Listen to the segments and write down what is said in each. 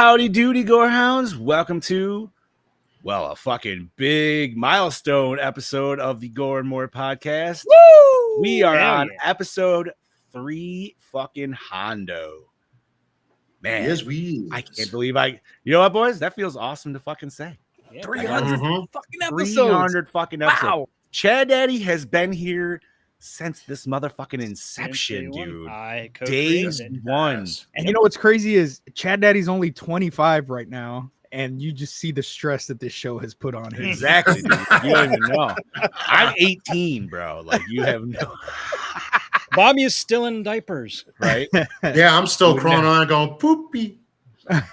Howdy doody, Gorehounds. Welcome to, a fucking big milestone episode of the Gore and More podcast. Woo! We are on episode 3 fucking Hondo. Man, yes, I can't believe you know what, boys? That feels awesome to fucking say. Yeah, 300 fucking episodes. 300 fucking episodes. Wow. Chad Daddy has been here since this motherfucking inception, dude. Days one. And you know what's crazy is Chad Daddy's only 25 right now, and you just see the stress that this show has put on him. Exactly, dude. You don't even know. I'm 18, bro. Like, you have no... Bobby is still in diapers, right? Yeah, I'm still crawling on going poopy.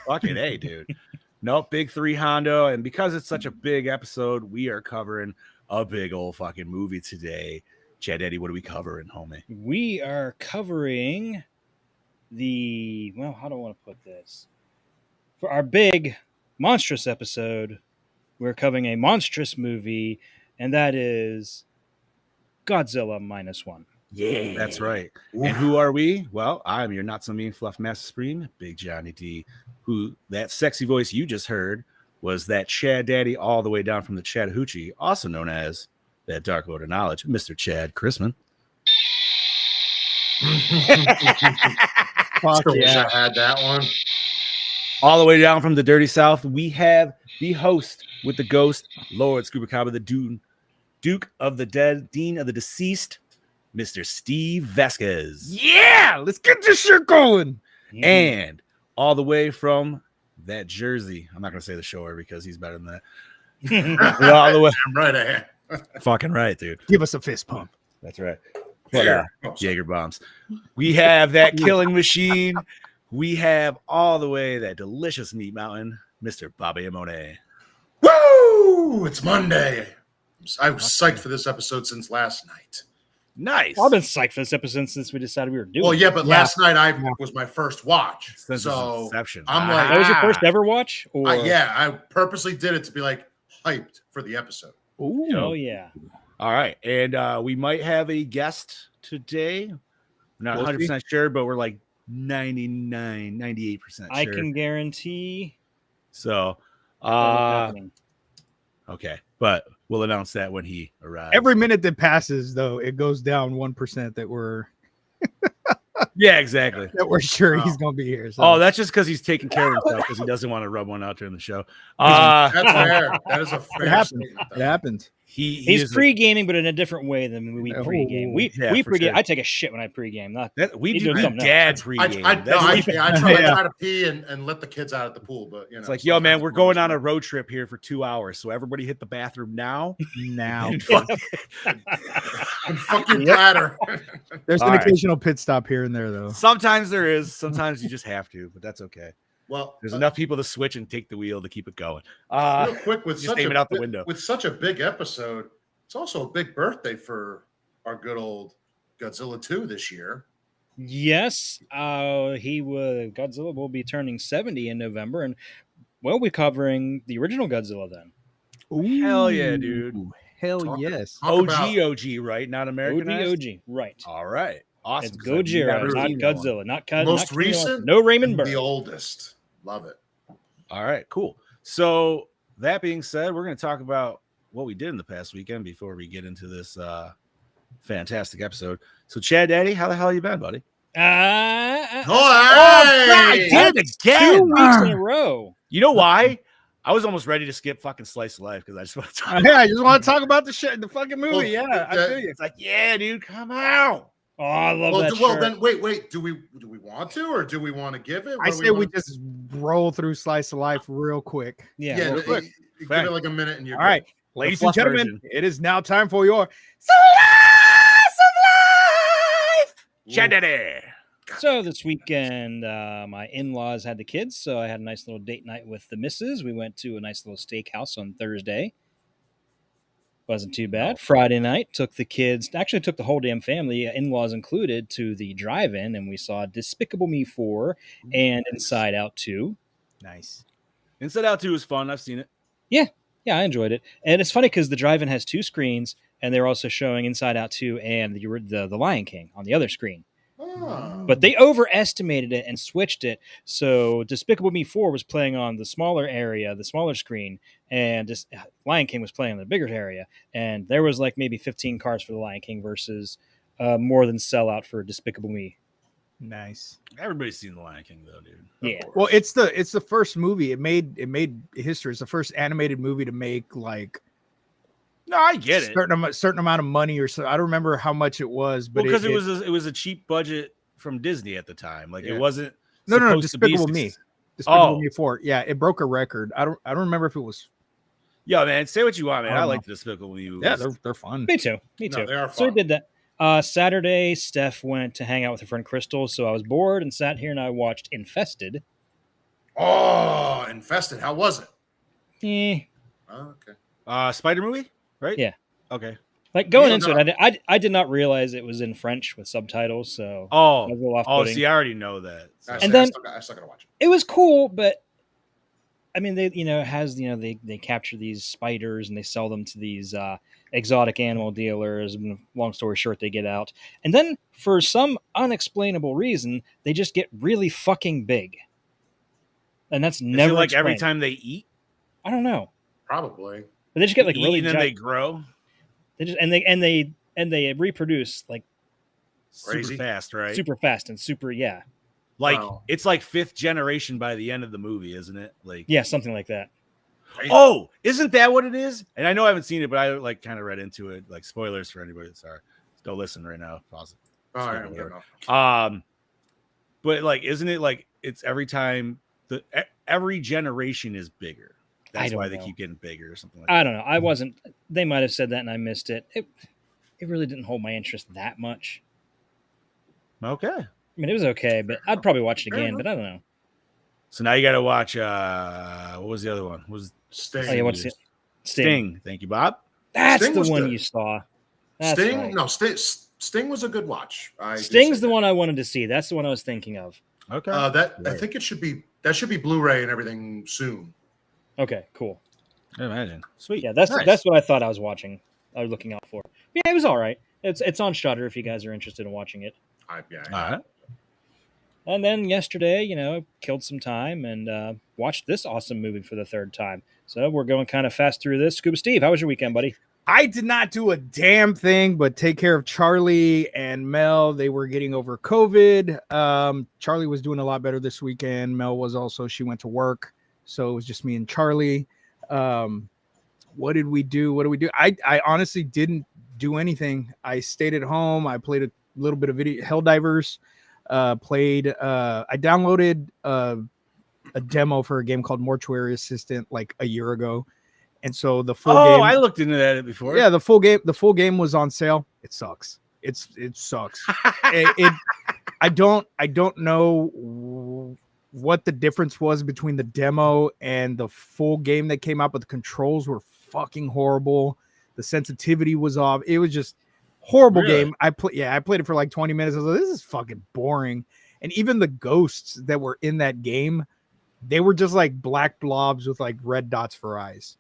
Fucking A, dude. Nope, big 3 Hondo. And because it's such a big episode, we are covering a big old fucking movie today. Chad Daddy, what are we covering, homie? We are covering how do I want to put this? For our big monstrous episode, we're covering a monstrous movie, and that is Godzilla -1. Yeah, that's right. Oof. And who are we? Well, I'm your not so mean fluff master supreme, Big Johnny D. Who that sexy voice you just heard was that Chad Daddy all the way down from the Chattahoochee, also known as that Dark Lord of Knowledge, Mr. Chad Chrisman. Fuck yeah, I had that one. All the way down from the Dirty South, we have the host with the ghost, Lord Scuba Cabba, the Duke of the Dead, Dean of the Deceased, Mr. Steve Vasquez. Yeah, let's get this shit going. And all the way from that Jersey, I'm not going to say the shore because he's better than that. All the way. I'm right ahead. Fucking right, dude. Give us a fist pump. That's right. Jaeger bombs. We have that killing machine. We have all the way that delicious meat mountain, Mr. Bobby Amone. Woo! It's Monday. I was psyched for this episode since last night. Nice. I've been psyched for this episode since we decided we were doing. Well, yeah, but last night was my first watch. Since so inception. I'm like, that was your first ever watch? Or? I purposely did it to be like hyped for the episode. Ooh. Oh yeah. All right, and we might have a guest today. We're not 100% sure, but we're like 98% sure. I can guarantee. So, okay, but we'll announce that when he arrives. Every minute that passes, though, it goes down 1% that we're. Yeah, exactly. That we're sure he's going to be here. So. Oh, that's just because he's taking care of himself because he doesn't want to rub one out during the show. That's fair. That is a fair statement. It happened. He's pre-gaming, but in a different way than we pre-game. We pre-game. Sure. I take a shit when I pre-game. We do dad pre-game. I try to pee and let the kids out at the pool, but it's like, yo, man, we're going on a road trip here for 2 hours, so everybody hit the bathroom now. And fucking bladder. There's an occasional pit stop here and there, though. Sometimes there is. Sometimes you just have to, but that's okay. Well, there's enough people to switch and take the wheel to keep it going. Real quick, with just aim it out the window. With such a big episode, it's also a big birthday for our good old Godzilla 2 this year. Yes, Godzilla will be turning 70 in November, and we'll be covering the original Godzilla then. Ooh, hell yeah, dude! Hell yes! OG, right? Not American. OG, right? All right. Awesome. It's Gojira, not Godzilla, not most recent, no Raymond Burr. The oldest. Love it. All right, cool. So that being said, we're going to talk about what we did in the past weekend before we get into this fantastic episode. So, Chad Daddy, how the hell you been, buddy? I did it again. 2 weeks in a row. You know why? I was almost ready to skip fucking Slice of Life because I just want to talk. I just want to talk about the fucking movie. I feel you. It's like, yeah, dude, come out. Oh, I love that. Well, then wait. Do we want to, or do we want to give it? I say we just roll through Slice of Life real quick. Yeah, real quick. Give it like a minute, and you're all right, ladies and gentlemen. It is now time for your Slice of Life. Chad Daddy. So this weekend, my in-laws had the kids, so I had a nice little date night with the missus. We went to a nice little steakhouse on Thursday. Wasn't too bad. Friday night, took the whole damn family, in-laws included, to the drive-in, and we saw Despicable Me 4 and Inside Out 2. Nice. Inside Out 2 was fun. I've seen it. Yeah, I enjoyed it. And it's funny because the drive-in has 2 screens, and they're also showing Inside Out 2 and the Lion King on the other screen. Oh. But they overestimated it and switched it. So Despicable Me 4 was playing on the smaller area, the smaller screen, and just Lion King was playing on the bigger area. And there was like maybe 15 cars for the Lion King versus more than sellout for Despicable Me. Nice. Everybody's seen The Lion King, though, dude. Yeah. Well, it's the first movie. It made history. It's the first animated movie to make like No, I get it. certain amount of money or so. I don't remember how much it was, but Because it was a cheap budget from Disney at the time. Like it wasn't. No, supposed to be Despicable Me. Despicable Me 4. Yeah, it broke a record. I don't remember if it was. Yo, man, say what you want, man. I I don't like the Despicable Me movies. Yeah, they're fun. Me too. No, they are So I fun. did that. Saturday, Steph went to hang out with her friend Crystal, so I was bored and sat here and I watched Infested. Oh, Infested. How was it? Eh. Oh, okay. Spider movie, right? Yeah. Okay. Like going Yeah, into no. it, I did not realize it was in French with subtitles, so Oh, I was a little off-putting. see, I already know that. So. I And still- then- I still gotta watch it. It was cool, but I mean, they it has they capture these spiders and they sell them to these exotic animal dealers. And long story short, they get out, and then for some unexplainable reason, they just get really fucking big, and that's Is it never like every explained. time they eat, I don't know, Probably. but they just get they like eat really and then they grow they just and they reproduce like super Crazy. fast, right? super fast and super Like Wow. it's like fifth generation by the end of the movie, isn't it? Like something like that. oh, isn't that what it is? And I know I haven't seen it, but I like kind of read into it. Like spoilers for anybody that's don't listen right now. Pause it. All right, Skip it, fair whatever. enough. But like, isn't it like it's every time every generation is bigger? That's don't why they know. keep getting bigger or something like I don't know. I wasn't. They might have said that and I missed it. It really didn't hold my interest that much. that. Okay. I mean, it was okay, but I'd probably watch it Fair again. enough. But I don't know. So now you got to watch. What was the other one? What was Sting. Oh yeah, what's it? Sting? Thank you, Bob. That's Sting the was one good. you saw. That's Sting? right. No, Sting was a good watch. I did Sting's say the that. one I wanted to see. That's the one I was thinking of. Okay. I Right. think it should be Blu-ray and everything soon. Okay, cool. I imagine. Sweet. Yeah, that's Nice. that's what I thought I was watching. I was looking out for. Yeah, it was all right. It's on Shudder if you guys are interested in watching it. All right. And then yesterday, killed some time and watched this awesome movie for the third time. So we're going kind of fast through this. Scuba Steve, how was your weekend, buddy? I did not do a damn thing but take care of Charlie and Mel. They were getting over COVID. Charlie was doing a lot better this weekend. Mel was also. She went to work, so it was just me and Charlie. What did we do? I honestly didn't do anything. I stayed at home. I played a little bit of video Helldivers. I downloaded a demo for a game called Mortuary Assistant like a year ago. And so the full game. I looked into that before. Yeah, the full game was on sale. It sucks. It sucks. I don't know what the difference was between the demo and the full game that came out, but the controls were fucking horrible. The sensitivity was off. It was just horrible Really? game. I played it for like 20 minutes. I was like, this is fucking boring. And even the ghosts that were in that game, they were just like black blobs with like red dots for eyes.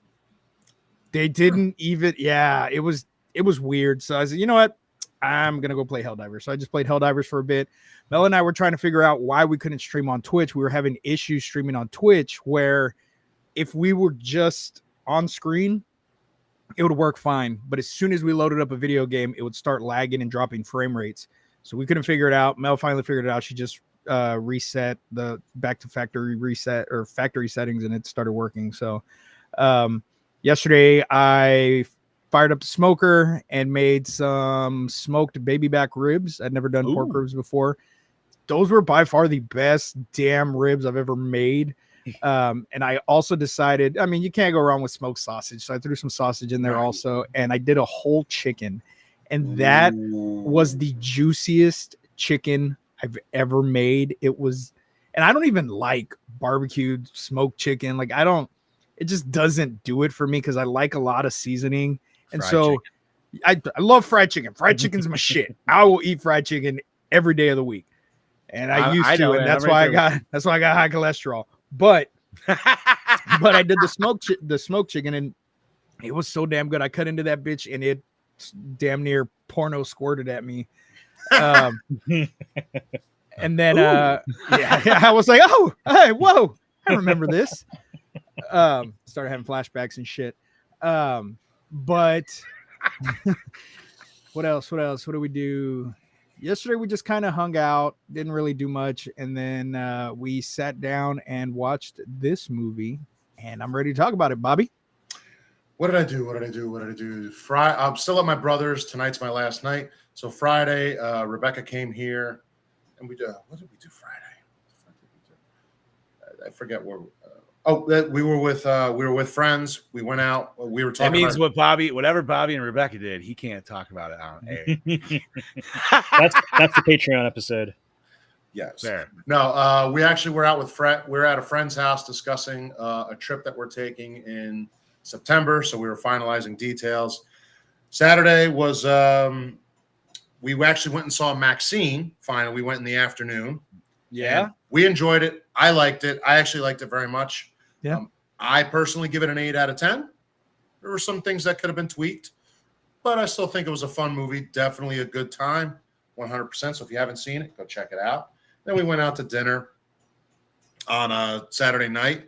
They didn't even, it was weird. So I said, you know what? I'm going to go play Helldivers. So I just played Helldivers for a bit. Mel and I were trying to figure out why we couldn't stream on Twitch. We were having issues streaming on Twitch where if we were just on screen, it would work fine. But as soon as we loaded up a video game, it would start lagging and dropping frame rates. So we couldn't figure it out. Mel finally figured it out. She just reset the back to factory reset or factory settings and it started working. So yesterday I fired up the smoker and made some smoked baby back ribs. I'd never done pork ribs before. Those were by far the best damn ribs I've ever made. And I also decided, I mean, you can't go wrong with smoked sausage. So I threw some sausage in there also. And I did a whole chicken. And that was the juiciest chicken I've ever made. It was, and I don't even like barbecued smoked chicken. Like it just doesn't do it for me because I like a lot of seasoning. And Fried I love fried chicken. Fried chicken's my shit. I will eat fried chicken every day of the week. And I used to, know, and man. that's I'm why right I got high cholesterol. But I did the smoked chicken and it was so damn good. I cut into that bitch and it damn near porno squirted at me. And then yeah, I was like, oh, hey, whoa, I remember this. Started having flashbacks and shit. But what else? What do we do? Yesterday we just kind of hung out, didn't really do much, and then we sat down and watched this movie, and I'm ready to talk about it, Bobby. What did I do? Friday, I'm still at my brother's. Tonight's my last night. So Friday, Rebecca came here, and what did we do Friday? I forget where. We were with friends. We went out. We were talking. That means whatever Bobby and Rebecca did, he can't talk about it on air. That's the Patreon episode. Yes. Fair. No, we actually were out with we're at a friend's house discussing a trip that we're taking in September. So we were finalizing details. Saturday was we actually went and saw Maxine. Finally, we went in the afternoon. Yeah, we enjoyed it. I liked it. I actually liked it very much. Yeah. I personally give it an 8 out of 10. There were some things that could have been tweaked, but I still think it was a fun movie. Definitely a good time, 100%. So if you haven't seen it, go check it out. Then we went out to dinner on a Saturday night.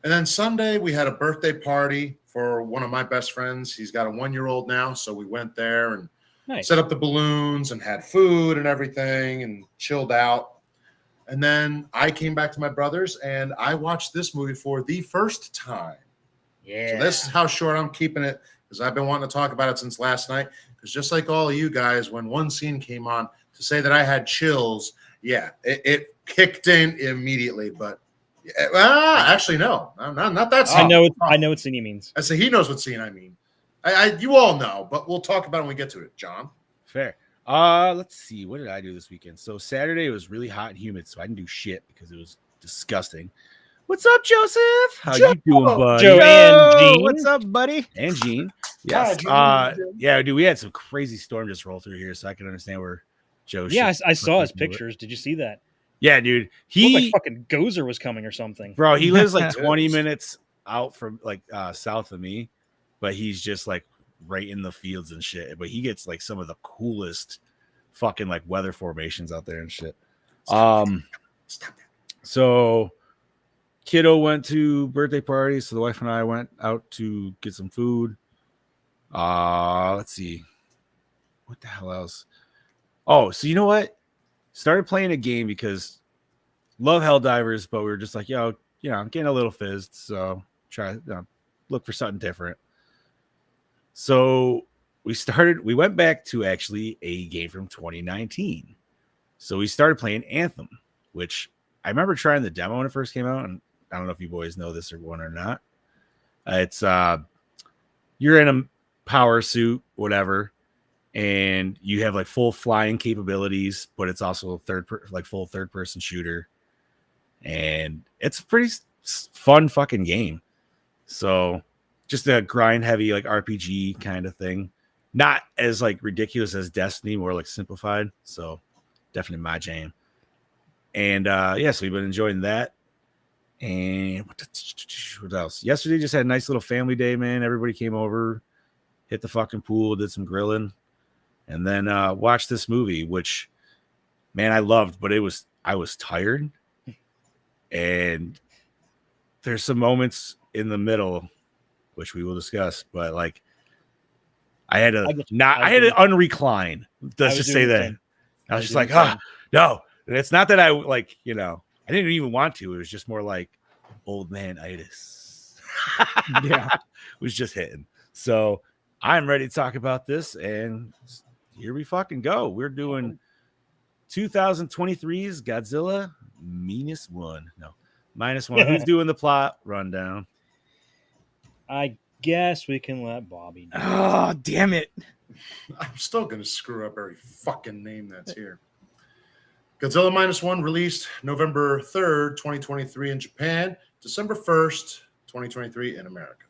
And then Sunday, we had a birthday party for one of my best friends. He's got a 1-year-old now. So we went there and set up the balloons and had food and everything and chilled out. And then I came back to my brother's and I watched this movie for the first time. Yeah. So this is how short I'm keeping it because I've been wanting to talk about it since last night. Because just like all of you guys, when one scene came on, to say that I had chills, yeah, it kicked in immediately. But actually, no, not that scene. I know what scene he means. I say he knows what scene I mean. You all know, but we'll talk about it when we get to it. John, fair. Let's see. What did I do this weekend? So Saturday was really hot and humid, so I didn't do shit because it was disgusting. What's up, Joseph? How you doing, buddy? Joe and Gene. What's up, buddy? And Gene. Yes. Hi, Gene. Yeah, dude, we had some crazy storm just roll through here, so I can understand where Joe. Yeah, I saw his pictures. Did you see that? Yeah, dude. He looked like fucking Gozer was coming or something. Bro, he lives like 20 minutes out from like south of me, but he's just like right in the fields and shit. But he gets like some of the coolest fucking like weather formations out there and shit. Stop it. So kiddo went to birthday party, so the wife and I went out to get some food. Let's see. What the hell else? Oh, so you know what? Started playing a game because love Helldivers, but we were just like, yo, I'm getting a little fizzed, so try look for something different. So we went back to actually a game from 2019. So we started playing Anthem, which I remember trying the demo when it first came out, and I don't know if you boys know this or not. It's you're in a power suit, whatever, and you have like full flying capabilities, but it's also full third person shooter, and it's a pretty fun fucking game. So just a grind heavy like RPG kind of thing, not as like ridiculous as Destiny, more like simplified. So definitely my jam. And so we've been enjoying that. And what else? Yesterday just had a nice little family day, man. Everybody came over, hit the fucking pool, did some grilling, and then watched this movie, which, man, I loved, but I was tired. And there's some moments in the middle, which we will discuss, but like I had to unrecline. Let's just say that. I was just like, no. And it's not that I like, I didn't even want to. It was just more like old man itis. Yeah. It was just hitting. So I'm ready to talk about this, and here we fucking go. We're doing 2023's Godzilla -1. Who's doing the plot rundown? I guess we can let Bobby do it. Oh, damn it. I'm still going to screw up every fucking name that's here. Godzilla -1 released November 3rd, 2023 in Japan, December 1st, 2023 in America.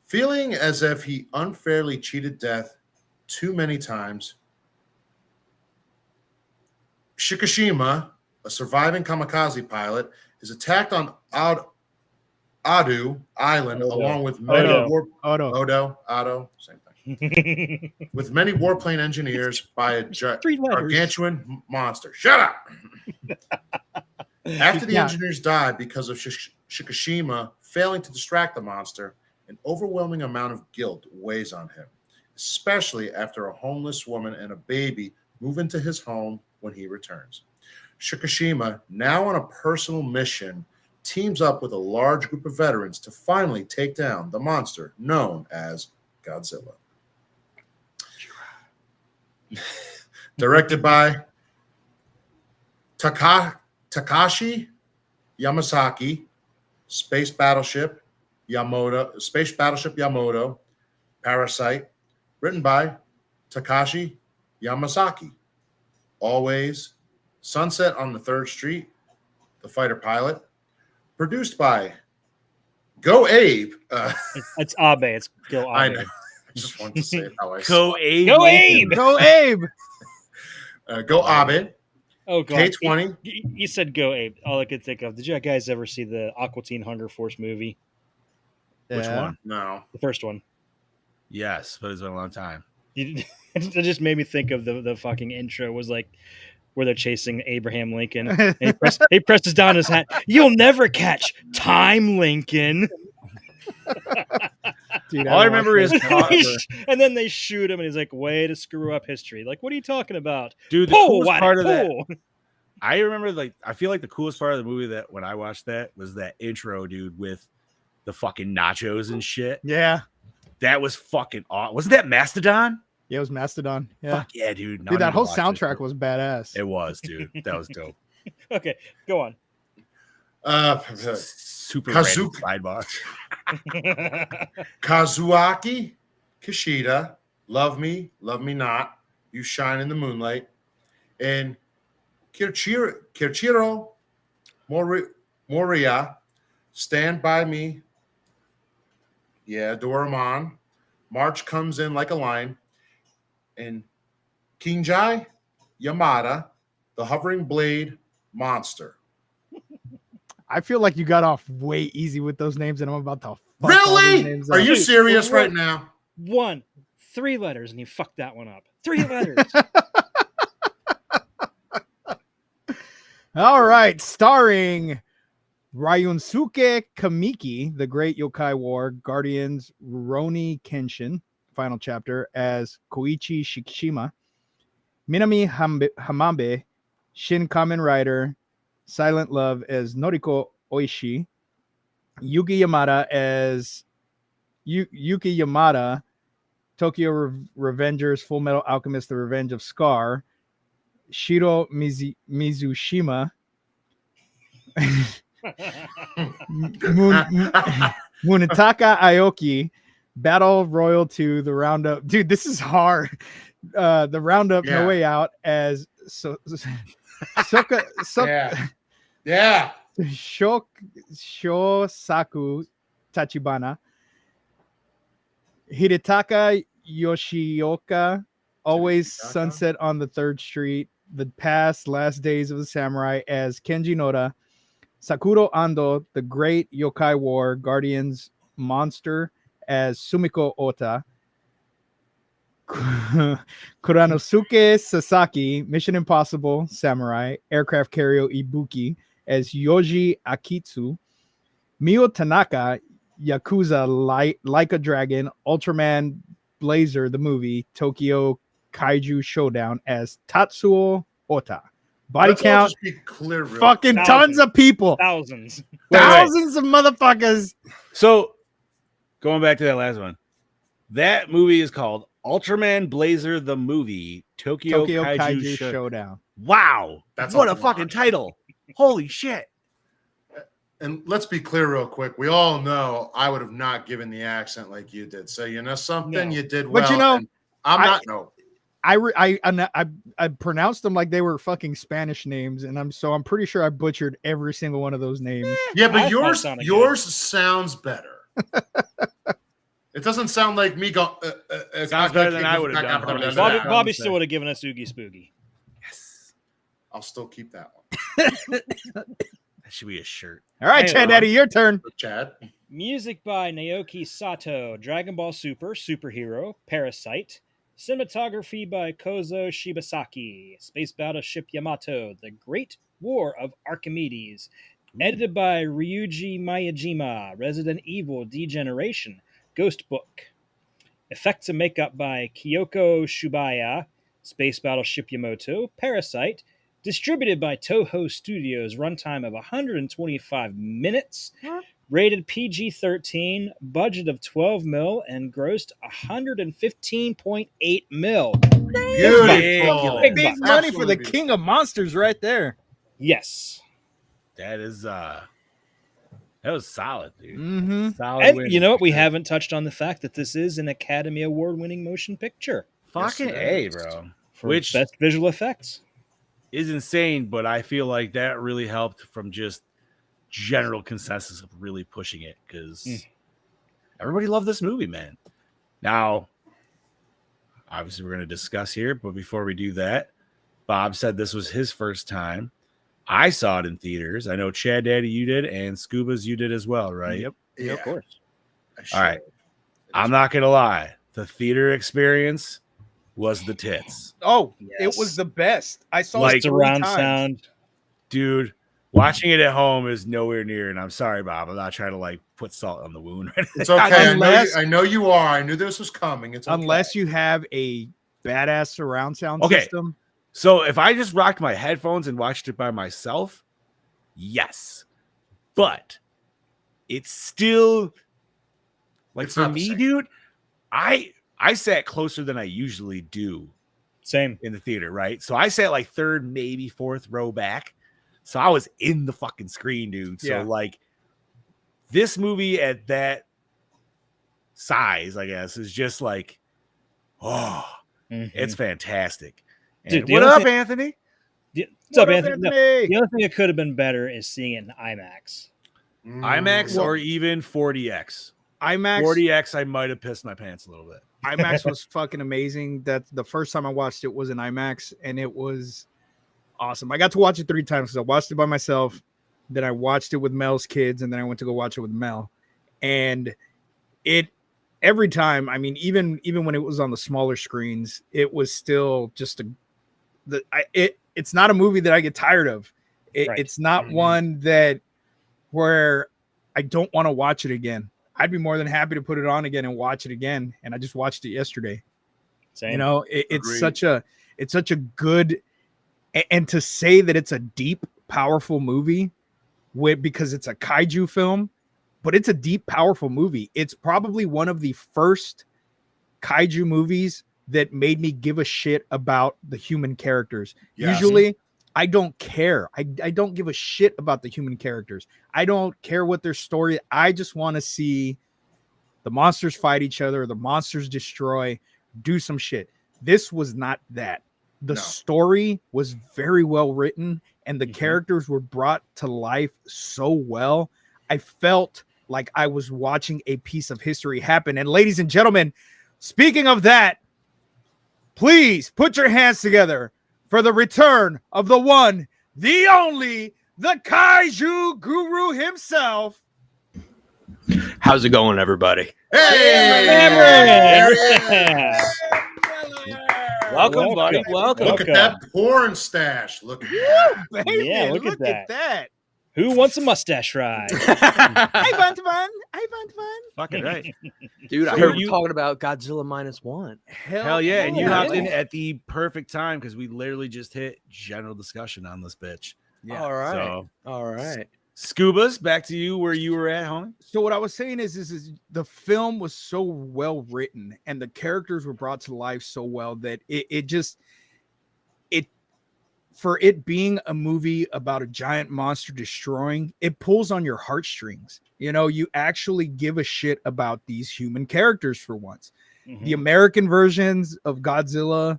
Feeling as if he unfairly cheated death too many times, Shikishima, a surviving kamikaze pilot, is attacked on Adu Island along with many Odo, same thing. with many warplane engineers by a 3 letters. gargantuan monster. Shut up! After the Yeah. engineers die because of Shikishima failing to distract the monster, an overwhelming amount of guilt weighs on him, especially after a homeless woman and a baby move into his home when he returns. Shikishima, now on a personal mission, teams up with a large group of veterans to finally take down the monster known as Godzilla. Directed by Takashi Yamasaki, Space Battleship Yamato, Parasite, written by Takashi Yamasaki. Always, Sunset on the 3rd Street, The Fighter Pilot, produced by Go Abe. It's Abe. It's Go Abe. I know. I just wanted to say it how I Go saw it. Abe. Go Lincoln. Abe! Go Abe. Go Abe. Oh god. K20. You said Go Abe. All I could think of. Did you guys ever see the Aqua Teen Hunger Force movie? Which Yeah. one? No. The first one. Yes, but it's been a long time. It just made me think of the fucking intro was like where they're chasing Abraham Lincoln. And he presses down his hat. You'll never catch time, Lincoln. Dude, All I remember is And then they shoot him, and he's like, "Way to screw up history!" Like, what are you talking about? dude. The Pull, coolest Waddy, part of that, pull. I remember, like, I feel like the coolest part of the movie that when I watched that was that intro, dude, with the fucking nachos and shit. Yeah. That was fucking awesome. Wasn't that Mastodon? Yeah, it was Mastodon. Yeah. Fuck yeah, dude. Now I Dude, that need to whole watch this soundtrack shit. was badass. It was, dude. That was dope. Okay, go on. Super Kazuki. random sidebar. Kazuaki Kishida, Love Me Not, You Shine in the Moonlight, and Kirchiro Moria, Stand By Me. Yeah, Doraemon. March Comes In Like a Lion, and Kinjai Yamada, The Hovering Blade Monster. I feel like you got off way easy with those names, and I'm about to fuck all these Really? names Are up. you serious Dude, right now? 1, 3 letters, and you fucked that one up. 3 letters. All right, starring Ryunosuke Kamiki, the Great Yokai War Guardians, Rurouni Kenshin, final chapter, as Koichi Shikishima, Minami Hamabe, Shin Kamen Rider, Silent Love as Noriko Oishi, Yuki Yamada as Yuki Yamada, Tokyo Revengers, Full Metal Alchemist, The Revenge of Scar, Shiro Mizushima, Munetaka Aoki, Battle Royal 2, The Roundup. Dude, this is hard. The Roundup, Yeah. No Way Out as Yeah. Shosaku Tachibana, Hidetaka Yoshioka, Always Hidetaka? Sunset on the 3rd Street, The Last Days of the Samurai as Kenji Noda, Sakuro Ando, The Great Yokai War Guardians Monster as Sumiko Ota, Kuranosuke Sasaki, Mission Impossible Samurai, Aircraft Carrier Ibuki as Yoji Akitsu, Mio Tanaka, Yakuza Like a Dragon, Ultraman Blazer, the movie, Tokyo Kaiju Showdown as Tatsuo Ota. Body Let's all count, just be clear, real fucking Thousands. tons of people. Thousands. Thousands of motherfuckers. So, going back to that last one, that movie is called Ultraman Blazer the movie Tokyo Kaiju Show. Showdown. Wow, That's what a a fucking lot. title! Holy shit! And let's be clear real quick. We all know I would have not given the accent like you did. So you know something, No. you did well. But you know, and I'm not. No, I pronounced them like they were fucking Spanish names, and I'm pretty sure I butchered every single one of those names. yeah, but I thought it sounded good. sounds better. It doesn't sound like me go. Sounds better than I would have done. Bobby, Bobby still would have given us Oogie Spoogie. Yes, I'll still keep that one. that should be a shirt. All right, Hey, Chad Daddy, your turn. Chad. Music by Naoki Sato, Dragon Ball Super, Superhero, Parasite. Cinematography by Kozo Shibasaki, Space Battleship Yamato, The Great War of Archimedes. Edited by Ryuji Miyajima, Resident Evil Degeneration, Ghost Book. Effects and makeup by Kyoko Shubaya, Space Battleship Yamato, Parasite. Distributed by Toho Studios, runtime of 125 minutes. Rated PG-13, budget of 12 mil, and grossed 115.8 mil. Beautiful. Big Big bucks. money for the Absolutely. king of monsters right there. Yes. That is that was solid, dude. Mm-hmm. Solid And win you know what? for We sure. haven't touched on the fact that this is an Academy Award-winning motion picture Fucking Yes, it A, is. bro. for Which best visual effects. is insane, but I feel like that really helped from just general consensus of really pushing it because everybody loved this movie, man. Now, obviously, we're going to discuss here, but before we do that, Bob said this was his first time. I saw it in theaters. I know Chad Daddy, you did, and Scuba's, you did as well, right? Yep. Yeah, Of course. All right. I'm not going to lie. The theater experience was the tits. Oh, Yes. it was the best. I saw Like, it 3 surround times. sound. Dude, watching it at home is nowhere near, and I'm sorry, Bob. I'm not trying to like put salt on the wound. It's okay. Unless- I know you are. I knew this was coming. It's okay. Unless you have a badass surround sound Okay. system. So if I just rocked my headphones and watched it by myself, yes. But it's still like It's for not the me, same. dude, I sat closer than I usually do Same. in the theater, right? So I sat like third, maybe fourth row back. So I was in the fucking screen, dude. So Yeah. like this movie at that size, I guess, is just like, oh, it's fantastic. And Dude, the what only up, thing- Anthony? What's up, What up, Anthony? No, Anthony? the only thing that could have been better is seeing it in IMAX. IMAX Well- or even 40X. IMAX 40X, I might have pissed my pants a little bit. IMAX was fucking amazing. That's the first time I watched it was in IMAX, and it was awesome. I got to watch it 3 times because I watched it by myself, then I watched it with Mel's kids, and then I went to go watch it with Mel. And it every time, I mean, even when it was on the smaller screens, it was still just it's not a movie that I get tired of. Right. It's not Mhm. one that where I don't want to watch it again. I'd be more than happy to put it on again and watch it again. And I just watched it yesterday. Same. You know, it's Agreed. such a good, and to say that it's a deep, powerful movie because it's a kaiju film, but it's a deep, powerful movie. It's probably one of the first kaiju movies that made me give a shit about the human characters. Yes. Usually I don't care. I don't give a shit about the human characters. I don't care what their story. I just want to see the monsters fight each other, the monsters destroy, do some shit. This was not that. The No. story was very well written and the Mhm. characters were brought to life so well. I felt like I was watching a piece of history happen. And ladies and gentlemen, speaking of that, please put your hands together for the return of the one, the only, the kaiju guru himself. How's it going, everybody? Hey, Cameron! there he is. Welcome, buddy. Welcome. Look at that porn stash. Look at that. Baby, Yeah, look look at at that. Who wants a mustache ride? I want fun. I want fun. Fucking right. Dude, I So heard you- we're talking about Godzilla -1. Hell yeah. And you yeah. hopped in at the perfect time because we literally just hit general discussion on this bitch. Yeah. All right. So, All right. Scubas, back to you where you were at, homie. So what I was saying is the film was so well written and the characters were brought to life so well that it for it being a movie about a giant monster destroying, it pulls on your heartstrings. You know, you actually give a shit about these human characters for once. Mhm. The American versions of Godzilla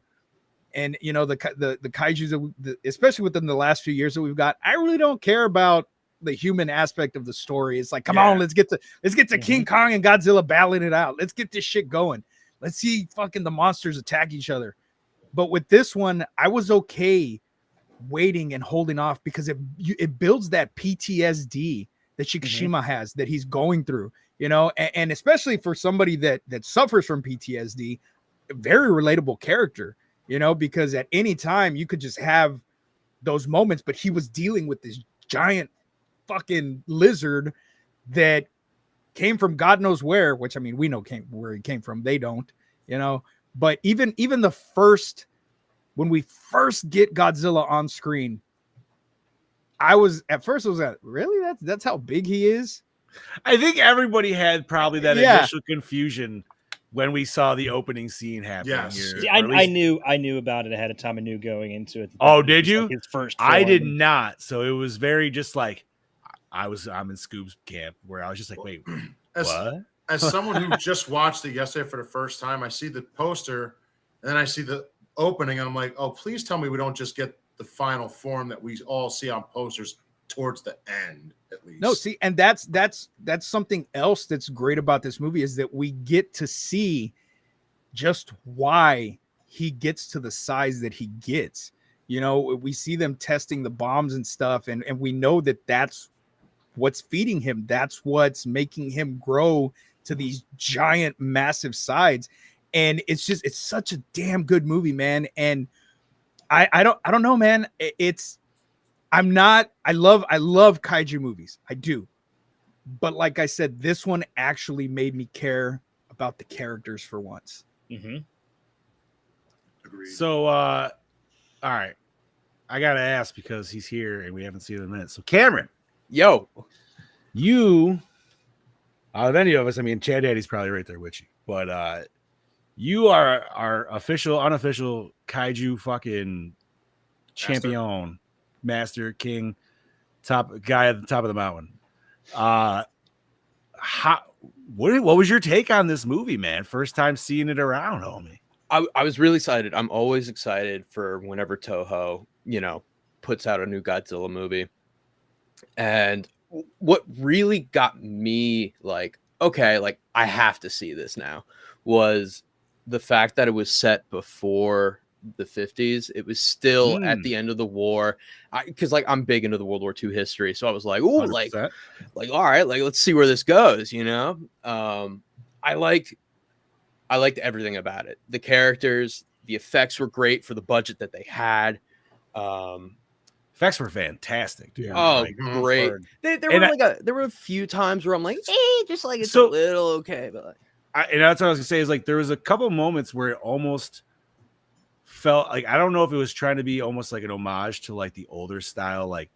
and you know the kaijus especially within the last few years that we've got, I really don't care about the human aspect of the story. It's like, come on, let's get to King Kong and Godzilla battling it out. Let's get this shit going. Let's see fucking the monsters attack each other. But with this one, I was okay waiting and holding off because it builds that PTSD that Shikishima has, that he's going through, you know, and especially for somebody that suffers from PTSD, a very relatable character, you know, because at any time you could just have those moments, but he was dealing with this giant fucking lizard that came from God knows where, which I mean, we know where he came from. They don't, you know, but even when we first get Godzilla on screen, I was like, really? That's how big he is? I think everybody had probably that Yeah. initial confusion when we saw the opening scene happen Yes. here. See, or at I least- knew about it ahead of time. I knew going into it. Oh, that did this was, you? like, his first. I film. did not. So it was very just like I'm in Scoob's camp where I was just like, wait, what? As someone who just watched it yesterday for the first time, I see the poster and then I see the opening and I'm like, oh, please tell me we don't just get the final form that we all see on posters towards the end, at least. No, see, and that's something else that's great about this movie, is that we get to see just why he gets to the size that he gets. You know, we see them testing the bombs and stuff, and we know that that's what's feeding him. That's what's making him grow to these giant, massive sides. And it's such a damn good movie, man. And I don't know, man. I love kaiju movies. I do. But like I said, this one actually made me care about the characters for once. Mm-hmm. Agreed. So, all right. I got to ask because he's here and we haven't seen him in a minute. So, Cameron, Yo, you, out of any of us, I mean, Chad Daddy's probably right there with you, but you are our unofficial kaiju fucking champion, master, king, top guy at the top of the mountain. What was your take on this movie, man? First time seeing it around, homie. I was really excited. I'm always excited for whenever Toho, puts out a new Godzilla movie. And what really got me like, okay, like I have to see this now, was the fact that it was set before the 50s. It was still at the end of the war, because like I'm big into the World War II history, so I was like, oh, like all right, like let's see where this goes. I liked everything about it. The characters, the effects were great for the budget that they had. Effects were fantastic, dude. Great. There were a few times where I'm like, just like it's a little okay, but like, and that's what I was gonna say, is like there was a couple moments where it almost felt like, I don't know if it was trying to be almost like an homage to like the older style, like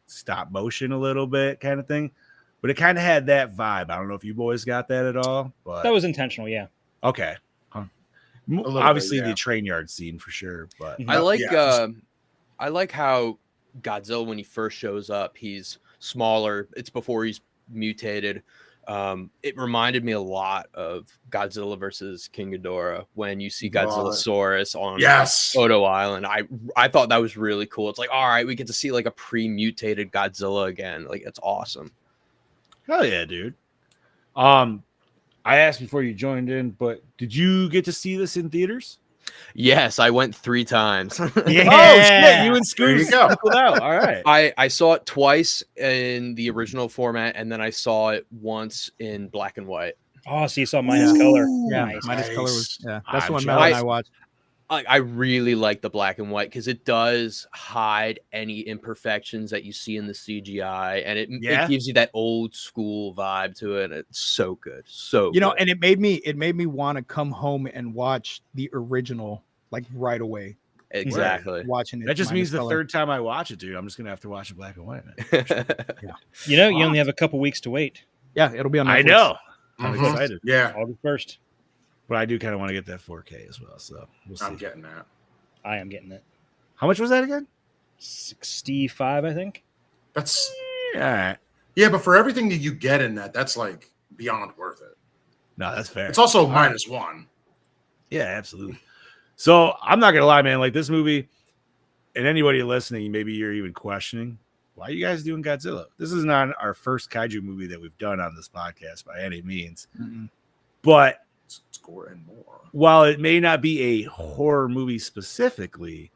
stop motion a little bit kind of thing, but it kind of had that vibe. I don't know if you boys got that at all, but That was intentional, yeah. okay. Obviously the train yard scene for sure, but I like how Godzilla, when he first shows up, he's smaller. It's before he's mutated. It reminded me a lot of Godzilla versus King Ghidorah when you see Godzillasaurus on Odo Island. I thought that was really cool. It's like, all right, we get to see like a pre-mutated Godzilla again. Like, it's awesome. Hell yeah, dude. I asked before you joined in, but did you get to see this in theaters? Yes, I went 3 times. Yeah. Oh shit, you and There you Scoops go. circled out. All right. I saw it twice in the original format, and then I saw it once in black and white. Oh, so you saw minus color. Yeah, Nice. minus color was that's I'm the one jealous. Mel and I watched. I really like the black and white because it does hide any imperfections that you see in the CGI, and it gives you that old school vibe to it. It's so good, so good. And it made me want to come home and watch the original like right away. Exactly. Watching it. That just means the color. third time I watch it, dude, I'm just gonna have to watch it black and white, man. You only have a couple weeks to wait. Yeah, it'll be on Netflix. I know. I'm Mhm. excited. Yeah, August 1st. But I do kind of want to get that 4K as well. So we'll see. I'm getting that. I am getting it. How much was that again? 65, I think. That's All right. yeah, but for everything that you get in that, that's like beyond worth it. No, that's fair. It's also -1. Yeah, absolutely. So I'm not gonna lie, man. Like this movie, and anybody listening, maybe you're even questioning, why are you guys doing Godzilla? This is not our first kaiju movie that we've done on this podcast by any means. Mm-mm. It's But Gore and more. while it may not be a horror movie specifically,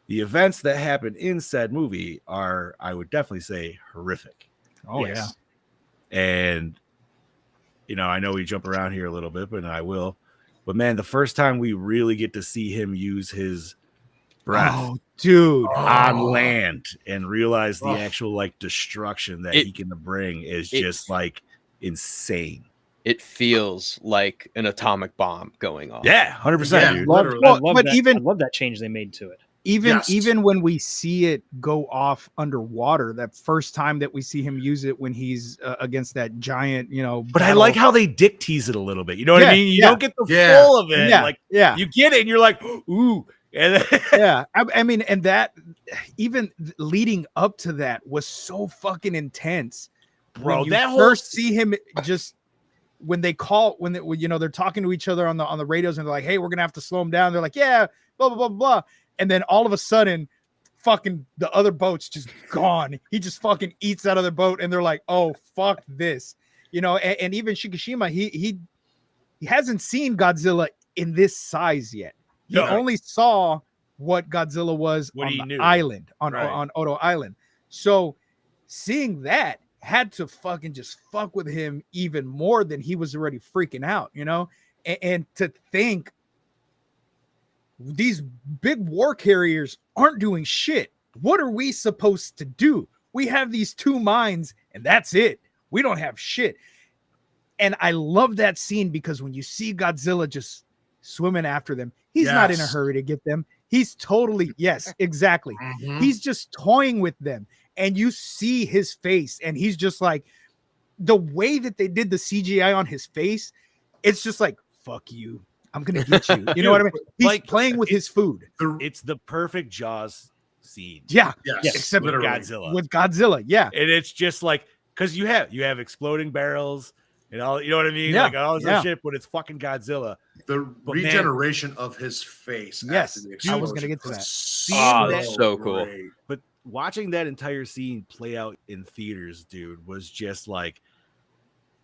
the events that happen in said movie are, I would definitely say, horrific. Oh Yes. And I know we jump around here a little bit, but I will. But man, the first time we really get to see him use his breath Oh, dude. on land and realize the Oh. actual like destruction that It- he can bring is it- just like insane. It feels like an atomic bomb going off. Yeah, 100%, Yeah. dude. Literally. Well, I love but that. even- I love that change they made to it. Yes. Even when we see it go off underwater, that first time that we see him use it when he's against that giant, But I battle- like how they dick tease it a little bit. You know what I Yeah, mean? You yeah. don't get the Yeah. full of it. yeah, Like yeah, you get it, and you're like, ooh. And then, yeah. I mean, and that even leading up to that was so fucking intense. bro, When you that whole first see him just when they're talking to each other on the radios and they're like, hey, we're gonna have to slow him down. They're like, yeah, blah blah blah blah. And then all of a sudden, fucking the other boat's just gone. He just fucking eats that other boat, and they're like, oh fuck this. And even Shikishima, he hasn't seen Godzilla in this size yet. He No. only saw what Godzilla was What on he the knew. island, on Right. Odo Island. So seeing that had to fucking just fuck with him even more than he was already freaking out, and to think these big war carriers aren't doing shit. What are we supposed to do? We have these two mines and that's it. We don't have shit. And I love that scene because when you see Godzilla just swimming after them, he's not in a Yes. hurry to get them. He's totally, yes, exactly. Mhm. He's just toying with them. And you see his face, and he's just like, the way that they did the CGI on his face, it's just like, fuck you. I'm going to get you. You know what I mean? He's Like, playing with his food. it's the perfect Jaws scene. Yeah. Yes. Except with literally. Godzilla. With Godzilla. Yeah. And it's just like, because you have exploding barrels and all, you know what I mean? Yeah, Like all this yeah. other shit, but it's fucking Godzilla. The But man- regeneration of his face. Yes, after the I was gonna explosion get to was that. Oh, that- that's so cool. great. But watching that entire scene play out in theaters, dude, was just like,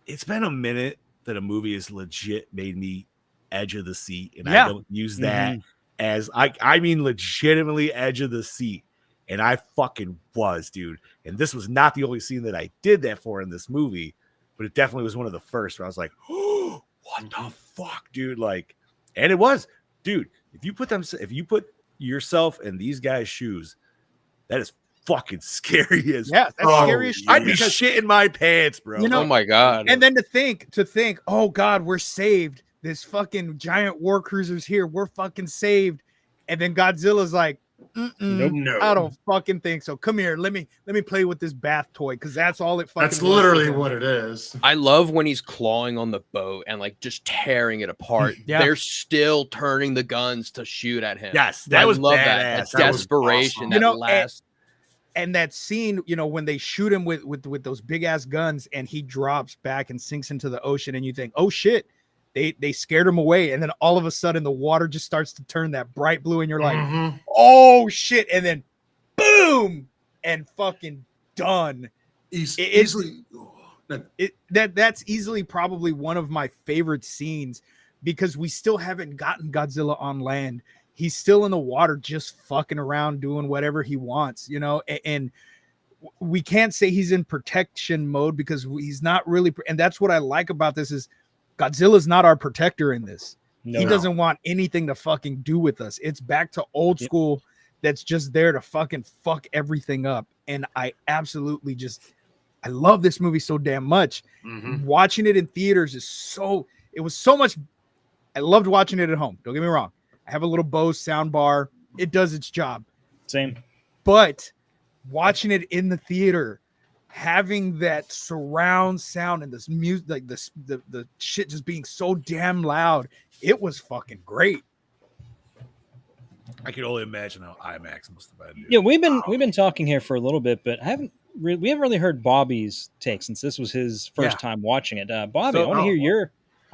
it's been a minute that a movie has legit made me edge of the seat. And Yeah. I don't use that as I mean legitimately edge of the seat. And I fucking was, dude. And this was not the only scene that I did that for in this movie, but it definitely was one of the first where I was like, oh, what the fuck, dude? Like, and it was, dude, if you put yourself in these guys' shoes, that is fucking scary as Yeah. That's Oh, scary as shit. I'd be because- shitting my pants, bro. You know, Oh my god. and then to think, oh God, we're saved. This fucking giant war cruiser's here. We're fucking saved. And then Godzilla's like, Nope. No. I don't fucking think so. Come here, let me play with this bath toy because that's all it fucking. That's was to literally him. what it is. I love when he's clawing on the boat and like just tearing it apart. Yeah. They're still turning the guns to shoot at him. Yes, that I was love badass. that. That That was desperation. awesome. That You know, last. And that scene, when they shoot him with those big ass guns and he drops back and sinks into the ocean, and you think, oh shit, they scared him away, and then all of a sudden the water just starts to turn that bright blue, and you're like, Mhm. oh shit, and then boom, and fucking done. It's- Easily. That's easily probably one of my favorite scenes because we still haven't gotten Godzilla on land. He's still in the water, just fucking around, doing whatever he wants, and we can't say he's in protection mode because he's not really. And that's what I like about this is Godzilla's not our protector in this. No, He doesn't want anything to fucking do with us. It's back to old Yep. school. That's just there to fucking fuck everything up. And I absolutely I love this movie so damn much. Mhm. Watching it in theaters it was so much. I loved watching it at home. Don't get me wrong. I have a little Bose sound bar. It does its job. same. But watching it in the theater, having that surround sound and this music, like the shit just being so damn loud, it was fucking great. I can only imagine how IMAX must have been. Dude. Yeah, we've been talking here for a little bit, but we haven't really heard Bobby's take since this was his first Yeah. time watching it. Bobby, So- I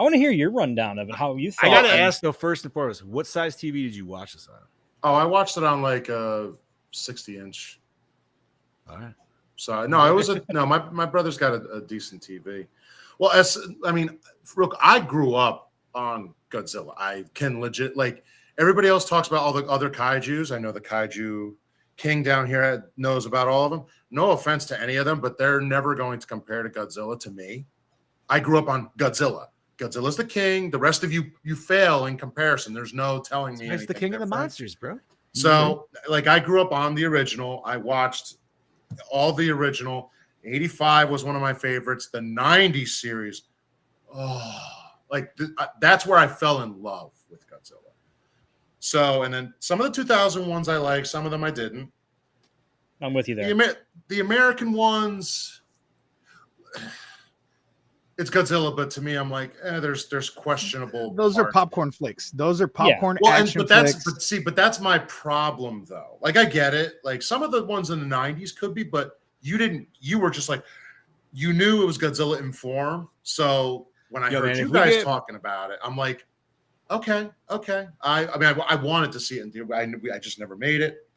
want to hear your rundown of it. How you thought? I gotta and- ask though, first and foremost, what size TV did you watch this on? Oh, I watched it on like a 60-inch. All right. So no, it was my brother's got a decent TV. Well, I grew up on Godzilla. I can legit, like, everybody else talks about all the other kaijus. I know the kaiju, King down here knows about all of them. No offense to any of them, but they're never going to compare to Godzilla to me. I grew up on Godzilla. Godzilla's the king. The rest of you fail in comparison. There's no telling me. It's the king of the monsters, bro. So, like, I grew up on the original. I watched all the original. 85 was one of my favorites. The 90s series. Oh, like that's where I fell in love with Godzilla. So, and then some of the 2000 ones I like, some of them I didn't. I'm with you there. The American ones, it's Godzilla, but to me, I'm like, there's questionable. Those are popcorn flicks. Those are popcorn well, action flicks. But that's my problem though. Like, I get it. Like, some of the ones in the 90s could be, but you were just like, you knew it was Godzilla in form. So when I heard you guys talking about it, I'm like, okay. I mean, I wanted to see it. I just never made it.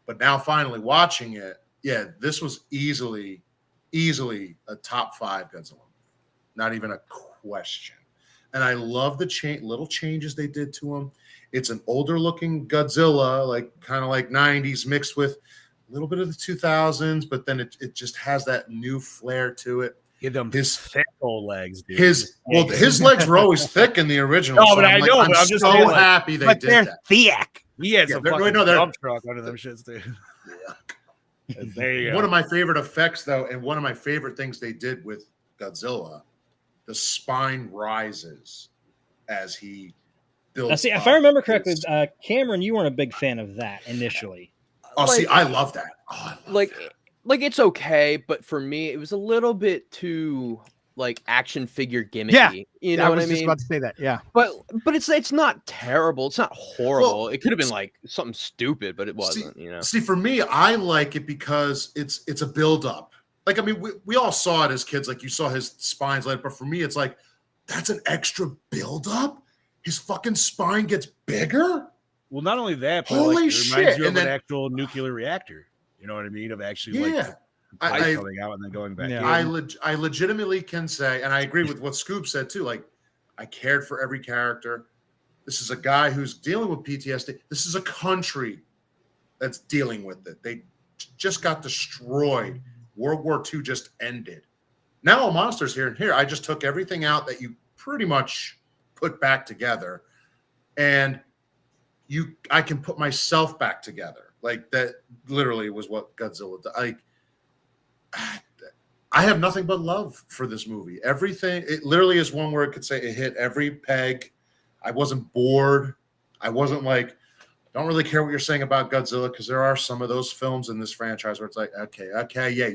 But now finally watching it, yeah, this was easily a top 5 Godzilla. Not even a question. And I love the little changes they did to him. It's an older looking Godzilla, like kind of like 90s mixed with a little bit of the 2000s, but then it just has that new flair to it. Give them his thick old legs, dude. His legs were always thick in the original. No, but I know. I'm just so happy they did that. Thick. He had some fucking dump truck under them shits, dude. Yeah. There you go. One of my favorite effects, though, and one of my favorite things they did with Godzilla, the spine rises as he builds. Now, see, if I remember correctly, Cameron, you weren't a big fan of that initially. Oh, see, I love that. Oh, I love that. Like it's okay, but for me, it was a little bit too like action figure gimmicky. Yeah, you know what I mean? I was just about to say that. Yeah, but it's not terrible. It's not horrible. Well, it could have been like something stupid, but it wasn't. See, for me, I like it because it's a build up. Like, I mean, we all saw it as kids. Like, you saw his spines later, but for me, it's like that's an extra build up. His fucking spine gets bigger. Well, not only that, but holy it reminds you of an actual nuclear reactor. You know what I mean? Of actually, coming out and then going back. Yeah. I legitimately can say, and I agree with what Scoop said too. Like, I cared for every character. This is a guy who's dealing with PTSD. This is a country that's dealing with it. They just got destroyed. World War II just ended. Now all monsters here and here. I just took everything out that you pretty much put back together, and I can put myself back together. Like, that literally was what Godzilla did. Like, I have nothing but love for this movie. Everything, it literally is one word could say it hit every peg. I wasn't bored. I wasn't like, don't really care what you're saying about Godzilla, because there are some of those films in this franchise where it's like, okay, yeah,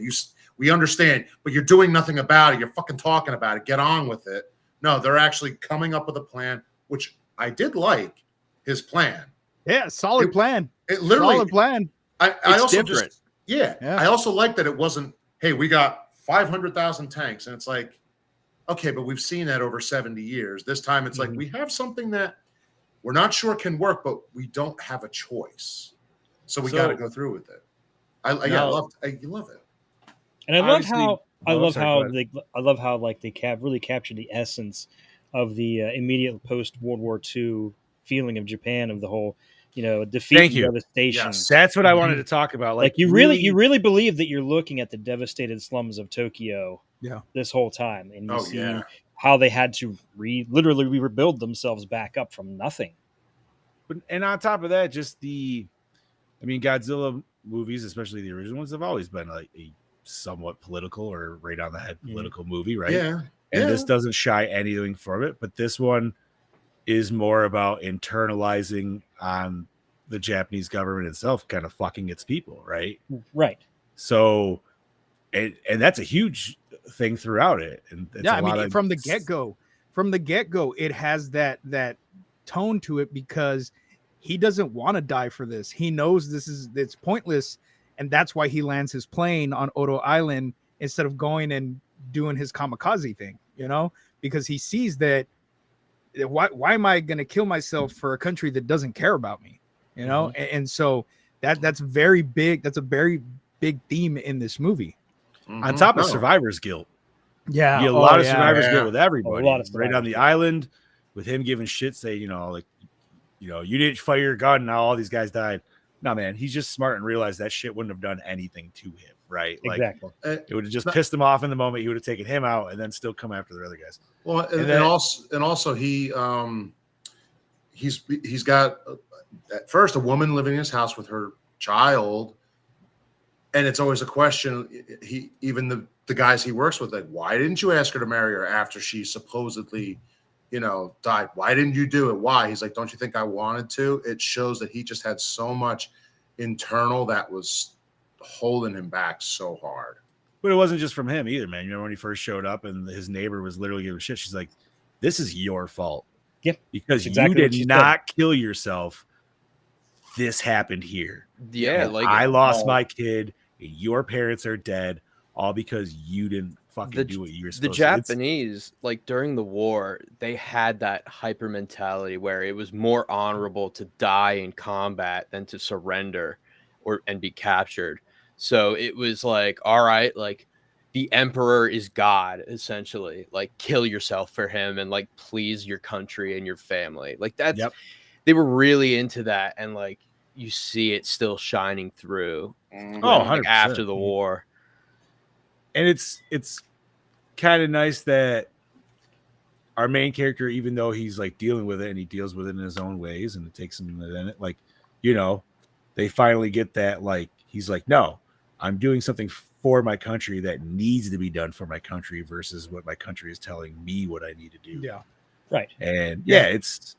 we understand, but you're doing nothing about it. You're fucking talking about it. Get on with it. No, they're actually coming up with a plan, which I did like his plan. Yeah, solid plan. It literally solid plan. I also different. I also like that it wasn't, hey, we got 500,000 tanks, and it's like, okay, but we've seen that over 70 years. This time it's like, we have something that we're not sure can work, but we don't have a choice, so we got to go through with it. I love it, and I love how like they really captured the essence of the immediate post World War II feeling of Japan, of the whole defeat and devastation. Yes. That's what I wanted to talk about. Like you really believe that you're looking at the devastated slums of Tokyo this whole time, and you see how they had to literally rebuild themselves back up from nothing. And on top of that, Godzilla movies, especially the original ones, have always been like a somewhat political or right on the head political movie, right? Yeah. And this doesn't shy anything from it, but this one is more about internalizing on the Japanese government itself, kind of fucking its people, right? Right. So, and that's a huge thing throughout it. And from the get-go, it has that tone to it, because he doesn't want to die for this. He knows it's pointless, and that's why he lands his plane on Odo Island instead of going and doing his kamikaze thing, because he sees that, why am I going to kill myself for a country that doesn't care about me? And so that's very big. That's a very big theme in this movie. On top of survivor's guilt. Yeah. A lot of survivor's guilt with everybody. A lot of right on the island, with him giving shit, say, you didn't fire your gun. Now all these guys died. No, man, he's just smart and realized that shit wouldn't have done anything to him, right? Like Exactly. it would have just pissed him off in the moment. He would have taken him out and then still come after the other guys. Well, and also he's got at first a woman living in his house with her child, and it's always a question. Even the guys he works with, like, why didn't you ask her to marry her after she supposedly, died? Why didn't you do it? Why? He's like, don't you think I wanted to? It shows that he just had so much internal that was holding him back so hard. But it wasn't just from him either, man. You remember when he first showed up and his neighbor was literally giving shit? She's like, this is your fault. Yeah. Because exactly you did not kill yourself. This happened here. Yeah. And I lost my kid and your parents are dead all because you didn't fucking do what you were supposed to. The Japanese, like during the war, they had that hyper mentality where it was more honorable to die in combat than to surrender and be captured. So it was like, all right, like the emperor is God, essentially. Like kill yourself for him and like please your country and your family. Like that's they were really into that, and like you see it still shining through. Like, after the war. And it's kind of nice that our main character, even though he's like dealing with it and he deals with it in his own ways and it takes him in it, like, they finally get that, like, he's like, no, I'm doing something for my country that needs to be done for my country versus what my country is telling me what I need to do. Yeah. Right. And it's,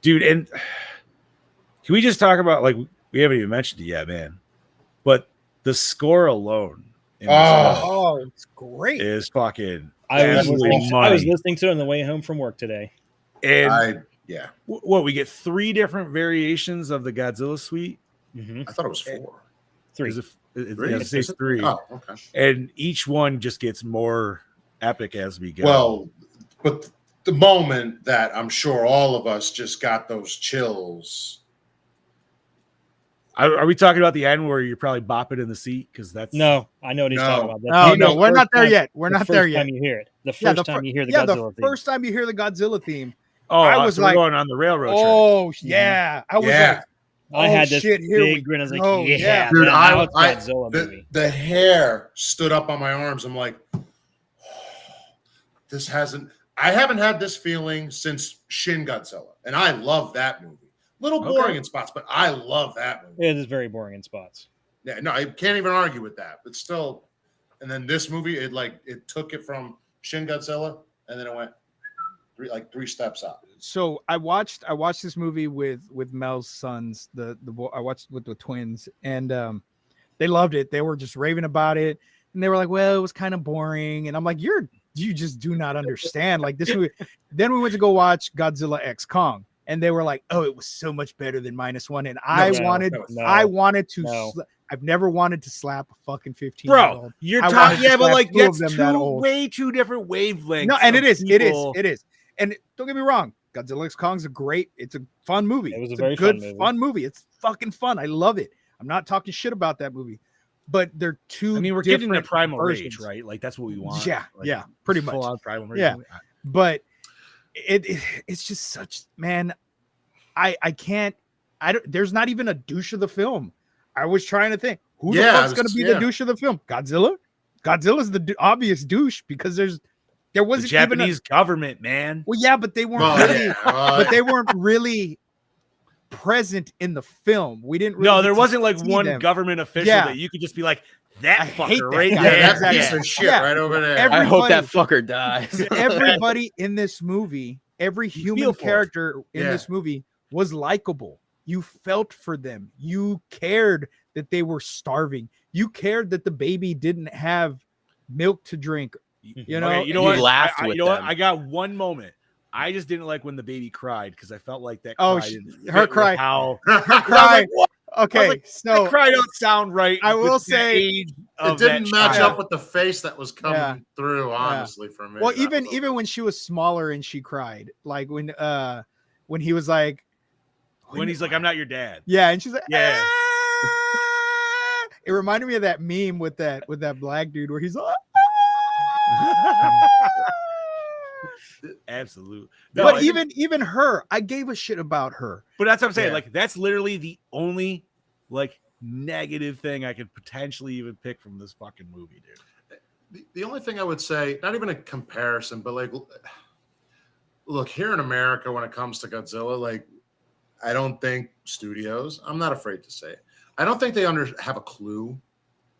dude, and can we just talk about, like, we haven't even mentioned it yet, man, but the score alone it's great. is fucking I was listening to it on the way home from work today. And what we get 3 different variations of the Godzilla suite. I thought it was 4. 3. It says 3. Oh, okay. And each one just gets more epic as we go. Well, but the moment that I'm sure all of us just got those chills. Are we talking about the end where you're probably bopping in the seat? Because that's no, I know what he's talking about. No, we're not there yet. We're not there yet. Time you hear it, the first time you hear the Godzilla theme. First time you hear the Godzilla theme. I was like, going on the railroad track. Oh yeah, I was like, I had this big grin. I was like, dude, Godzilla movie. The hair stood up on my arms. I'm like, I haven't had this feeling since Shin Godzilla, and I love that movie. Little boring in spots, but I love that movie. It is very boring in spots. Yeah, no, I can't even argue with that. But still, and then this movie, it took it from Shin Godzilla, and then it went 3 steps up. So I watched this movie with Mel's sons. I watched with the twins, and they loved it. They were just raving about it, and they were like, "Well, it was kind of boring." And I'm like, "You just do not understand." Like this movie. Then we went to go watch Godzilla X Kong. And they were like, "Oh, it was so much better than -1." And I wanted to. I've never wanted to slap a fucking 15-year-old. Bro, you're talking, but like that's way too different wavelengths. No, and it is. And don't get me wrong, Godzilla X Kong's it's a fun movie. It was a very good, fun movie. It's fucking fun. I love it. I'm not talking shit about that movie, but they're two. I mean, we're getting the primal rage, right? Like that's what we want. Yeah, like, pretty much. Full on primal rage. Yeah, but. It's just such, man. I can't. There's not even a douche of the film. I was trying to think who the fuck's going to be the douche of the film. Godzilla. Godzilla's the obvious douche because there wasn't the Japanese government, man. Well, yeah, but they weren't but they weren't really present in the film. We didn't. Really there wasn't like one government official that you could just be like. That fucker right there. That piece of shit right over there. I hope that fucker dies. Everybody in this movie, every human character in this movie was likable. You felt for them. You cared that they were starving. You cared that the baby didn't have milk to drink. You know, you know what? I got one moment. I just didn't like when the baby cried because I felt like that. Her cry. Her cry. Okay, so that cry don't sound right. I will say it didn't match up with the face that was coming through. Honestly, for me. Well, even when she was smaller and she cried, like when he was like, when he's like, "I'm not your dad." Yeah, and she's like, "Yeah." It reminded me of that meme with that black dude where he's like. Absolute. But even her, I gave a shit about her. But that's what I'm saying. Like that's literally the only like negative thing I could potentially even pick from this fucking movie, dude. The only thing I would say, not even a comparison, but like, look, here in America, when it comes to Godzilla, like, I don't think studios, I'm not afraid to say it, I don't think they have a clue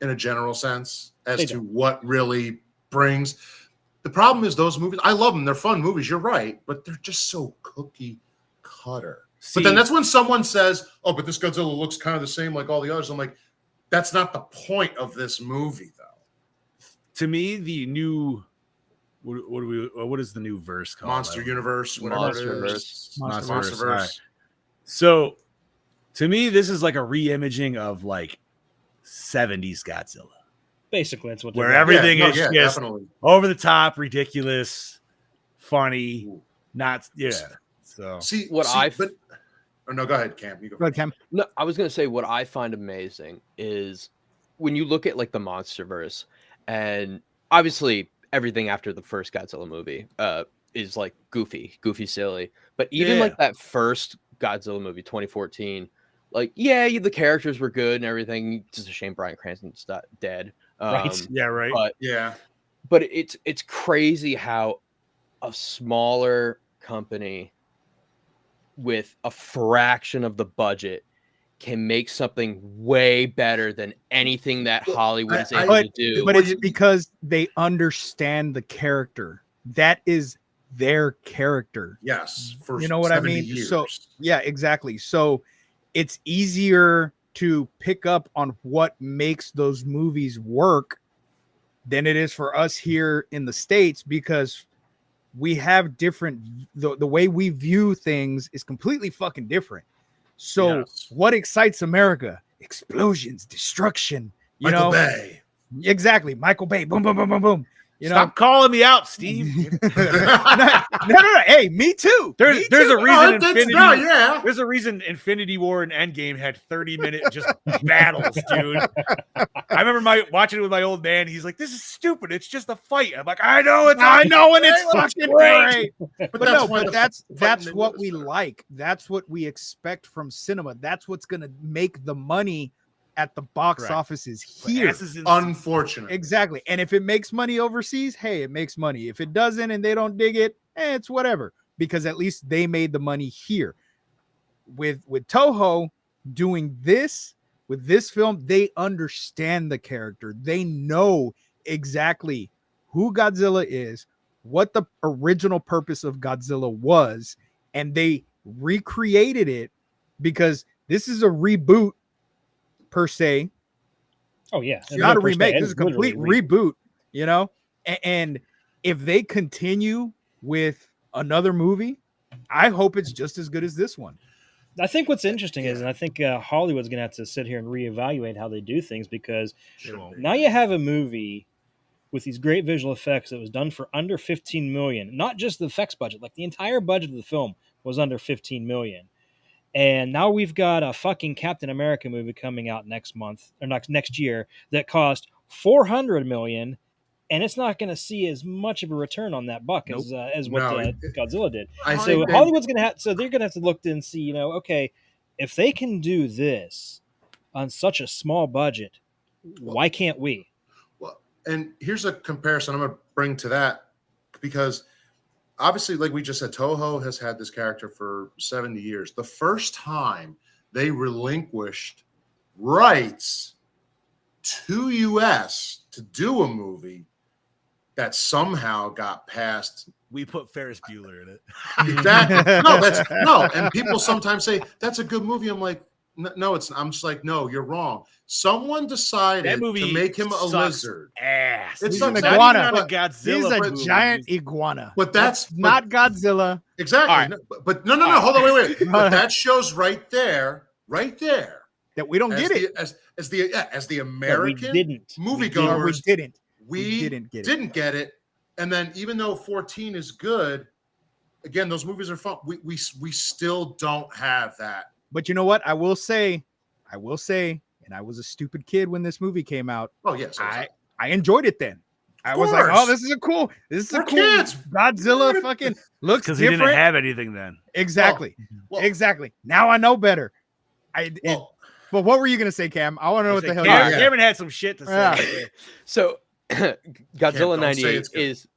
in a general sense as to what really brings. The problem is those movies, I love them. They're fun movies. You're right, but they're just so cookie cutter. But then that's when someone says, oh, but this Godzilla looks kind of the same like all the others. I'm like, that's not the point of this movie, though. To me, the new what is the new verse called? Monster Universe, whatever it is. Monsterverse. Right. So to me, this is like a re-imaging of like 70s Godzilla. Basically, that's what where everything is just definitely over the top, ridiculous, funny, not So go ahead, Cam. You go. Go ahead, Cam. No, I was gonna say what I find amazing is when you look at like the MonsterVerse, and obviously everything after the first Godzilla movie is like goofy, silly. But even like that first Godzilla movie, 2014, like the characters were good and everything. Just a shame Bryan Cranston's dead. Right. Yeah. Right. But it's crazy how a smaller company with a fraction of the budget can make something way better than anything that Hollywood is able to do. But it's because they understand the character. That is their character. Yes. For you know what I mean? Years. So yeah, exactly. So it's easier to pick up on what makes those movies work than it is for us here in the States, because we have different, the way we view things is completely fucking different. So what excites America? Explosions, destruction, Michael Bay. Exactly. Michael Bay. Boom, boom, boom, boom, boom. Stop calling me out, Steve. No. Hey, me too. There's a reason There's a reason Infinity War and Endgame had 30-minute just battles, dude. I remember watching it with my old man. He's like, "This is stupid. It's just a fight." I'm like, "I know, and it's fucking great." But that's what we like. That's what we expect from cinema. That's what's gonna make the money at the box offices here. Unfortunate. Exactly. And if it makes money overseas, hey, it makes money. If it doesn't and they don't dig it, it's whatever, because at least they made the money here. With Toho doing this, with this film, they understand the character. They know exactly who Godzilla is, what the original purpose of Godzilla was, and they recreated it, because this is a reboot per se. Oh yeah, it's not a remake. This is a complete reboot, and if they continue with another movie, I hope it's just as good as this one. I think what's interesting is, and I think Hollywood's gonna have to sit here and reevaluate how they do things, because now you have a movie with these great visual effects that was done for under 15 million. Not just the effects budget, like the entire budget of the film was under 15 million. And now we've got a fucking Captain America movie coming out next month or next year that cost $400 million, and it's not going to see as much of a return on that buck as what Godzilla did. So Hollywood's going to have, so they're going to have to look and see, okay, if they can do this on such a small budget, why can't we? Well, and here's a comparison I'm going to bring to that, because obviously, like we just said, Toho has had this character for 70 years. The first time they relinquished rights to US to do a movie that somehow got past. We put Ferris Bueller in it. Exactly. No. And people sometimes say that's a good movie. I'm like, no, it's. I'm just like, no, you're wrong. Someone decided to make him a lizard. Ass. It's an iguana. He's a giant iguana. But that's not Godzilla. Exactly. Right. But no. Hold on, wait. But that shows right there, that we don't get it as the American moviegoers. We didn't get it. And then even though 14 is good, again, those movies are fun. We still don't have that. But you know what? I will say, and I was a stupid kid when this movie came out. Oh yes, I enjoyed it then. I was like, oh, this is a cool Godzilla fucking looks because different. He didn't have anything then. Exactly. Exactly. Now I know better. But what were you gonna say, Cam? I want to know what the hell. Cameron, Yeah. Cameron had some shit to say. Yeah. So Godzilla don't say 98 it's good. is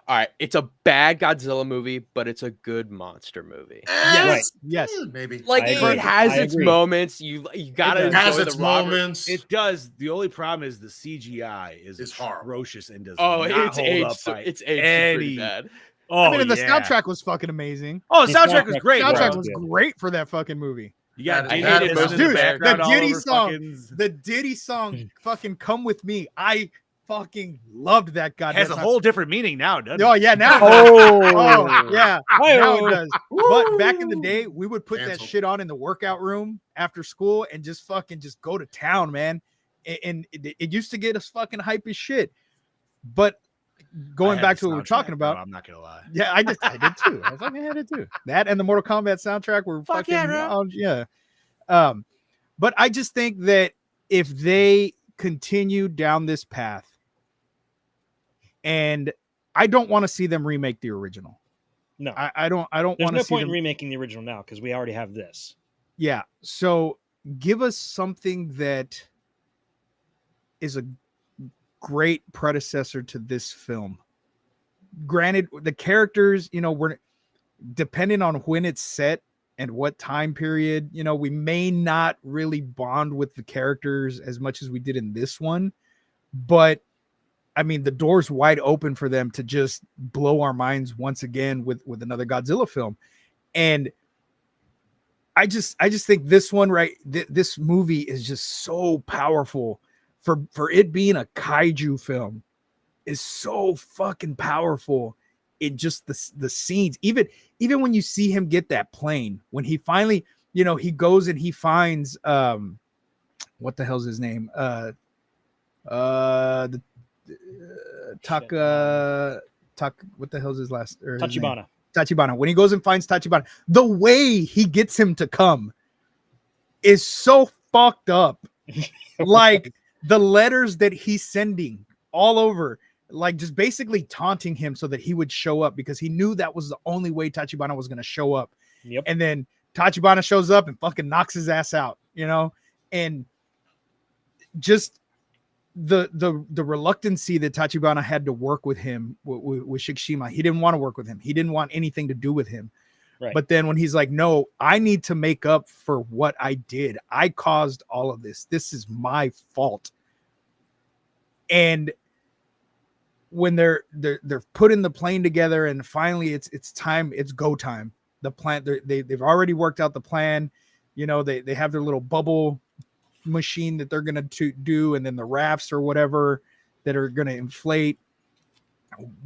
all right. It's a bad Godzilla movie, but it's a good monster movie. Yes. Yes. Maybe. Like I agree. it has I its agree. moments. You gotta It It has enjoy its the Robert. moments. It does. The only problem is the CGI is It's horrible. atrocious and does Oh, not it's hold aged. up by It's aged any. pretty bad. Oh, I mean, and the yeah. soundtrack was fucking amazing. Oh, the The soundtrack was soundtrack- great. Soundtrack bro. was good. great for that fucking movie. You got I Diddy hated in most the of the background the all Diddy over song. fucking- The Diddy song, fucking "Come With Me." I fucking loved that goddamn. has a whole different meaning now, doesn't Oh it? yeah, now. Oh, Yeah, now it Hi-yo. does. But back in the day, we would put that Canceled. shit on in the workout room after school and just fucking just go to town, man. And it used to get us fucking hype as shit. But going I back had to the what we're soundtrack, talking bro, about, I'm not gonna lie. yeah, I did too. I fucking had it too. That and the Mortal Kombat soundtrack were Fuck fucking yeah, bro. yeah. But I just think that if they continue down this path, and I don't want to see them remake the original. No, I don't there's want no to see point them. in remaking the original now because we already have this. Yeah. So give us something that is a great predecessor to this film. Granted, the characters, we're depending on when it's set and what time period, we may not really bond with the characters as much as we did in this one. But I mean, the door's wide open for them to just blow our minds once again with another Godzilla film. And I just think this one, right? This movie is just so powerful for it being a kaiju film is so fucking powerful. It just the scenes, even when you see him get that plane, when he finally, he goes and he finds what the hell's his name? The what the hell's his last or his name? Tachibana. Tachibana. When he goes and finds Tachibana, the way he gets him to come is so fucked up. Like the letters that he's sending all over, like just basically taunting him so that he would show up because he knew that was the only way Tachibana was going to show up. Yep. And then Tachibana shows up and fucking knocks his ass out, and just the reluctancy that Tachibana had to work with him with Shikishima. He didn't want to work with him. He didn't want anything to do with him. Right. But then when he's like, no, I need to make up for what I did. I caused all of this. This is my fault. And when they're putting the plane together and finally it's time, it's go time. The plan, they've already worked out the plan. They have their little bubble machine that they're gonna do, and then the rafts or whatever that are gonna inflate.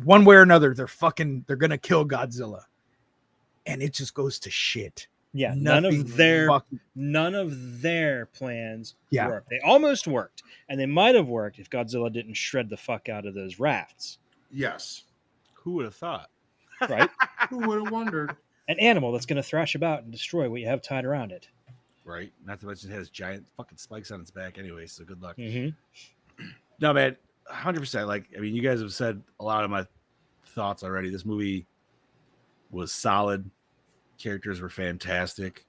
One way or another, they're gonna kill Godzilla, and it just goes to shit. Yeah, Nothing none of their plans Yeah. worked. They almost worked, and they might have worked if Godzilla didn't shred the fuck out of those rafts. Yes. Who would have thought? Right? Who would have wondered? An animal that's going to thrash about and destroy what you have tied around it. Right. Not to mention it has giant fucking spikes on its back anyway, so good luck. Mm-hmm. No, man, 100%. Like, I mean, you guys have said a lot of my thoughts already. This movie was solid. Characters were fantastic.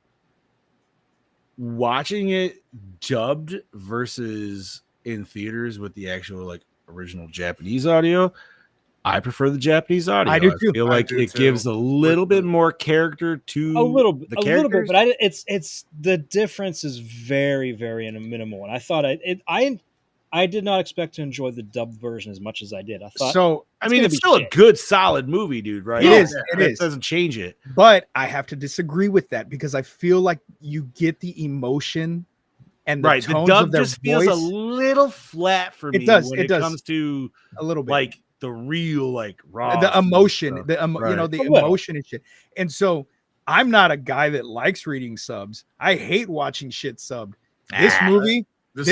Watching it dubbed versus in theaters with the actual like original Japanese audio, I prefer the Japanese audio. I do too. feel I like do it too. gives a little bit more character to A little bit, the a little bit, characters. but it's the difference is very, very minimal. And I thought I did not expect to enjoy the dubbed version as much as I did. I thought, So I mean, gonna it's be still shit. a good, solid movie, dude. Right? It is. Yeah, It That is. doesn't change it. But I have to disagree with that because I feel like you get the emotion and the Right. The tones dub of their just feels voice a little flat for It me does, when it it does. comes to a little bit. like the real, like raw The emotion, stuff. the Right. the A little. emotion and shit. And so I'm not a guy that likes reading subs. I hate watching shit subbed. This Ah, movie, is-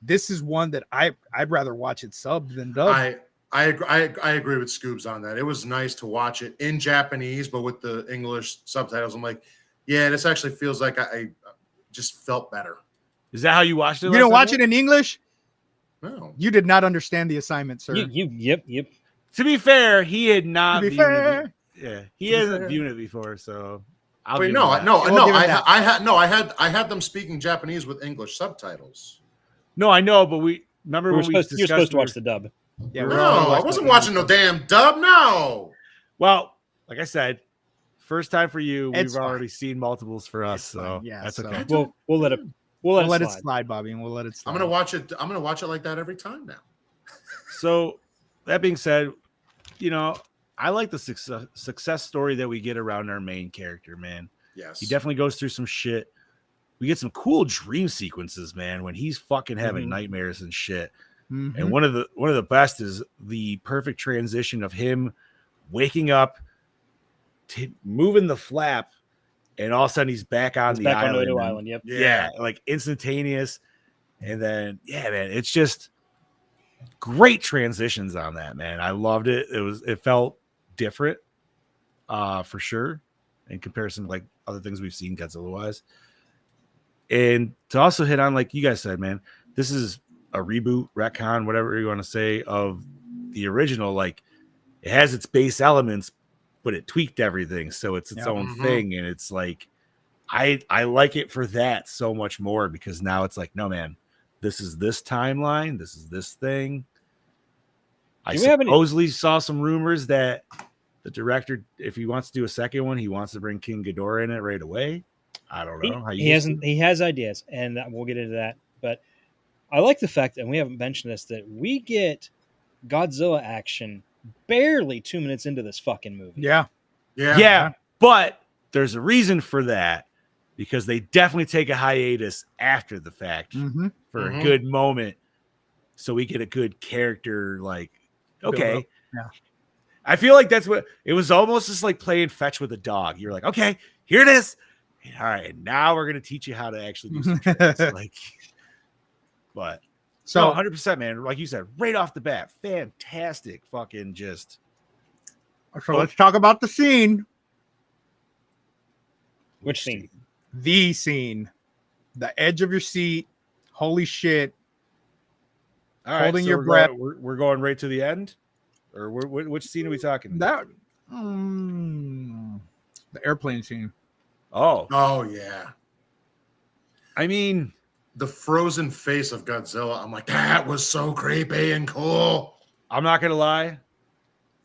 this is one that I'd rather watch it subbed than dubbed. I agree with Scoobs on that. It was nice to watch it in Japanese, but with the English subtitles, I'm like, yeah, this actually feels like I just felt better. Is that how you watched it? You didn't watch it in English? No. You did not understand the assignment, sir. yep. To be fair, he had not To be viewed fair. it. Yeah, he To be hasn't fair. viewed it before, so I'll Wait, give no, him I, that. no, We'll no. give him I, that. I had them speaking Japanese with English subtitles. No, I know, but we remember when we You're discussed. supposed to watch the dub. Yeah, we we're were all all gonna No, I watch wasn't the watching no English damn dub. No. Well, like I said, first time for you. It's We've fine. already seen multiples for us, It's so fine, yeah, that's so- okay. We'll let it. We'll We'll let let it it slide. slide, Bobby, and we'll let it slide. I'm gonna watch it. I'm gonna watch it like that every time now. So that being said, I like the success story that we get around our main character, man. Yes. He definitely goes through some shit. We get some cool dream sequences, man, when he's fucking having Mhm. nightmares and shit. Mhm. And one of the best is the perfect transition of him waking up, moving the flap, and all of a sudden he's back on He's the back on island. Odo and- Island. Yep. Yeah, like instantaneous. And then, yeah, man, it's just great transitions on that, man. I loved it. It felt different, for sure, in comparison to like other things we've seen Godzilla wise. And to also hit on, like you guys said, man, this is a reboot, retcon, whatever you want to say, of the original. Like, it has its base elements, but it tweaked everything, so it's its Yep. own Mhm. thing. And it's like, I like it for that so much more, because now it's like, no, man, this is this timeline, this is this thing. I Do we have any- supposedly saw some rumors that the director, if he wants to do a second one, he wants to bring King Ghidorah in it right away. I don't know. How He hasn't. He has ideas, and we'll get into that. But I like the fact, and we haven't mentioned this, that we get Godzilla action barely 2 minutes into this fucking movie. Yeah. Yeah, but there's a reason for that, because they definitely take a hiatus after the fact Mm-hmm. for Mhm. a good moment, so we get a good character. Like, okay, up. Yeah. I feel like that's what it was. Almost just like playing fetch with a dog. You're like, okay, here it is. All right, now we're gonna teach you how to actually do some tricks. Like, but So 100%, man. Like you said, right off the bat, fantastic. Fucking just. So let's talk about the scene. Which scene? The scene. The edge of your seat. Holy shit. All right, Holding so your we're breath. We're going right to the end, or which scene are we talking about? That the airplane scene. Oh, Oh yeah. I mean, The frozen face of Godzilla. I'm like, that was so creepy and cool. I'm not gonna lie.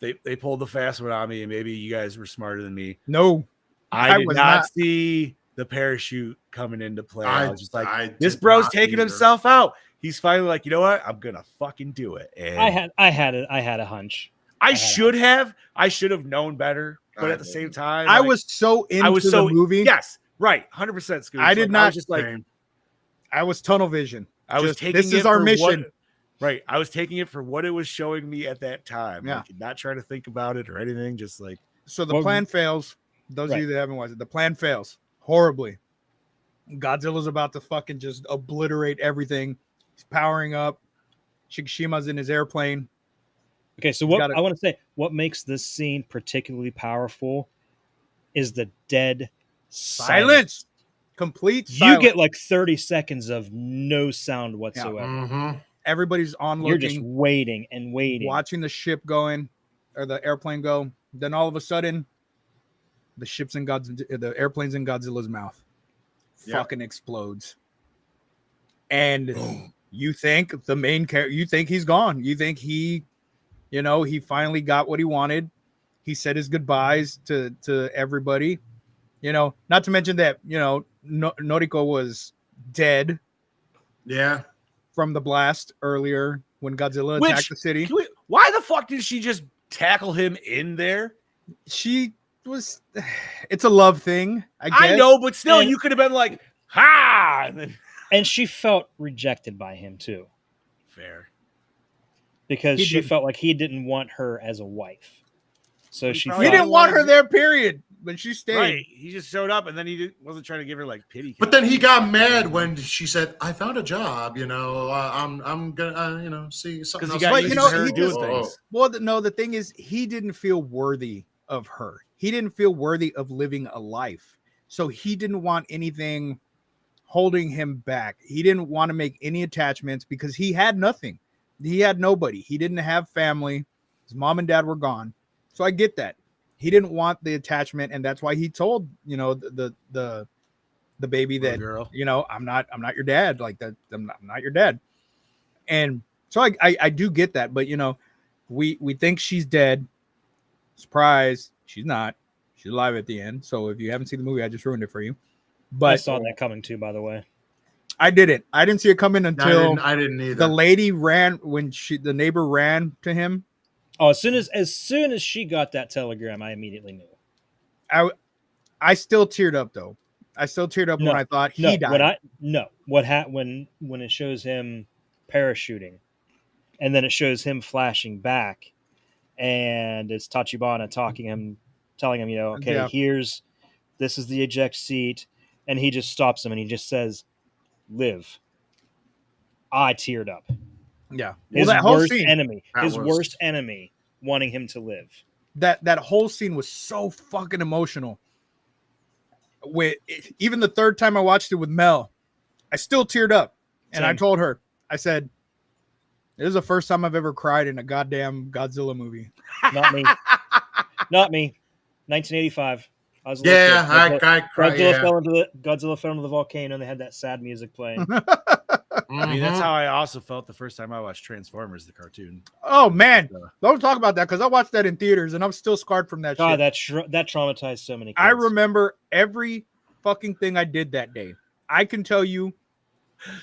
They pulled the fast one on me, and maybe you guys were smarter than me. No. I I did was not not. see the parachute coming into play. I was just like, I this did bro's not taking either. himself out. He's finally like, you know what? I'm gonna fucking do it. And I had a hunch. I should have known better, but I at the same didn't. time, I like, was so into I was so the movie. Yes, right, 100%. Scooch. I did I not- was just like, Same. I was tunnel vision. I was Just, taking this is it our for mission. what- right. I was taking it for what it was showing me at that time. Yeah. Like, not trying to think about it or anything. Just like, So the Well, plan fails. Those of you that haven't watched it, the plan fails horribly. Godzilla's about to fucking just obliterate everything. He's powering up. Shigashima's in his airplane. Okay, so He's what gotta- I want to say, what makes this scene particularly powerful is the dead silence. Complete You silence. get like 30 seconds of no sound whatsoever. Mhm. Everybody's on You're just looking, waiting and waiting. watching the ship going or the airplane go. Then all of a sudden, the ship's in the airplane's in Godzilla's mouth. Yep. Fucking explodes. And Boom. you think the main character, you think he's gone. You think he finally got what he wanted. He said his goodbyes to everybody. Not to mention that, Noriko was dead Yeah. from the blast earlier when Godzilla Which- attacked the city. why the fuck did she just tackle him in there? She was, it's a love thing. I guess. I know, but still, And- you could have been like, ha! And then, And she felt rejected by him too, fair. because He she did. felt like he didn't want her as a wife. So she probably He thought, didn't want her there, period. But she stayed. Right. He just showed up, and then wasn't trying to give her like pity. But then he got mad when she said, "I found a job. I'm gonna see something." because he else got to used do." to her he doing just- things. Well, no, the thing is, he didn't feel worthy of her. He didn't feel worthy of living a life. So he didn't want anything holding him back. He didn't want to make any attachments because he had nothing. He had nobody. He didn't have family. His mom and dad were gone. So I get that. he didn't want the attachment, and that's why he told the baby that girl. I'm not your dad, like that. I'm not your dad. And so I do get that, but we think she's dead. Surprise, she's not. She's alive at the end. So if you haven't seen the movie, I just ruined it for you. But I saw that coming too, by the way. I didn't. I didn't see it coming until I didn't either. the lady ran when the neighbor ran to him. Oh, as soon as she got that telegram, I immediately knew. I still teared up though. I still teared up when I thought he died. When it shows him parachuting, and then it shows him flashing back, and it's Tachibana telling him, okay, this is the eject seat, and he just stops him and he just says, "Live." I teared up. Yeah, His that whole worst scene, worst enemy wanting him to live. That whole scene was so fucking emotional. Even the third time I watched it with Mel, I still teared up, and Same. I told her, I said, "This is the first time I've ever cried in a goddamn Godzilla movie." Not me. Not me. 1985. I was I cried. Godzilla fell into the volcano, and they had that sad music playing. I mean, that's how I also felt the first time I watched Transformers, the cartoon. Oh man, don't talk about that because I watched that in theaters and I'm still scarred from that shit. That traumatized so many kids. I remember every fucking thing I did that day. I can tell you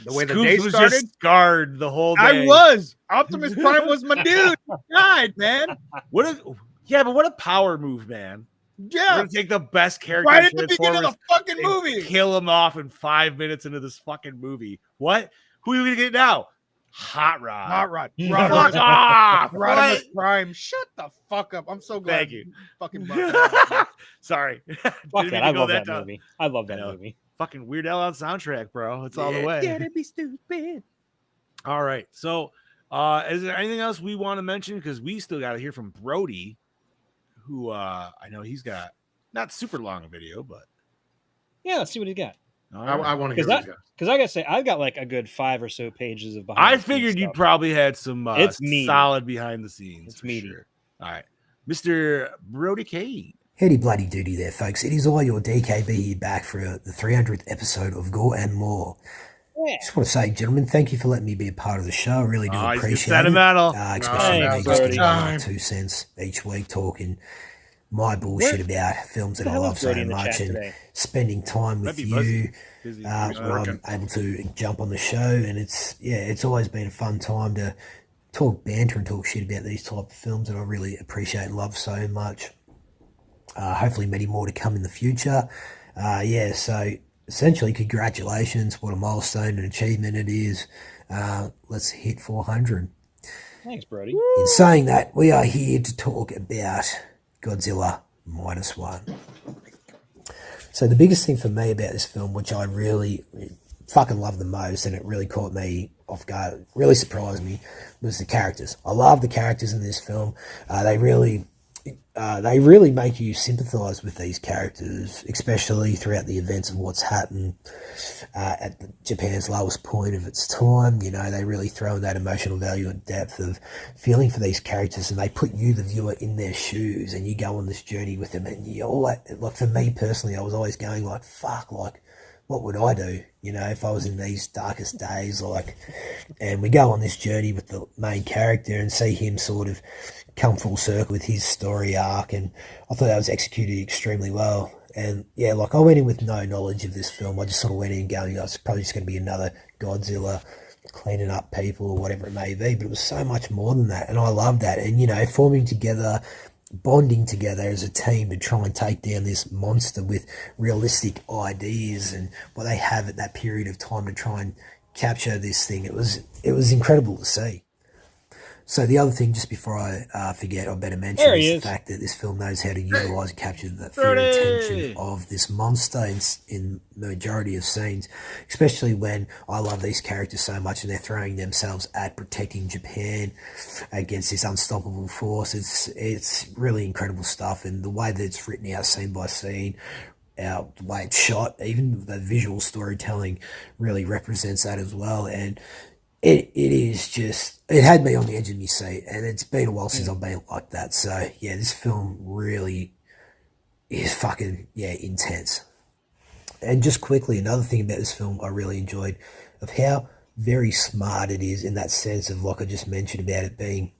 the way the day was started. Just scarred the whole day. I was. Optimus Prime was my dude. God, man. What a power move, man. Yeah. We're gonna take the best character right at the beginning of the fucking movie. Kill him off in 5 minutes into this fucking movie. What? Who are we gonna get now? Hot Rod. Fuck off. Optimus Prime. Shut the fuck up. I'm so glad. Thank you. Fucking Sorry. Fuck that. I love that movie. I love that movie. Fucking Weird Al on soundtrack, bro. It's all the way. Yeah, that'd be stupid. All right. So is there anything else we want to mention? Because we still got to hear from Brody, who I know he's got not super long a video, but yeah, let's see what he's got. I want to hear what he's got. Because I gotta say, I've got like a good 5 or so pages of behind. I figured you probably had some solid behind the scenes. It's meaty. Sure. All right, Mr. Brody K. Howdy bloody doody there, folks. It is I, your DKB, here back for the 300th episode of Gore and More. Yeah. Just want to say, gentlemen, thank you for letting me be a part of the show. I really do appreciate it. Especially me just giving my 2 cents each week talking my bullshit about films that I love so much and spending time with you when I'm able to jump on the show. And it's always been a fun time to talk banter and talk shit about these type of films that I really appreciate and love so much. Hopefully many more to come in the future. So essentially, congratulations. What a milestone and achievement it is. Let's hit 400. Thanks, Brody. In saying that, we are here to talk about Godzilla -1. So the biggest thing for me about this film, which I really fucking love the most, and it really caught me off guard, really surprised me, was the characters. I love the characters in this film. They really make you sympathise with these characters, especially throughout the events of what's happened at Japan's lowest point of its time. You know, they really throw in that emotional value and depth of feeling for these characters, and they put you, the viewer, in their shoes, and you go on this journey with them. And you all, like, for me personally, I was always going like, fuck, like, what would I do, you know, if I was in these darkest days, like, and we go on this journey with the main character and see him sort of come full circle with his story arc, and I thought that was executed extremely well. And yeah, like, I went in with no knowledge of this film. I just sort of went in going, it's probably just going to be another Godzilla cleaning up people or whatever it may be, but it was so much more than that, and I love that. And, you know, forming together, bonding together as a team to try and take down this monster with realistic ideas and what they have at that period of time to try and capture this thing. It was incredible to see. So the other thing, just before I forget, I better mention is the fact that this film knows how to utilise and capture that fear and tension of this monster in the majority of scenes, especially when I love these characters so much and they're throwing themselves at protecting Japan against this unstoppable force. It's really incredible stuff, and the way that it's written out scene by scene, the way it's shot, even the visual storytelling really represents that as well. And it is just, it had me on the edge of my seat, and it's been a while since I've been like that. So yeah, this film really is fucking, intense. And just quickly, another thing about this film I really enjoyed of how very smart it is in that sense of, like I just mentioned, about it being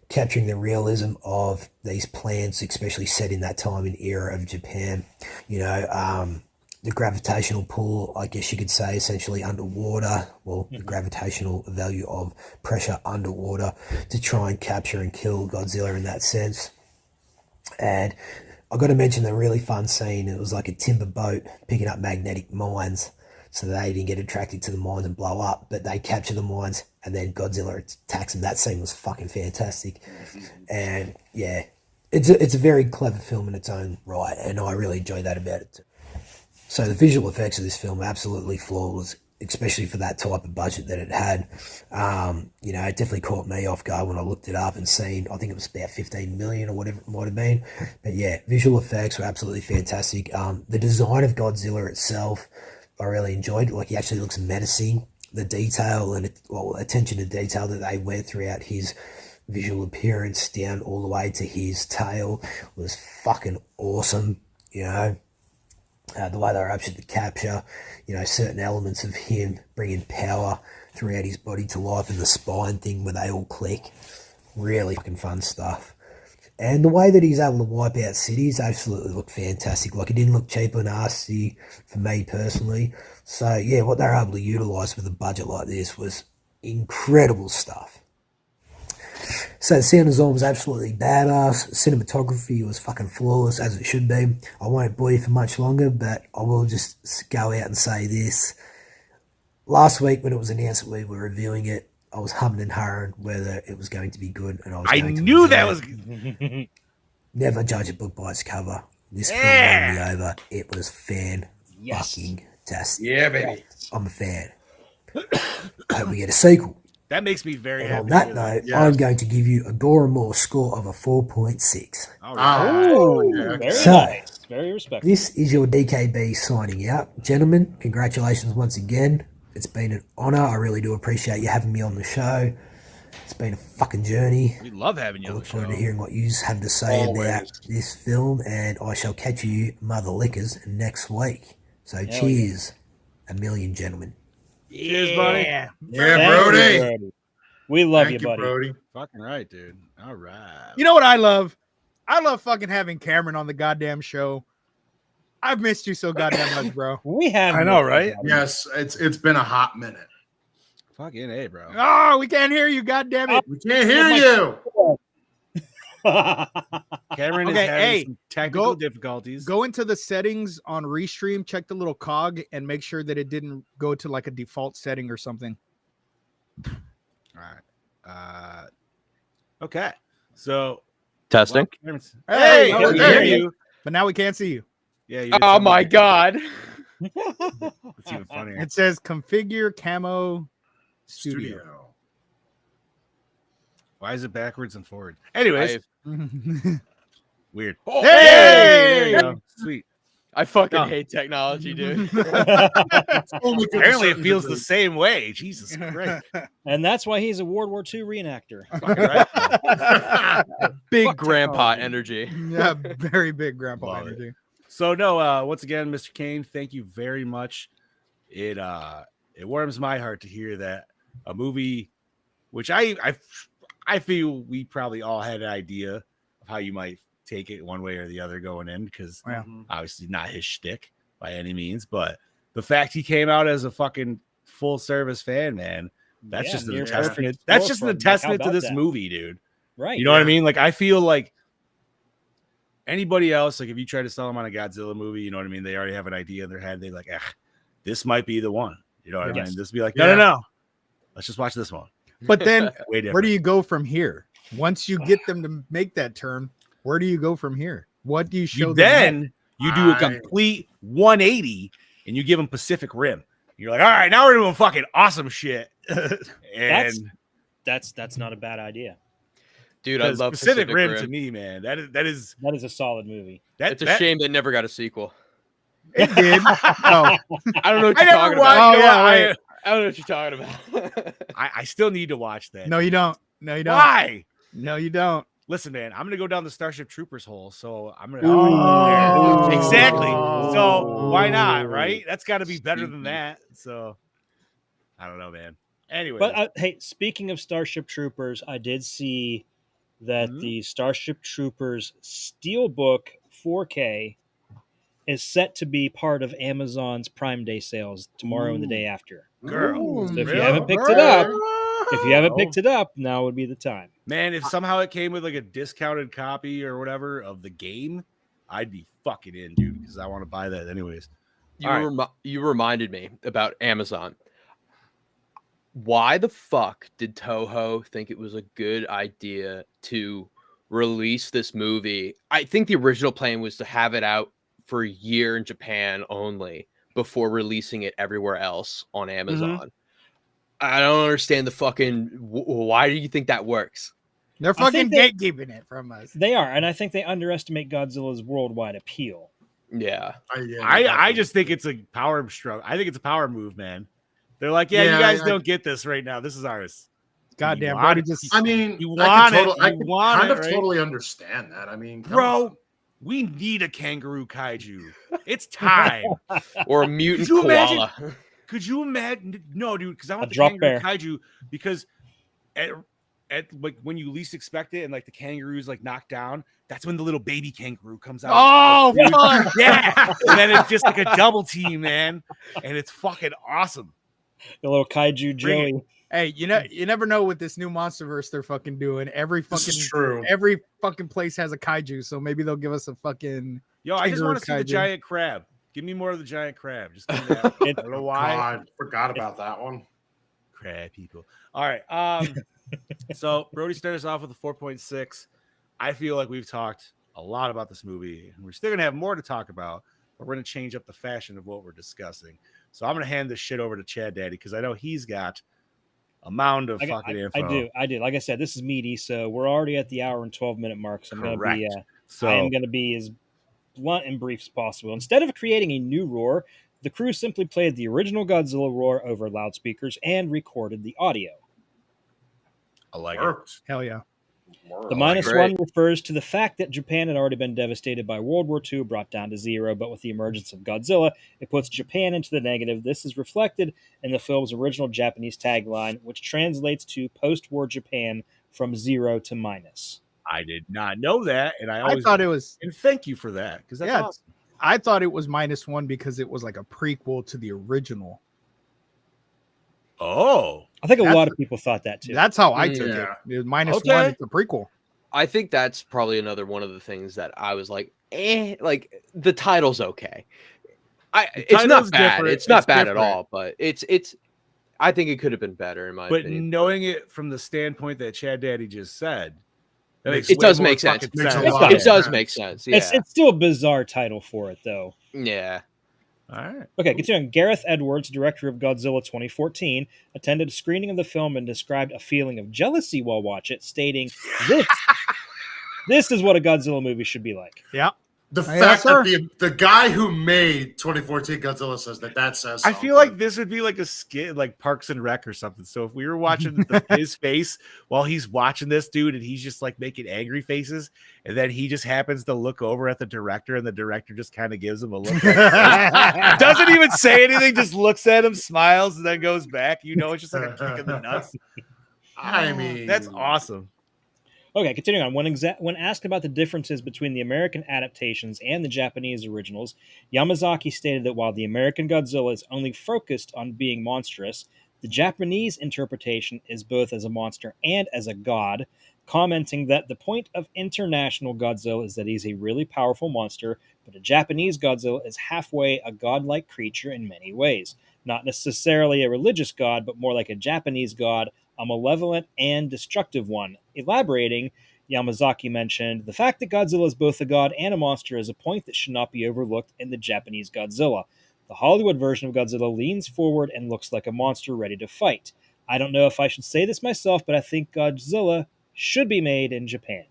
capturing the realism of these plants, especially set in that time and era of Japan. The gravitational pull, I guess you could say, essentially underwater, the gravitational value of pressure underwater to try and capture and kill Godzilla in that sense. And I've got to mention the really fun scene. It was like a timber boat picking up magnetic mines so they didn't get attracted to the mines and blow up, but they capture the mines and then Godzilla attacks them. That scene was fucking fantastic. And yeah, it's a very clever film in its own right, and I really enjoy that about it too. So the visual effects of this film are absolutely flawless, especially for that type of budget that it had. It definitely caught me off guard when I looked it up and seen, I think it was about 15 million or whatever it might have been. But yeah, visual effects were absolutely fantastic. The design of Godzilla itself, I really enjoyed. Like, he actually looks menacing. The detail and attention to detail that they went throughout his visual appearance down all the way to his tail was fucking awesome. The way they were able to capture, certain elements of him bringing power throughout his body to life, and the spine thing where they all click. Really fucking fun stuff. And the way that he's able to wipe out cities absolutely looked fantastic. Like, it didn't look cheap or nasty for me personally. So, yeah, what they were able to utilise with a budget like this was incredible stuff. So the sound design was absolutely badass. Cinematography was fucking flawless, as it should be. I won't bore you for much longer, but I will just go out and say this. Last week, when it was announced that we were reviewing it, I was humming and hawing whether it was going to be good, and I knew that was good. Never judge a book by its cover. This film won me over. It was fucking tastic. Yeah, baby. I'm a fan. I hope we get a sequel. That makes me very happy. On that note, I'm going to give you a Gore and More score of a 4.6. All right. Ooh, very So, nice. Very respectful. This is your DKB signing out. Gentlemen, congratulations once again. It's been an honour. I really do appreciate you having me on the show. It's been a fucking journey. We love having you I on look the forward show. to hearing what you have to say about this film, and I shall catch you mother lickers next week. So cheers, a million gentlemen. Cheers, buddy. Yeah, Thank you, Brody. We love Thank you, buddy. Brody. Fucking right, dude. All right. You know what I love? I love fucking having Cameron on the goddamn show. I've missed you so goddamn much, bro. We have. I know, right? Yes, it's been a hot minute. Fucking A, bro. Oh, we can't hear you, goddamn it. We can't hear you. Cameron is Okay, having some technical difficulties. Go into the settings on Restream, check the little cog, and make sure that it didn't go to like a default setting or something. All right. Okay. So Testing. Hey, we can hear you. But now we can't see you. Yeah. You Oh my god. It's even funnier. It says configure camo studio. Why is it backwards and forward? Anyways, weird. Hey! There you go. Sweet. I fucking Oh. hate technology, dude. Apparently, it feels the same way. Jesus Christ. And that's why he's a World War II reenactor. Fucking right. Big Fuck grandpa technology. energy. Yeah, very big grandpa Love it. energy. So no, once again, Mr. Kane, thank you very much. It warms my heart to hear that a movie, which I feel we probably all had an idea of how you might take it one way or the other going in, because Yeah. obviously not his shtick by any means, but the fact he came out as a fucking full service fan, man, that's just an testament. That's just an testament to this movie, dude. Right. You know what I mean? Like, I feel like anybody else, like if you try to sell them on a Godzilla movie, you know what I mean? They already have an idea in their head. They're like, this might be the one. You know what I mean? This be like, no. Let's just watch this one. But then Way where do different. you go from here? Once you get them to make that turn, where do you go from here? What do you show them? Then you do a complete 180 and you give them Pacific Rim. You're like, all right, now we're doing fucking awesome shit. And That's not a bad idea. Dude, I love Pacific Rim to me, man. That is a solid movie. It's a shame they never got a sequel. It did. No. I don't know what I you're never talking watched. about. Oh, yeah, right. I don't know what you're talking about. I still need to watch that. No, you don't. No, you don't. Why? No, you don't. listen, man, I'm gonna go down the Starship Troopers hole, so I'm gonna Ooh. exactly. So Ooh. why not, right? That's got to be better than Stinky. that. So I don't know, man. Anyways, But hey, speaking of Starship Troopers, I did see that Mhm. the Starship Troopers Steelbook 4K is set to be part of Amazon's Prime Day sales tomorrow and the day after. girl, Ooh, So if you really? haven't picked it up, Oh, now would be the time. man, if somehow it came with like a discounted copy or whatever of the game, I'd be fucking in, dude, because I want to buy that anyways. You reminded me about Amazon. Why the fuck did Toho think it was a good idea to release this movie? I think the original plan was to have it out for a year in Japan only before releasing it everywhere else on Amazon. I don't understand the fucking why do you think that works? They're I think fucking gatekeeping it from us. They are, and I think they underestimate Godzilla's worldwide appeal. Yeah. I just think it's a power struggle. I think it's a power move, man. They're like, yeah, you guys don't get this right now. This is ours. Goddamn, You Brody want just. I mean, You I want could, it. I You could want kind it, of right? totally understand that. I mean, come Bro, on. we need a kangaroo kaiju. It's time. Or a mutant Could you imagine? koala. Could you imagine? No, dude, because I want the drop kangaroo bear. kaiju because at like when you least expect it and like the kangaroo's like knocked down, that's when the little baby kangaroo comes out. Oh, dude. fuck. Yeah. And then it's just like a double team, man. And it's fucking awesome. The little kaiju Bring it. Joey. Hey, you never know with this new MonsterVerse they're fucking doing. This is true. Every fucking place has a kaiju, so maybe they'll give us a fucking. Yo, I just kangaroo want to see the kaiju. giant crab. Give me more of the giant crab. Just give me that. I don't know why. God, forgot about that one. Crab people. All right. So Brody started us off with a 4.6. I feel like we've talked a lot about this movie, and we're still gonna have more to talk about, but we're gonna change up the fashion of what we're discussing. So I'm gonna hand this shit over to Chad Daddy because I know he's got a mound of fucking info. I do. Like I said, this is meaty, so we're already at the hour and 12-minute mark. So I'm gonna be So I am gonna be as blunt and brief as possible. Instead of creating a new roar, the crew simply played the original Godzilla roar over loudspeakers and recorded the audio. I like Worked. Hell yeah. The -1 refers to the fact that Japan had already been devastated by World War II, brought down to 0, but with the emergence of Godzilla, it puts Japan into the negative. This is reflected in the film's original Japanese tagline, which translates to post-war Japan from 0 to minus. I did not know that, and I thought it was. And thank you for that because that's awesome. I thought it was -1 because it was like a prequel to the original. Oh, I think a lot of people thought that too. That's how I took it. It was -1. It's a prequel. I think that's probably another one of the things that I was like, like the title's okay. It's not bad. Different. It's not It's bad different. at all, but it's I think it could have been better in my opinion. Knowing it from the standpoint that Chad Daddy just said, it does make sense. Makes a It lot of does sense. make sense. Yeah. It's still a bizarre title for it, though. Yeah. All right. Okay, continuing. Gareth Edwards, director of Godzilla 2014, attended a screening of the film and described a feeling of jealousy while watching it, stating, This is what a Godzilla movie should be like. Yeah. The fact that the guy who made 2014 Godzilla says that says something. I feel like this would be like a skit, like Parks and Rec or something. So if we were watching his face while he's watching this dude and he's just like making angry faces, and then he just happens to look over at the director and the director just kind of gives him a look. Doesn't even say anything, just looks at him, smiles, and then goes back. You know, it's just like a kick in the nuts. I mean, That's awesome. Okay, continuing on. When asked about the differences between the American adaptations and the Japanese originals, Yamazaki stated that while the American Godzilla is only focused on being monstrous, the Japanese interpretation is both as a monster and as a god, commenting that the point of international Godzilla is that he's a really powerful monster, but a Japanese Godzilla is halfway a godlike creature in many ways. Not necessarily a religious god, but more like a Japanese god, a malevolent and destructive one. Elaborating, Yamazaki mentioned, the fact that Godzilla is both a god and a monster is a point that should not be overlooked in the Japanese Godzilla. The Hollywood version of Godzilla leans forward and looks like a monster ready to fight. I don't know if I should say this myself, but I think Godzilla should be made in Japan.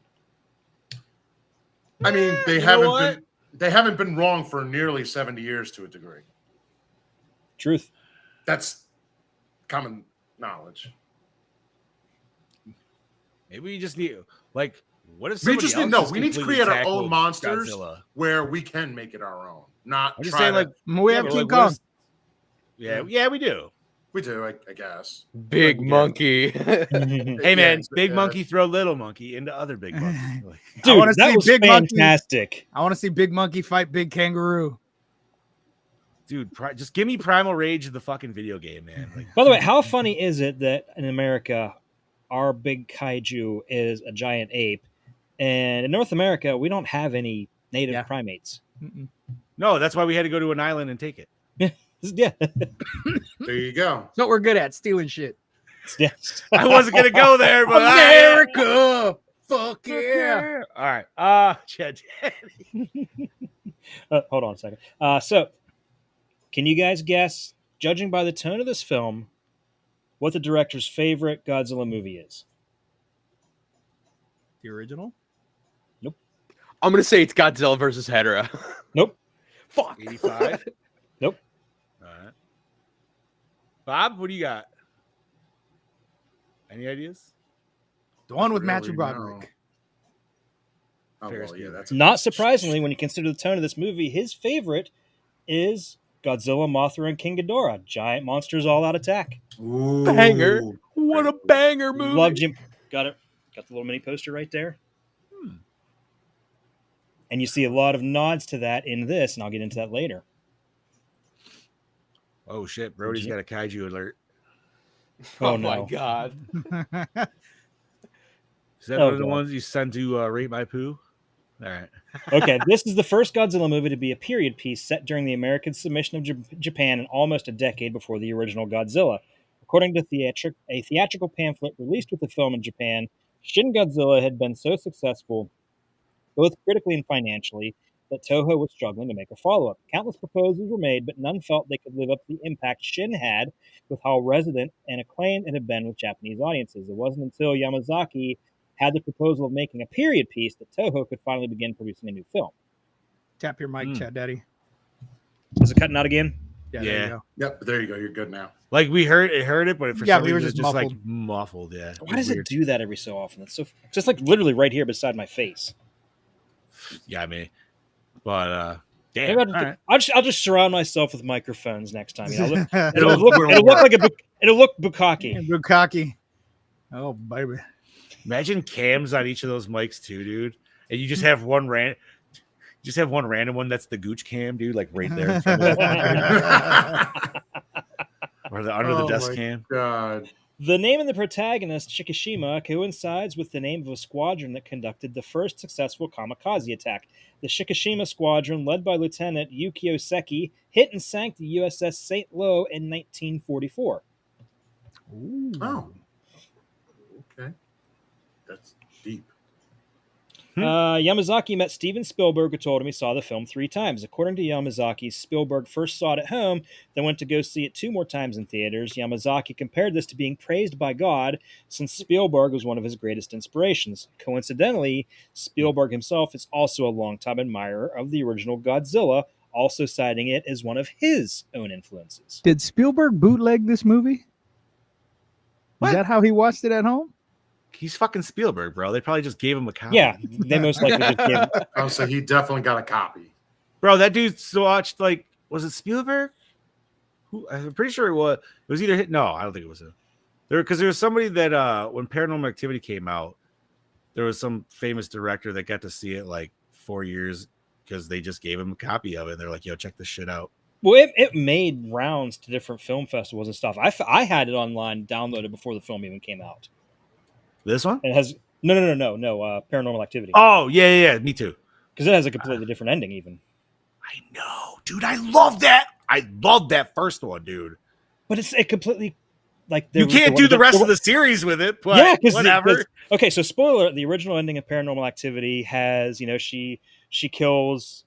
I mean, they haven't been wrong for nearly 70 years to a degree. Truth. That's common knowledge. Maybe we just need, like, What is We somebody just need else no. just We need to completely create our tackled own monsters Godzilla? where we can make it our own. Not I'm just try saying, to, like, We yeah, have but, King like, what Kong. is- yeah, we do. we do, I guess. Big Yeah. monkey. Hey Yeah, man, it's- big monkey throw little monkey into other big monkeys. Like, I Dude, wanna that see was Big Monkey. fantastic. I want to see Big Monkey fight Big Kangaroo. dude, just give me Primal Rage, the fucking video game, man. Like, By the way, how funny is it that in America, our big kaiju is a giant ape, and in North America, we don't have any native Yeah. primates? Mm-mm. no, that's why we had to go to an island and take it. Yeah, There you go. That's what we're good at, stealing shit. yes. I wasn't gonna go there, but America! Fuck yeah! All right, Chad. Hold on a second. So, can you guys guess, judging by the tone of this film, what the director's favorite Godzilla movie is? The original? I'm gonna say it's Godzilla versus Hedorah. Nope. Fuck. 85. Nope. All right, Bob, what do you got? Any ideas? The one with Really, Matthew no. Broderick. Oh, Ferris well, yeah, Bueller. that's Not surprisingly, when you consider the tone of this movie, his favorite is Godzilla, Mothra, and King Ghidorah. Giant monsters all out attack. Ooh. Banger. What a banger movie. Love Jim. Got it. Got the little mini poster right there. And you see a lot of nods to that in this, and I'll get into that later. Oh shit, Brody's got a kaiju alert. Oh, my no. god. Is that Oh, one of the God. ones you sent to Rate My Poo? All right. Okay, this is the first Godzilla movie to be a period piece set during the American submission of Japan and almost a decade before the original Godzilla. According to a theatrical pamphlet released with the film in Japan, Shin Godzilla had been so successful, both critically and financially, that Toho was struggling to make a follow-up. Countless proposals were made, but none felt they could live up to the impact Shin had with how resonant and acclaimed it had been with Japanese audiences. It wasn't until Yamazaki had the proposal of making a period piece that Toho could finally begin producing a new film. Tap your mic, Chad Daddy. Is it cutting out again? Yeah, Yeah. there you go. Yep, there you go. You're good now. Like we heard it, but for Yeah, some we were reason it's just just like muffled. Yeah. Why does it do that every so often? It's so just like literally right here beside my face. Yeah, I mean, but Maybe damn. All right. I'll just surround myself with microphones next time. You know, It'll it'll look like it'll look bukkake. Bukkake. Oh, baby. Imagine cams on each of those mics too, dude. And you just have one random one that's the gooch cam, dude, like right there in front of that or the under the desk my cam. God. The name of the protagonist, Shikishima, coincides with the name of a squadron that conducted the first successful kamikaze attack. The Shikishima Squadron, led by Lieutenant Yukio Seki, hit and sank the USS St. Lo in 1944. Oh. Okay. That's deep. Yamazaki met Steven Spielberg, who told him he saw the film 3 times. According to Yamazaki, Spielberg first saw it at home, then went to go see it 2 more times in theaters. Yamazaki compared this to being praised by God, since Spielberg was one of his greatest inspirations. Coincidentally, Spielberg himself is also a longtime admirer of the original Godzilla, also citing it as one of his own influences. Did Spielberg bootleg this movie? What? Is that how he watched it at home? He's fucking Spielberg, bro. They probably just gave him a copy. Yeah, they most likely just gave Oh, so he definitely got a copy. Bro, that dude watched, like, was it Spielberg? Who I'm pretty sure it was. It was either no, I don't think it was him. There was somebody that when Paranormal Activity came out, there was some famous director that got to see it like 4 years because they just gave him a copy of it. And they're like, yo, check this shit out. Well, it made rounds to different film festivals and stuff. I had it online, downloaded before the film even came out. This one? It has no, Paranormal Activity, Oh, yeah, me too. because it has a completely different ending. Even, I know, dude. I love that. I love that first one, dude. but it completely like You can't do the rest of the series with it, but yeah, because whatever. Okay, so spoiler: the original ending of Paranormal Activity has she kills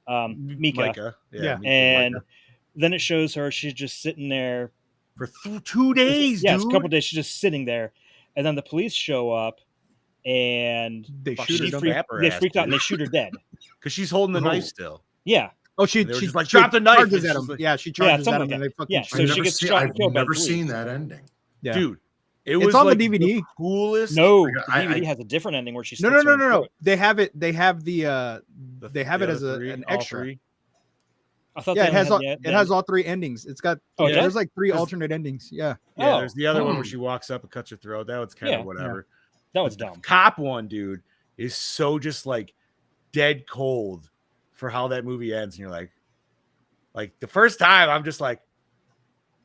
Mika, Micah. Yeah. Micah. and then it shows her she's just sitting there. for 2 days, Yeah, dude. it's a couple of days. She's just sitting there, and then the police show up, and They Fuck, shoot she her. freaked- they ass, freaked out and dude. they shoot her dead. Because she's holding the Oh. knife still. Yeah, Oh, she They were she just like, drop the knife, charges and at she's him. like- Yeah, she charges at something him, like and that. they fucking Yeah, shoot so her. she gets shot and I've killed by the never police. seen that ending. Yeah. Dude, It It's was on the like DVD. coolest. No, the I- DVD has a different ending where she No, slits no, her no, own no, no. throat. They have it. They have they have the it other as three, an all extra. three. I thought Yeah, they it only has had all, the it has all three endings. It's got Oh, it there's does? like 3 There's- alternate endings. Yeah. Yeah, Oh. there's the other one where she walks up and cuts her throat. That was kind of whatever. That was The dumb. cop one, dude, is so just like dead cold for how that movie ends, and you're like the first time, I'm just like,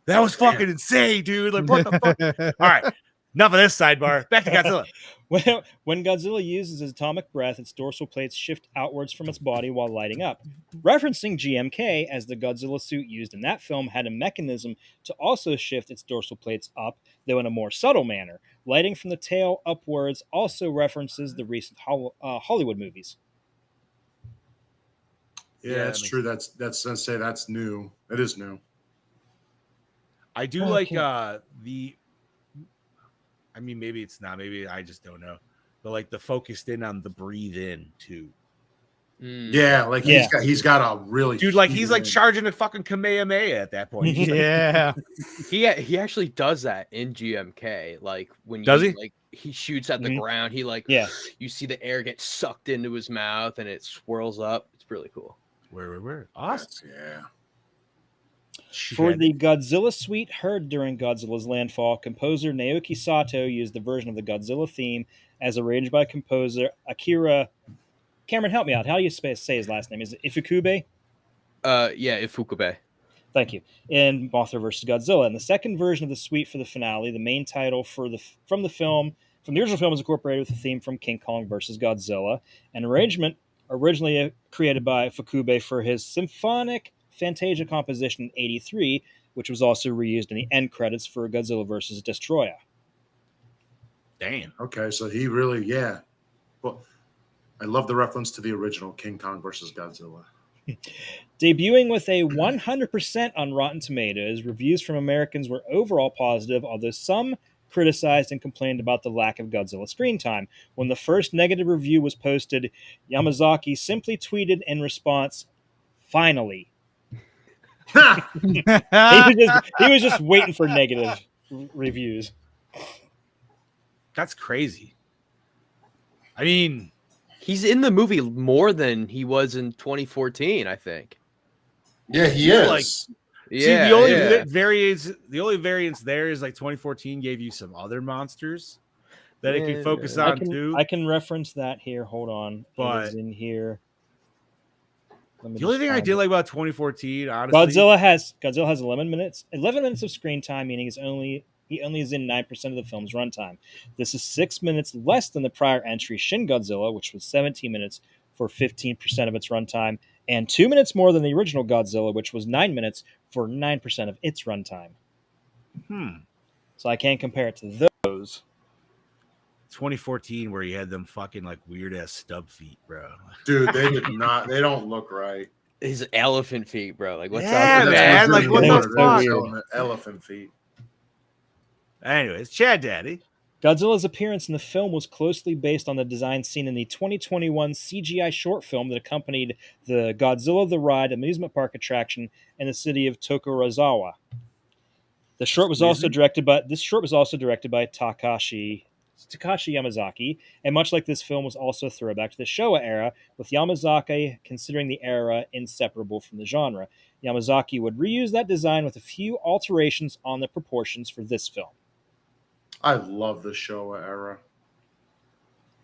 that was fucking insane, dude. Like, what the fuck? All right, enough of this sidebar. Back to Godzilla. When Godzilla uses his atomic breath, its dorsal plates shift outwards from its body while lighting up. Referencing GMK, as the Godzilla suit used in that film had a mechanism to also shift its dorsal plates up, though in a more subtle manner. Lighting from the tail upwards also references the recent Hollywood movies. Yeah, that it's makes true. That's I'd say that's new. It is new. I do Okay. like the. I mean, maybe it's not. Maybe I just don't know. But like the focused in on the breathe in too, Yeah, like Yeah. he's got a really dude. Like he's like huge- charging a fucking Kamehameha at that point. He's like, Yeah. He actually does that in GMK. Like when Does he he? like he shoots at the Mhm. ground, he like Yeah. you see the air get sucked into his mouth and it swirls up. It's really cool. where? Awesome. Yeah. For Shit. the Godzilla suite heard during Godzilla's landfall, composer Naoki Sato used the version of the Godzilla theme as arranged by composer Akira. Cameron, help me out. How do you say his last name? Is it Ifukube? Yeah, Ifukube. Thank you. In Mothra vs. Godzilla. In the second version of the suite for the finale, the main title from the original film is incorporated with the theme from King Kong vs. Godzilla, an arrangement originally created by Fukube for his symphonic Fantasia composition in '83, which was also reused in the end credits for Godzilla vs. Destroyer. Damn. Okay, so he really, yeah. Well, I love the reference to the original King Kong versus Godzilla. Debuting with a 100% on Rotten Tomatoes, reviews from Americans were overall positive, although some criticized and complained about the lack of Godzilla screen time. When the first negative review was posted, Yamazaki simply tweeted in response, "Finally." He was just waiting for negative reviews. That's crazy. I mean, He's in the movie more than he was in 2014, I think. Yeah, he Yeah, is. like- Yeah, see, the only yeah. variance there is like 2014 gave you some other monsters that it Yeah. could focus I on too. can reference that here. Hold on. But- it is in here. Let me The only just thing I find did it. like about 2014, honestly, Godzilla has 11 minutes of screen time, meaning he only is in 9% of the film's runtime. This is 6 minutes less than the prior entry, Shin Godzilla, which was 17 minutes for 15% of its runtime, and 2 minutes more than the original Godzilla, which was 9 minutes for 9% of its runtime. So I can't compare it to those. 2014 where you had them fucking like weird ass stub feet, bro. Dude, they don't look right. His elephant feet, bro. Like, what's Yeah, up with man, that? like, what the They're fuck? showing the elephant feet. Anyways, Chad Daddy. Godzilla's appearance in the film was closely based on the design seen in the 2021 CGI short film that accompanied the Godzilla the Ride amusement park attraction in the city of Tokorozawa. This short was also directed by Takashi Yamazaki, and much like this film was also a throwback to the Showa era, with Yamazaki considering the era inseparable from the genre. Yamazaki would reuse that design with a few alterations on the proportions for this film. I love the Showa era.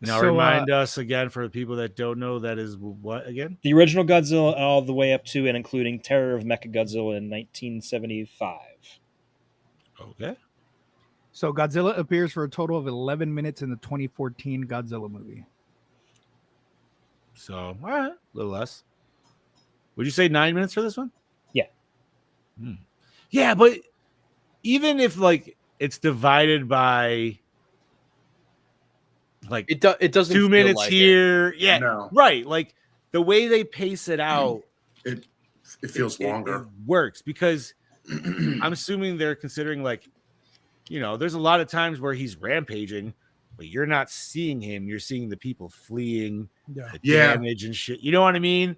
Now So, remind us again for the people that don't know that is what again? The original Godzilla all the way up to and including Terror of Mechagodzilla in 1975. Okay. So Godzilla appears for a total of 11 minutes in the 2014 Godzilla movie. So, all right, a little less. Would you say 9 minutes for this one? Yeah. Yeah, but even if like it's divided by like It doesn't 2 feel minutes like here, yeah, No. right. Like the way they pace it out, It feels longer. It works because I'm assuming they're considering like, there's a lot of times where he's rampaging, but you're not seeing him. You're seeing the people fleeing, the Yeah. damage and shit. You know what I mean?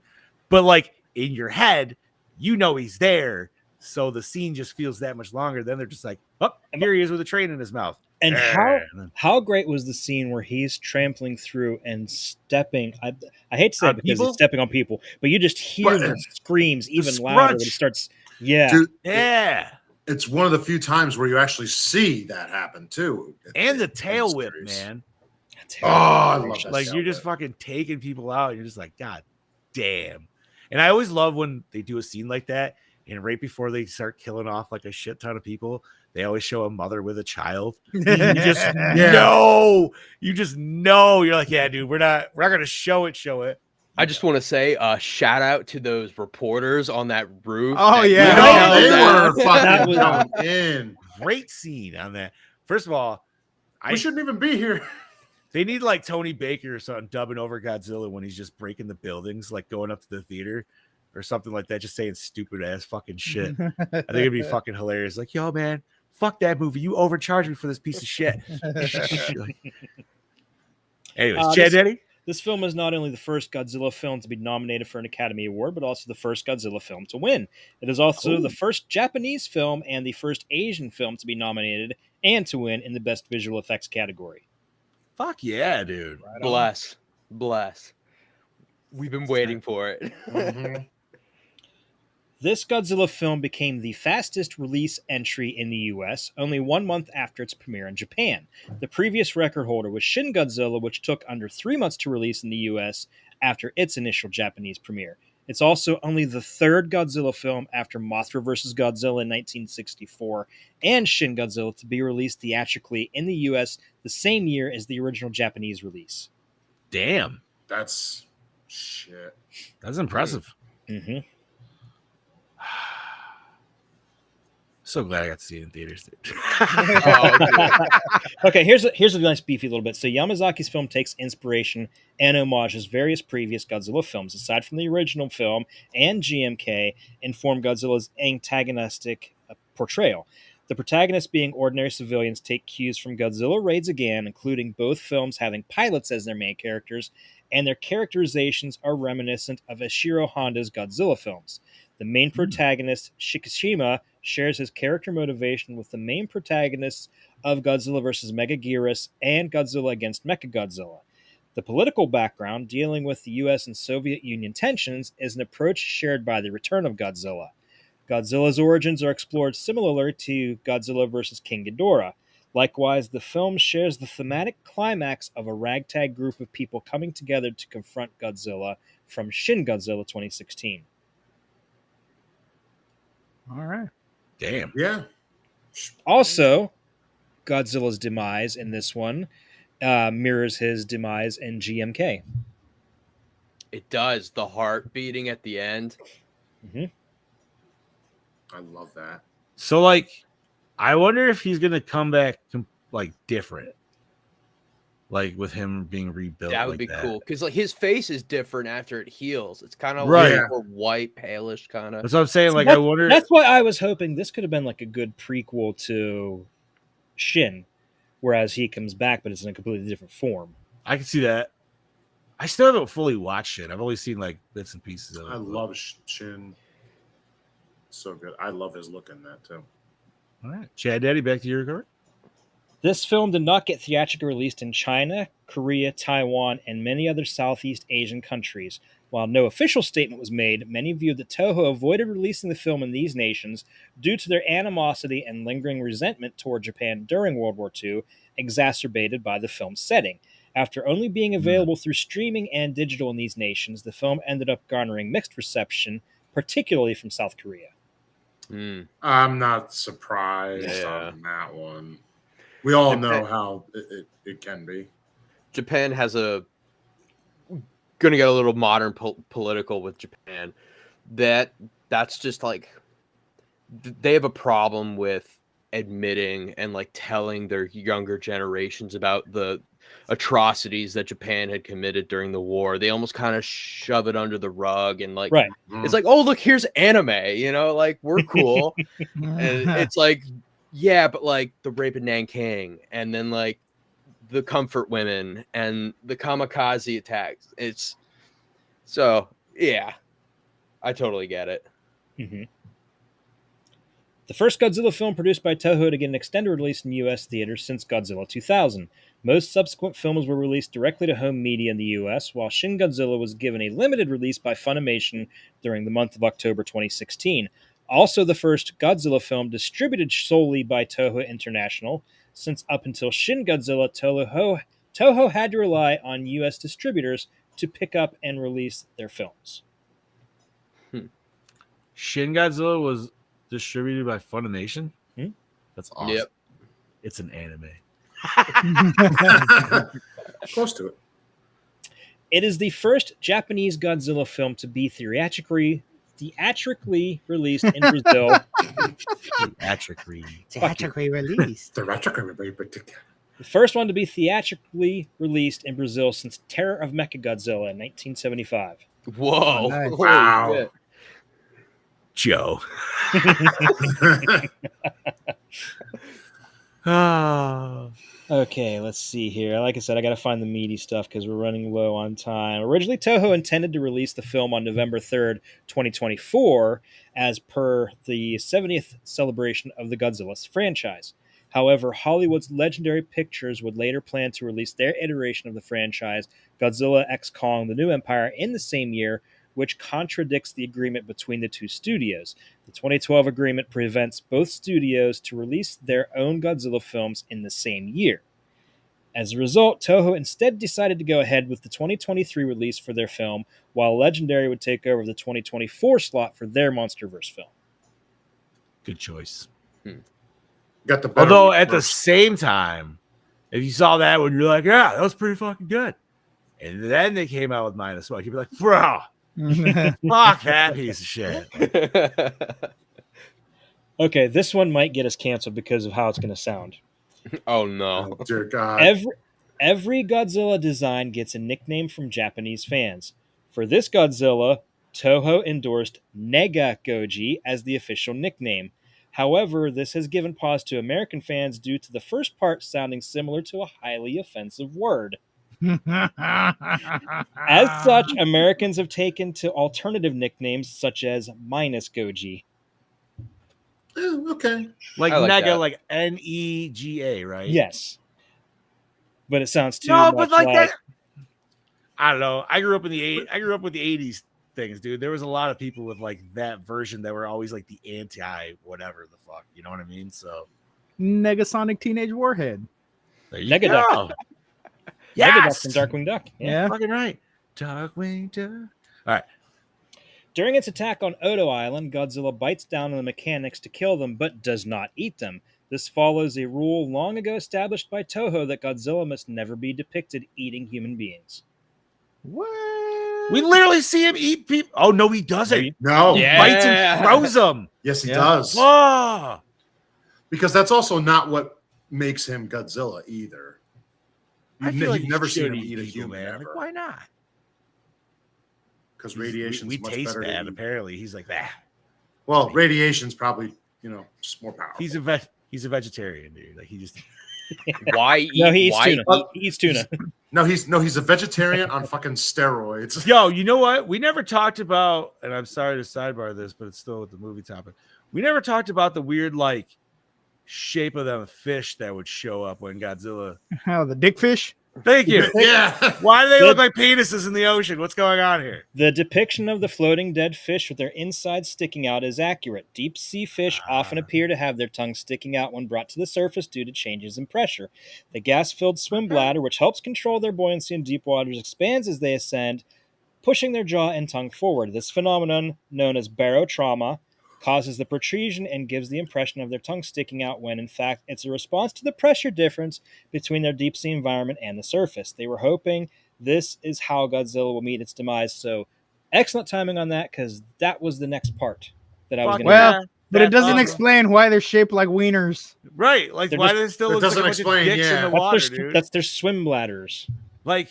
But like in your head, he's there. So the scene just feels that much longer. Then they're just like, oh, here he is with a train in his mouth. And how great was the scene where he's trampling through and stepping? I hate to say On it because people? he's stepping on people, but you just hear But, the screams even the louder when he scrunch. starts. Yeah, Dude, Yeah. it's one of the few times where you actually see that happen too. And the in tail whip, series. man. Oh, I love that. Like tail you're just whip. fucking taking people out. And you're just like, God damn. And I always love when they do a scene like that. And right before they start killing off like a shit ton of people, they always show a mother with a child. You just know. You just know. You're like, yeah, dude, we're not gonna show it. I just want to say shout out to those reporters on that roof. Oh, that yeah. No, they yelled were at- fucking going in. Great scene on that. First of all, We shouldn't even be here. they need like Tony Baker or something dubbing over Godzilla when he's just breaking the buildings, like going up to the theater or something like that, just saying stupid ass fucking shit. I think it'd be fucking hilarious. Like, yo, man, fuck that movie. You overcharged me for this piece of shit. Anyways, Chad Daddy. This film is not only the first Godzilla film to be nominated for an Academy Award, but also the first Godzilla film to win. It is also the first Japanese film and the first Asian film to be nominated and to win in the Best Visual Effects category. Fuck yeah, dude. Right bless. We've been waiting for it. Mhm. This Godzilla film became the fastest release entry in the US, only 1 month after its premiere in Japan. The previous record holder was Shin Godzilla, which took under 3 months to release in the US after its initial Japanese premiere. It's also only the third Godzilla film after Mothra vs. Godzilla in 1964 and Shin Godzilla to be released theatrically in the US the same year as the original Japanese release. Damn. That's shit. That's impressive. Mm-hmm. So glad I got to see it in theaters. Okay, here's a nice beefy little bit. So Yamazaki's film takes inspiration and homages various previous Godzilla films. Aside from the original film and GMK, inform Godzilla's antagonistic portrayal. The protagonists, being ordinary civilians, take cues from Godzilla Raids Again, including both films having pilots as their main characters, and their characterizations are reminiscent of Ishiro Honda's Godzilla films. The main protagonist, Shikishima, shares his character motivation with the main protagonists of Godzilla vs. Megaguirus and Godzilla against Mechagodzilla. The political background, dealing with the US and Soviet Union tensions, is an approach shared by the Return of Godzilla. Godzilla's origins are explored similarly to Godzilla vs. King Ghidorah. Likewise, the film shares the thematic climax of a ragtag group of people coming together to confront Godzilla from Shin Godzilla 2016. All right. Damn. Yeah. Also, Godzilla's demise in this one mirrors his demise in GMK. It does. The heart beating at the end. Mm-hmm. I love that. So, like, I wonder if he's gonna come back like different, like with him being rebuilt. That would like be cool because like his face is different after it heals. It's kind of Right. like more white, palish kind of. That's what I'm saying. Like, That- I wonder. That's why I was hoping this could have been like a good prequel to Shin, whereas he comes back, but it's in a completely different form. I can see that. I still haven't fully watched it. I've only seen like bits and pieces of it. I love Shin. So good. I love his look in that too. All right, Chad Daddy, back to your court. This film did not get theatrically released in China, Korea, Taiwan, and many other Southeast Asian countries. While no official statement was made, many viewed that Toho avoided releasing the film in these nations due to their animosity and lingering resentment toward Japan during World War II, exacerbated by the film's setting. After only being available through streaming and digital in these nations, the film ended up garnering mixed reception, particularly from South Korea. I'm not surprised on that one. We all know how it can be. Japan has going to get a little modern political with Japan. That's just like they have a problem with admitting and like telling their younger generations about the atrocities that Japan had committed during the war. They almost kind of shove it under the rug and like Right. it's like, oh look, here's anime, like we're cool. And it's like, yeah, but like the rape in Nanking and then like the comfort women and the kamikaze attacks. It's so yeah, I totally get it. Mm-hmm. The first Godzilla film produced by Toho to get an extended release in U.S. theaters since Godzilla 2000. Most subsequent films were released directly to home media in the U.S., while Shin Godzilla was given a limited release by Funimation during the month of October 2016. Also the first Godzilla film distributed solely by Toho International, since up until Shin Godzilla, Toho had to rely on U.S. distributors to pick up and release their films. Shin Godzilla was distributed by Funimation. That's awesome. Yep. It's an anime. Close to it. It is the first Japanese Godzilla film to be theatrically released in Brazil. Theatrically released. The first one to be theatrically released in Brazil since Terror of Mechagodzilla in 1975. Whoa. Nice. Holy Wow. shit. Joe. Ah. Okay, let's see here. Like I said, I got to find the meaty stuff because we're running low on time. Originally, Toho intended to release the film on November 3rd, 2024, as per the 70th celebration of the Godzilla franchise. However, Hollywood's Legendary Pictures would later plan to release their iteration of the franchise, Godzilla x Kong: The New Empire, in the same year, which contradicts the agreement between the two studios. The 2012 agreement prevents both studios to release their own Godzilla films in the same year. As a result, Toho instead decided to go ahead with the 2023 release for their film, while Legendary would take over the 2024 slot for their MonsterVerse film. Good choice. Got the better Although one at the first. same time, if you saw that one, you're like, yeah, that was pretty fucking good. And then they came out with -1. You'd be like, bro, fuck that piece of shit. Okay, this one might get us canceled because of how it's going to sound. Oh no. Oh, dear God. Every Godzilla design gets a nickname from Japanese fans. For this Godzilla, Toho endorsed Nega Goji as the official nickname. However, this has given pause to American fans due to the first part sounding similar to a highly offensive word. As such, Americans have taken to alternative nicknames such as Goji. Okay. Like I like Nega, that. like Nega, right? Yes. But it sounds too No, much but like that. I don't know. I grew up with the 80s things, dude. There was a lot of people with like that version that were always like the anti whatever the fuck. You know what I mean? So Negasonic Teenage Warhead. there you Negaduck. go. Negaduck Yes, from Darkwing Duck. Yeah. fucking right. Darkwing Duck. All right. During its attack on Odo Island, Godzilla bites down on the mechanics to kill them, but does not eat them. This follows a rule long ago established by Toho that Godzilla must never be depicted eating human beings. What? We literally see him eat people. Oh no, he doesn't. No. Yeah. Bites and throws them. Yes, he Yeah. does. Oh, Because that's also not what makes him Godzilla either. I feel like You've never seen should him eat a people, human man. Like, ever. why not? Because radiation's we much taste better. bad. to eat. Apparently, he's like that. Well, radiation's probably just more powerful. He's a vegetarian, dude. Like he just Why eat? No, he eats why tuna. eat- He eats tuna. He's a vegetarian on fucking steroids. Yo, you know what? We never talked about, and I'm sorry to sidebar this, but it's still with the movie topic. We never talked about the weird like shape of the fish that would show up when Godzilla. How the dickfish? Thank you. Yeah. Why do they look like penises in the ocean? What's going on here? The depiction of the floating dead fish with their insides sticking out is accurate. Deep sea fish often appear to have their tongues sticking out when brought to the surface due to changes in pressure. The gas-filled swim bladder, which helps control their buoyancy in deep waters, expands as they ascend, pushing their jaw and tongue forward. This phenomenon, known as barotrauma, causes the protrusion and gives the impression of their tongue sticking out when, in fact, it's a response to the pressure difference between their deep sea environment and the surface. They were hoping this is how Godzilla will meet its demise. So, excellent timing on that, because that was the next part that I was Fuck going to Well, yeah. But it That's doesn't awesome. explain why they're shaped like wieners. Right. Like, They're why just- does it still It look like a doesn't bunch explain, of dicks yeah. in the That's water, their, dude? that's their swim bladders. Like,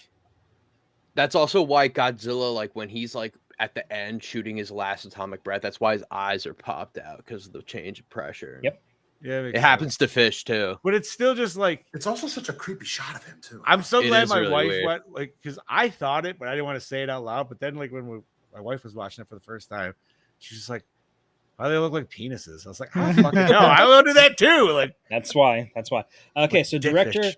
That's also why Godzilla, like when he's like at the end shooting his last atomic breath, that's why his eyes are popped out because of the change of pressure. Yep. yeah, It happens to fish too. But it's still just like, It's also such a creepy shot of him too. I'm so It glad is my really wife weird. went, like, because I thought it, but I didn't want to say it out loud. But then, like, when my wife was watching it for the first time, she's just like, Why do they look like penises? I was like, oh, fucking hell, I want to do that too. Like, That's why. Okay, like so dick director fish.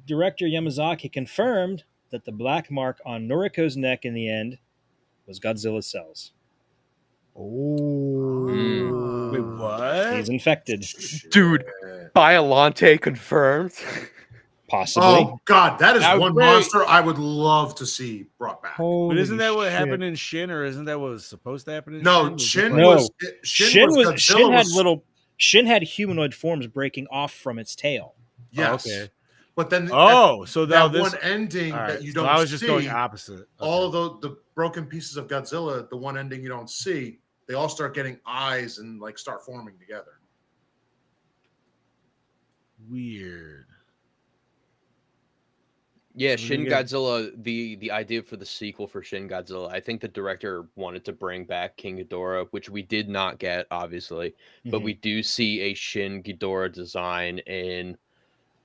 director Yamazaki confirmed that the black mark on Noriko's neck in the end was Godzilla's cells. Oh, Wait, what? He's infected, Dude, Biolante confirmed. possibly. Oh God, that is That- one wait. monster I would love to see brought back. Holy But isn't that what shit. happened in Shin, or isn't that what was supposed to happen in No, Shin? Shin No. was Godzilla Shin had was- Shin had humanoid forms breaking off from its tail. Yes. Oh, okay. But then So that now this one ending all right, that you so don't I was just see, going opposite. all of the broken pieces of Godzilla, the one ending you don't see, they all start getting eyes and like start forming together. Weird. Yeah, So Shin they get- Godzilla, the idea for the sequel for Shin Godzilla, I think the director wanted to bring back King Ghidorah, which we did not get, obviously. But Mhm. we do see a Shin Ghidorah design in,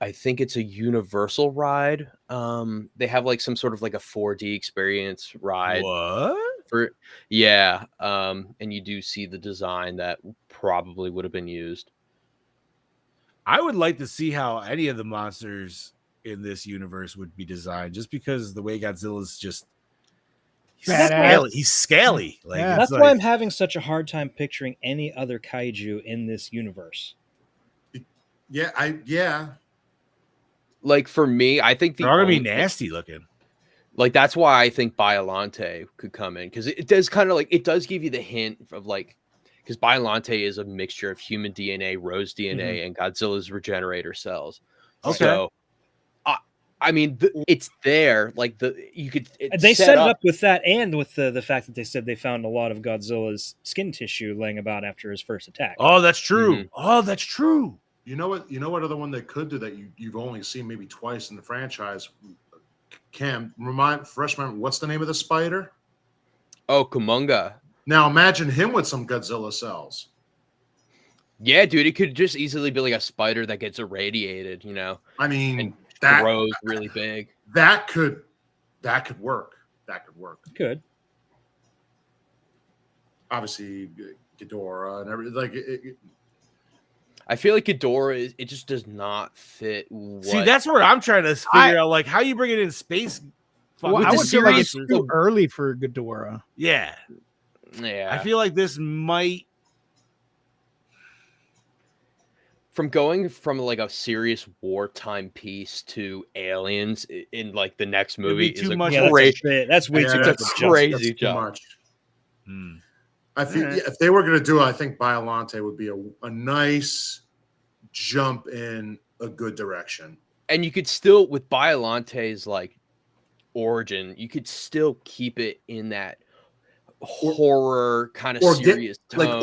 I think it's a Universal ride. They have like some sort of like a 4D experience ride What? for, yeah. And you do see the design that probably would have been used. I would like to see how any of the monsters in this universe would be designed, just because the way Godzilla's just Badass. scaly. He's scaly. Like Yeah. it's That's why I'm like, having such a hard time picturing any other kaiju in this universe. Yeah. Like for me, I think they're all gonna be only- nasty looking. Like that's why I think Biolante could come in, because it does kind of like, it does give you the hint of like, because Biolante is a mixture of human DNA, Rose DNA, and Godzilla's regenerator cells. Okay. So, I mean, it's there. Like you could. They set it up with that, and with the fact that they said they found a lot of Godzilla's skin tissue laying about after his first attack. Oh, that's true. Mhm. Oh, that's true. You know what? You know what other one they could do that you've only seen maybe twice in the franchise? Cam, fresh memory. What's the name of the spider? Oh, Kumonga. Now imagine him with some Godzilla cells. Yeah, dude, it could just easily be like a spider that gets irradiated, I mean, and that grows really big. that could work. That could work. Good. Obviously, Ghidorah and everything. Like I feel like Ghidorah it just does not fit. See, that's where I'm trying to figure out, like, how you bring it in space. Well, with I the would feel like it's series- too early for Ghidorah. Yeah, Yeah. I feel like this might. From going from like a serious wartime piece to aliens in like the next movie too is a much. Yeah, great. that's way Yeah, too that's much of a jump. crazy that's too job. much. Hmm. I feel Alright. if they were going to do it, I think Biolante would be a nice jump in a good direction. And you could still, with Biolante's like origin, you could still keep it in that horror kind of serious tone. Like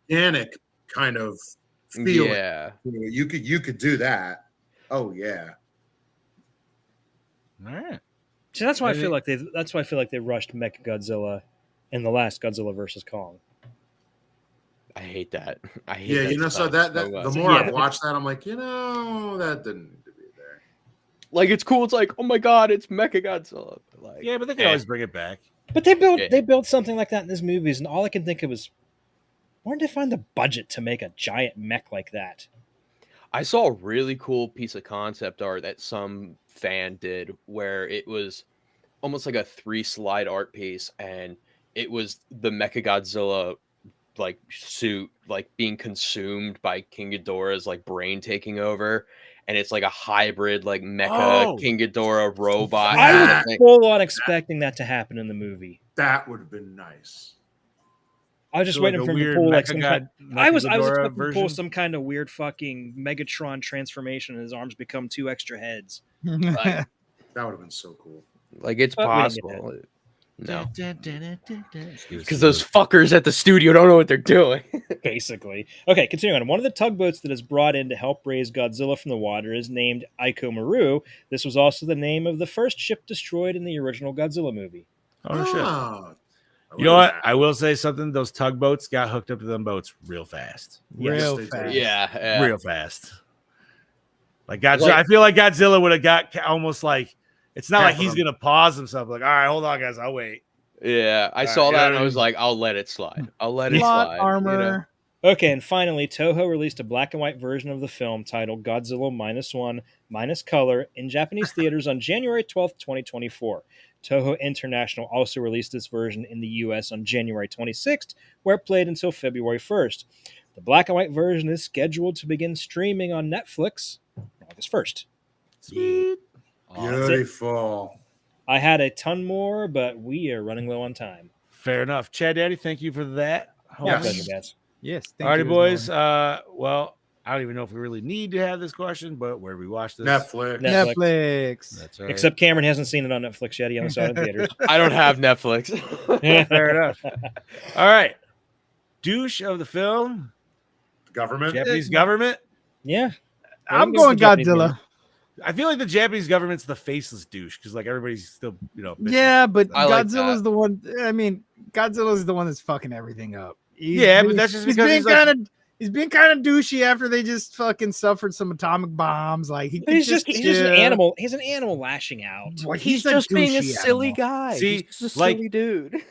organic kind of feeling. Yeah. You could do that. Oh yeah. All right. See, that's why I Maybe- feel like they rushed Mechagodzilla in the last Godzilla versus Kong. I hate that. I hate Yeah, that so stuff that so the much. more Yeah. I've watched that, I'm like, that didn't need to be there. Like it's cool. It's like, oh my god, it's Mechagodzilla. Like, Yeah, but they can always bring it back. But they Yeah. built something like that in these movies, and all I can think of is, where did they find the budget to make a giant mech like that? I saw a really cool piece of concept art that some fan did where it was almost like a 3-slide art piece, and it was the Mechagodzilla like suit like being consumed by King Ghidorah's like brain taking over, and it's like a hybrid like mecha Oh. King Ghidorah robot. I kind of was thing. full on expecting that to happen in the movie. That would have been nice. I was just So, waiting like, for a him to weird pull like some kind. I was Mechaghidorah expecting to pull version? some kind of weird fucking Megatron transformation, and his arms become 2 extra heads. Like, That would have been so cool. like it's But we didn't get possible. No, Because because those fuckers at the studio don't know what they're doing. Basically. Okay, continuing on. One of the tugboats that is brought in to help raise Godzilla from the water is named Aiko Maru. This was also the name of the first ship destroyed in the original Godzilla movie. Oh shit! Ah, I You know like what? that. I will say something. Those tugboats got hooked up to them boats real fast. Yes, Real they did. fast. yeah. Real fast. Like Godzilla, Like- I feel like Godzilla would have got almost like, it's not Half like of he's them. gonna pause himself. Like, all right, hold on, guys, I'll wait. Yeah, I saw that and I was like, I'll let it slide. I'll let it Plot slide. armor. Okay, and finally, Toho released a black and white version of the film titled Godzilla -1 minus color in Japanese theaters on January 12th, 2024. Toho International also released this version in the US on January 26th, where it played until February 1st. The black and white version is scheduled to begin streaming on Netflix August 1st. Sweet. That's it. Beautiful. I had a ton more, but we are running low on time. Fair enough. Chad Daddy, thank you for that. My Yes. pleasure, guys. Yes. All righty, you, boys. Lauren. Well, I don't even know if we really need to have this question, but where do we watch this? Netflix. Netflix. That's all right. Except Cameron hasn't seen it on Netflix yet. He only saw it in theaters. I don't have Netflix. Fair enough. All right. Douche of the film, Government. Japanese government. Yeah. I'm Give us the going Japanese Godzilla. one. I feel like the Japanese government's the faceless douche because like everybody's still, bitching. Yeah, but I like Godzilla's that. the one. I mean, Godzilla's the one that's fucking everything up. Yeah, but that's just he's because being he's like- kind of. He's being kind of douchey after they just fucking suffered some atomic bombs. Like But he's just an animal. He's an animal lashing out. Well, He's a just being a douchey silly animal. guy. See, He's just a like- silly dude.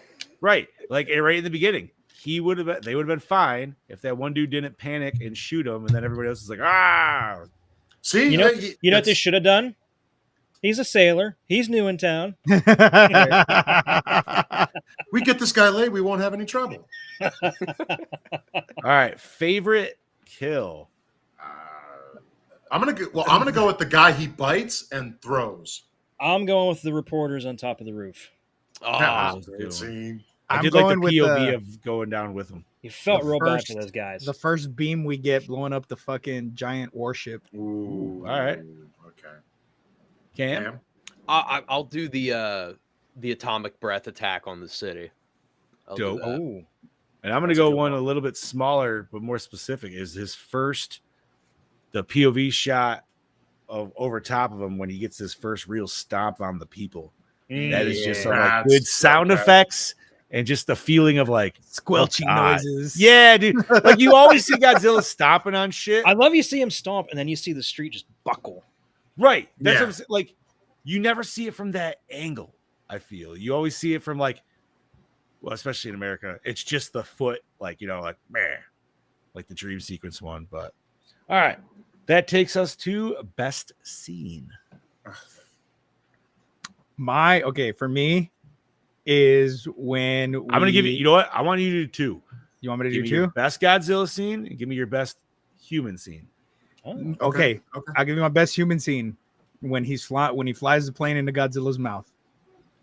Right. Like right in the beginning. They would have been fine if that one dude didn't panic and shoot him, and then everybody else is like, ah. See, You know what they that's- should have done? He's a sailor. He's new in town. we get this guy late, we won't have any trouble. All right. Favorite kill. I'm gonna go with the guy he bites and throws. I'm going with the reporters on top of the roof. Oh, That was a good good scene. I I'm did like the going with POV the- of going down with him. You felt The real bad first- for those guys. the first beam we get blowing up the fucking giant warship. Ooh, all right. Okay. Cam? Cam? I'll do the atomic breath attack on the city. I'll do Dope. that. Oh, And I'm going to That's a go good one one. a little bit smaller, but more specific. Is the POV shot of over top of him when he gets his first real stomp on the people. That is just some like That's good sound okay. effects and just the feeling of like Squelching oh, God. noises. Yeah, dude. Like you always see Godzilla stomping on shit. I love you see him stomp, and then you see the street just buckle. Right. That's Yeah. what I'm saying. Like you never see it from that angle, I feel. You always see it from like, well, especially in America, it's just the foot, like, like meh, like the dream sequence one. But all right. That takes us to best scene. For me is when I'm gonna give you, you know what? I want you to do two. You want me to Give do me your two? best Godzilla scene and give me your best human scene. Oh. Okay. Okay. I'll give you my best human scene when he flies the plane into Godzilla's mouth.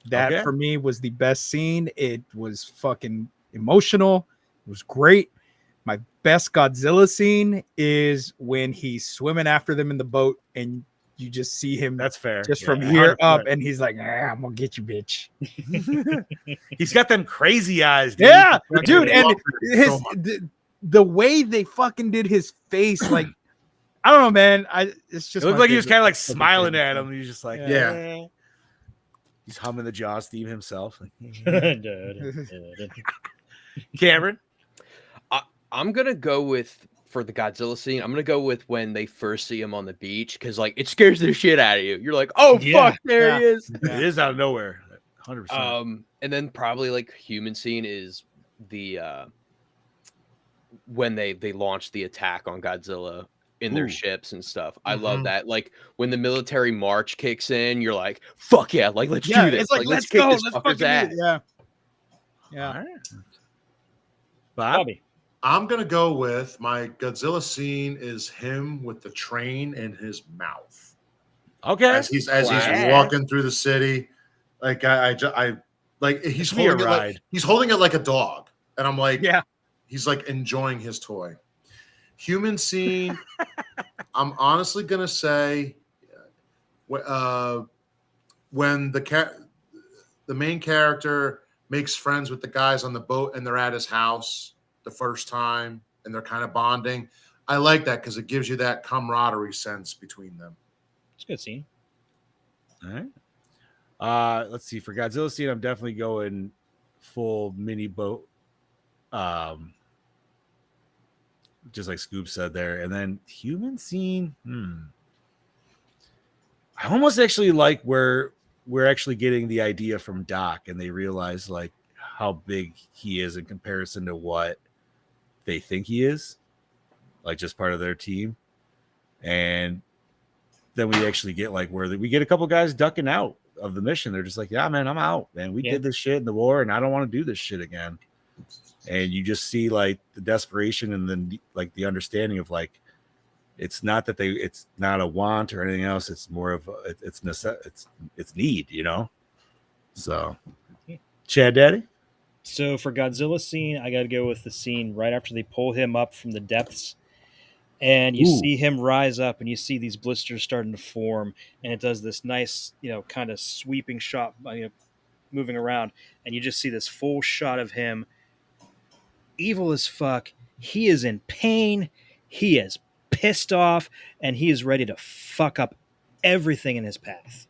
That Okay. for me was the best scene. It was fucking emotional. It was great. My best Godzilla scene is when he's swimming after them in the boat and you just see him That's fair. just Yeah, from here 100%. up and he's like, I'm gonna get you, bitch. He's got them crazy eyes, dude. Yeah, Fucking dude, and love it his so much. the way they fucking did his face, like I don't know, man. It's just It looked my like he was favorite kind of like fucking smiling thing. at him. He's just like, Yeah. eh. He's humming the Jaws theme himself. Cameron, I'm gonna go with for the Godzilla scene. I'm gonna go with when they first see him on the beach because like it scares the shit out of you. You're like, oh Yeah, fuck, there he is. it is out of nowhere. 100%. And then probably like human scene is the when they launch the attack on Godzilla in their Ooh. ships and stuff. I love Mhm. that. Like when the military march kicks in, you're like, fuck yeah, like let's Yeah, do this. it's like let's kick go, this let's fucker's fucking ass. do it. Yeah, All yeah. right. Bob, Bobby. I'm gonna go with my Godzilla scene is him with the train in his mouth okay. as he's walking through the city. Like I like he's should be a holding it like, ride. he's holding it like a dog, and I'm like, Yeah. he's like enjoying his toy. Human scene. I'm honestly gonna say, when the main character makes friends with the guys on the boat and they're at his house the first time and they're kind of bonding. I like that because it gives you that camaraderie sense between them. It's a good scene. All right. Let's see. For Godzilla scene, I'm definitely going full mini boat. Just like Scoop said there. And then human scene. I almost actually like where we're actually getting the idea from Doc, and they realize like how big he is in comparison to what they think he is, like just part of their team. And then we actually get like where we get a couple guys ducking out of the mission. They're just like, yeah, man, I'm out, man. We did this shit in the war, and I don't want to do this shit again. And you just see like the desperation and then like the understanding of like, it's not that it's not a want or anything else. It's more of it's need, you know? So Chad Daddy. So for Godzilla scene, I got to go with the scene right after they pull him up from the depths, and you see him rise up, and you see these blisters starting to form, and it does this nice, kind of sweeping shot, moving around, and you just see this full shot of him, evil as fuck. He is in pain. He is pissed off, and he is ready to fuck up everything in his path.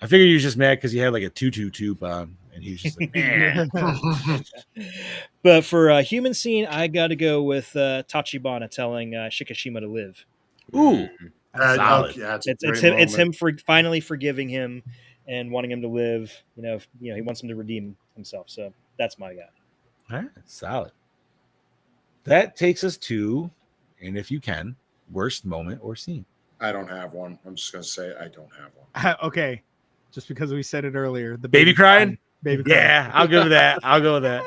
I figured he was just mad because he had like a tutu tube on, and he was just like, man. But for a human scene, I got to go with Tachibana telling Shikishima to live. Ooh, solid. Yeah, It's him for finally forgiving him and wanting him to live. He wants him to redeem himself. So that's my guy. All right, solid. That takes us to, and if you can, worst moment or scene. I don't have one. I'm just gonna say I don't have one. Okay, just because we said it earlier, the Baby crying? baby crying. Yeah, I'll go with that. I'll go with that.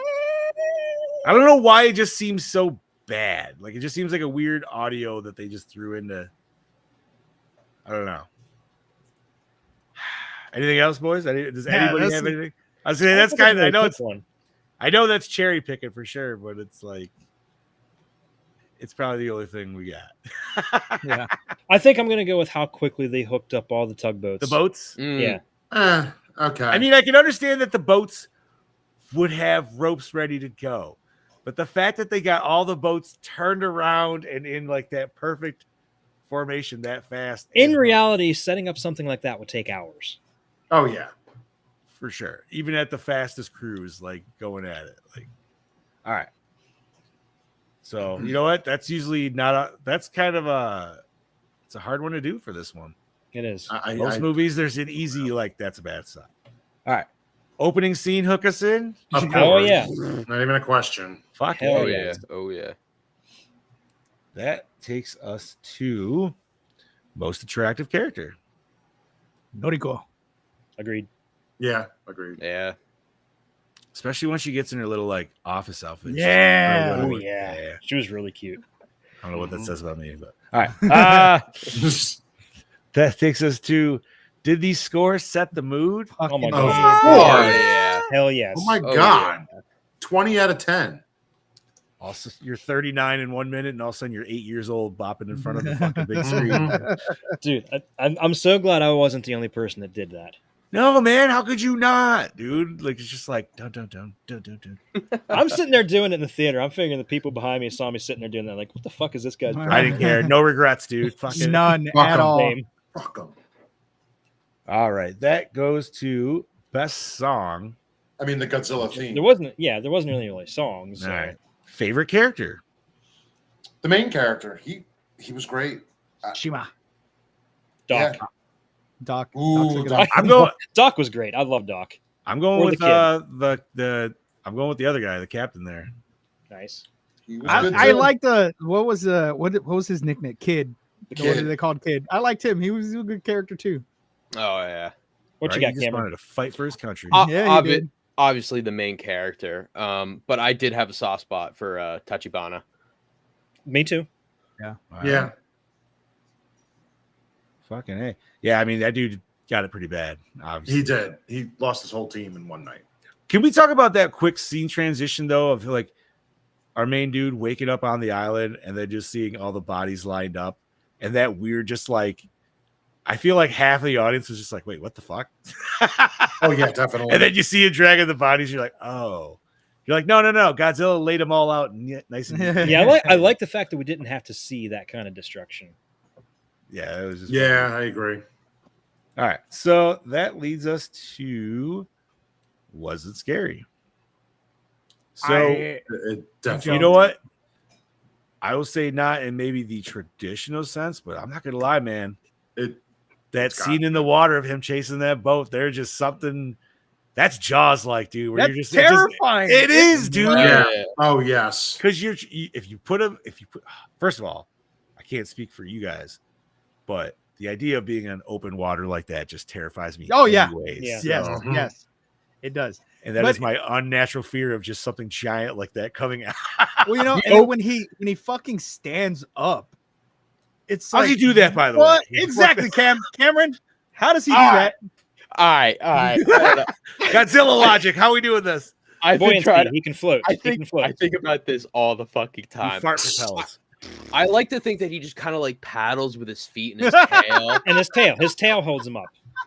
I don't know why it just seems so bad. Like it just seems like a weird audio that they just threw into. I don't know. Anything else, boys? Does anybody have anything? I was saying that's kind of. I know it's one. I know that's cherry picking for sure, but it's like it's probably the only thing we got. Yeah, I think I'm gonna go with how quickly they hooked up all the tugboats. The boats? Yeah. Okay. I mean, I can understand that the boats would have ropes ready to go, but the fact that they got all the boats turned around and in like that perfect formation that fast. In reality, setting up something like that would take hours. Oh yeah, for sure. Even at the fastest cruise, like going at it, like, all right. So you know what? That's usually not that's kind of it's a hard one to do for this one. It is. Most movies, there's an easy, like, that's a bad sign. All right. Opening scene, hook us in. of course. Oh, yeah. Not even a question. Fuck Hell yeah. Oh yeah. That takes us to most attractive character. Noriko. Agreed. Yeah, agreed. Yeah. Especially when she gets in her little, like, office outfit. Yeah. Oh, yeah. She was really cute. I don't know what that says about me, but all right. That takes us to, did these scores set the mood? Oh, my Oh, God. Oh yeah. Hell yes. Oh my Oh, god. 20 out of 10. Also, you're 39 in 1 minute, and all of a sudden you're 8 years old bopping in front of the fucking big screen. Dude, I'm so glad I wasn't the only person that did that. No, man, how could you not, dude? Like, it's just like, dun. I'm sitting there doing it in the theater. I'm figuring the people behind me saw me sitting there doing that. Like, what the fuck is this guy's I didn't care. No regrets, dude. Fucking None Fuck at 'em. all. name? Fuck 'em. All right, that goes to best song. I mean, the Godzilla theme. There wasn't really songs. So. All right, favorite character. The main character. He was great. Shima. Doc. Yeah. Doc. Ooh, Doc's a good Doc. Doc was great. I love Doc. I'm going Or with the I'm going with the other guy, the captain there. Nice. He was one. good I too. like what was his nickname? Kid. What did they call Kid? I liked him. He was a good character too. Oh yeah. What Right? you got, He just Cameron? wanted to fight for his country. Yeah, he did. Obviously the main character. But I did have a soft spot for Tachibana. Me too. All Yeah. right. Fucking A. Yeah, I mean, that dude got it pretty bad, obviously. He did. He lost his whole team in one night. Can we talk about that quick scene transition, though, of like our main dude waking up on the island and then just seeing all the bodies lined up and that weird, just like, I feel like half of the audience was just like, wait, what the fuck? Oh, yeah, definitely. And then you see him dragging the bodies. You're like, oh. You're like, no. Godzilla laid them all out nice and neat. Yeah, I like the fact that we didn't have to see that kind of destruction. Yeah, it was just Yeah, I agree. All right. So that leads us to, was it scary? So It definitely. you know what? I will say not in maybe the traditional sense, but I'm not gonna lie, man. It that It's got scene in the water of him chasing that boat, there's just something that's Jaws like, dude. Where That's you're just terrifying. It is, dude. Yeah. Oh yes. Because if you put first of all, I can't speak for you guys, but the idea of being in open water like that just terrifies me. Oh, yeah. anyways. Yeah. Yes, Mhm. yes, it does. And that is But- my unnatural fear of just something giant like that coming out. Well, you know, and then when he fucking stands up, it's How like, does he do that, by the what way? exactly, Cameron? How does he do All that? All right. I don't know. Godzilla logic. How are we doing this? I've been Buoyancy. trying. He can float. I He can think float. I think about this all the fucking You time. fart propellers. I like to think that he just kind of like paddles with his feet and his tail, And his tail holds him up.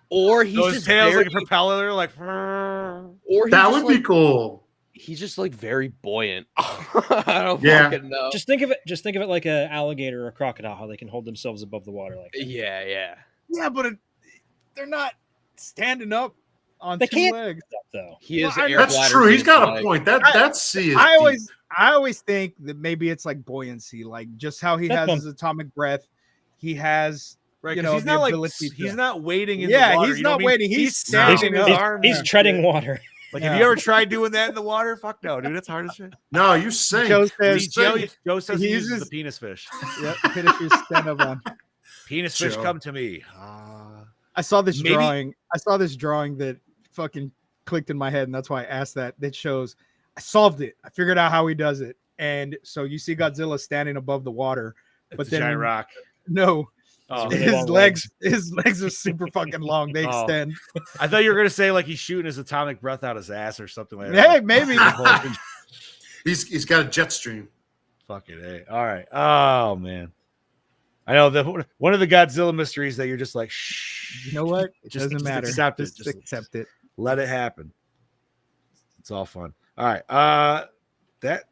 or he's So his just tail's very, like a propeller, like. or he's That just would be like, cool. he's just like very buoyant. I don't Yeah. fucking know. Just think of it like an alligator or a crocodile, how they can hold themselves above the water like that. Yeah. Yeah, but they're not standing up on They two can't- legs. Though. He is. Well, air That's bladder true. He's seems got a like- point. That sea is. I deep. always think that maybe it's like buoyancy, like just how he That's has what his atomic breath. He has, Right, you 'cause know, he's the not like ability to- he's not waiting in Yeah, the water. he's you know not what I mean? waiting. He's standing standing his up. arms He's and treading shit. water. Like, Yeah. have you ever tried doing that in the water? Fuck no, dude. That's hard as shit. No, you sink. Joe You says, sink. Joe says he he uses uses- the penis fish. Yep, finish your stand up on. Penis fish, Joe. come to me. I saw this Maybe- drawing. I saw this drawing that fucking clicked in my head, and that's why I asked that. That shows I solved it. I figured out how he does it. And so you see Godzilla standing above the water, It's but a then giant rock. no, Oh, really his long legs are super fucking long. They Oh. extend. I thought you were gonna say like he's shooting his atomic breath out his ass or something like Hey, that. maybe. He's got a jet stream. Fucking A. All right. Oh man. I know that one of the Godzilla mysteries that you're just like, shh. You know what? It Just- doesn't just matter. accept it. Just Just- accept it. Let it happen. It's all fun. All right. That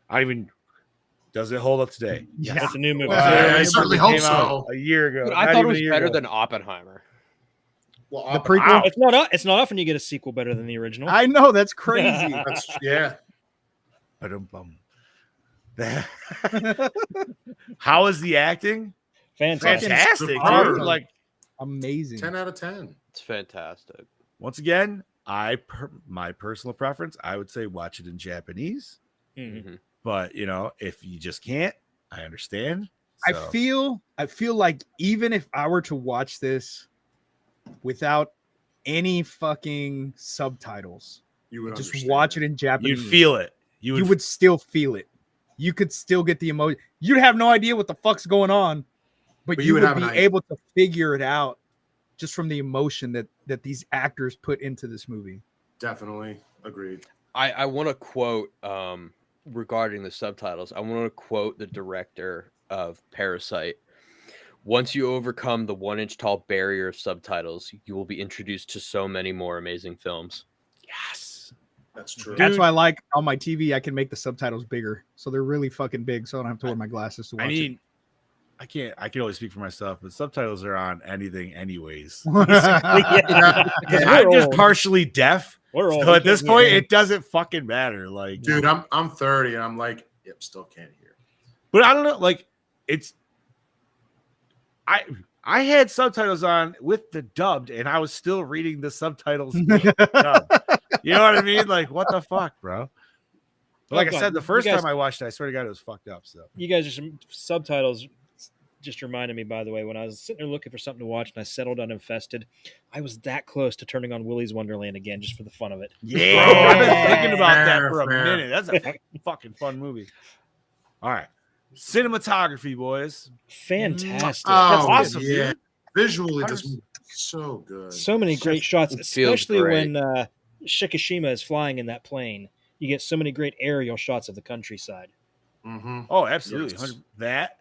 I don't even does it hold up today? Yeah. That's a new movie. Well, I certainly hope Came out so. a year ago. Dude, Not I thought even it a was year better ago. than Oppenheimer. Well, The prequel. Wow. It's not often you get a sequel better than the original. I know that's crazy. That's yeah. Ba-dum-bum. How is the acting? Fantastic. Fantastic, superb. dude. Like Amazing. 10 out of 10. It's fantastic. once again, my personal preference, I would say watch it in Japanese. Mhm. Mhm. But you know, if you just can't, I understand. I So, feel like even if I were to watch this without any fucking subtitles, You would just understand watch it in Japanese, you'd feel it. you would still feel it. You could still get the emotion. You'd have no idea what the fuck's going on, but you would have be an idea. able to figure it out just from the emotion that these actors put into this movie. Definitely agreed. I want to quote regarding the subtitles. I want to quote the director of Parasite. Once you overcome the 1-inch tall barrier of subtitles, you will be introduced to so many more amazing films. yes. That's true. That's why I like on my TV, I can make the subtitles bigger. So they're really fucking big. So I don't have to wear my glasses to watch I mean, I can only speak for myself, but subtitles are on anything anyways. it. Yeah. Because Yeah. I'm just old. partially deaf. We're old. So We at this can't point, hear. it doesn't fucking matter. Like, Dude, I'm 30 and I'm like, yep, still can't hear. but I don't know. Like, it's I had subtitles on with the dubbed, and I was still reading the subtitles. with the dubbed. You know what I mean? Like, what the fuck, bro? But like I Well, said, the you first guys- time I watched it, I swear to God, it was fucked up. So You guys are some subtitles. Just reminded me, by the way, when I was sitting there looking for something to watch and I settled on Infested, I was that close to turning on Willy's Wonderland again just for the fun of it. yeah, I've been thinking about that for a Fair. minute. That's a fucking fun movie. All right, cinematography, boys. Fantastic. Oh, awesome, yeah. dude. Visually, this movie is so good. So many great shots, It feels especially great. when Shikishima is flying in that plane. You get so many great aerial shots of the countryside. Mm-hmm. Oh, absolutely. Yes. That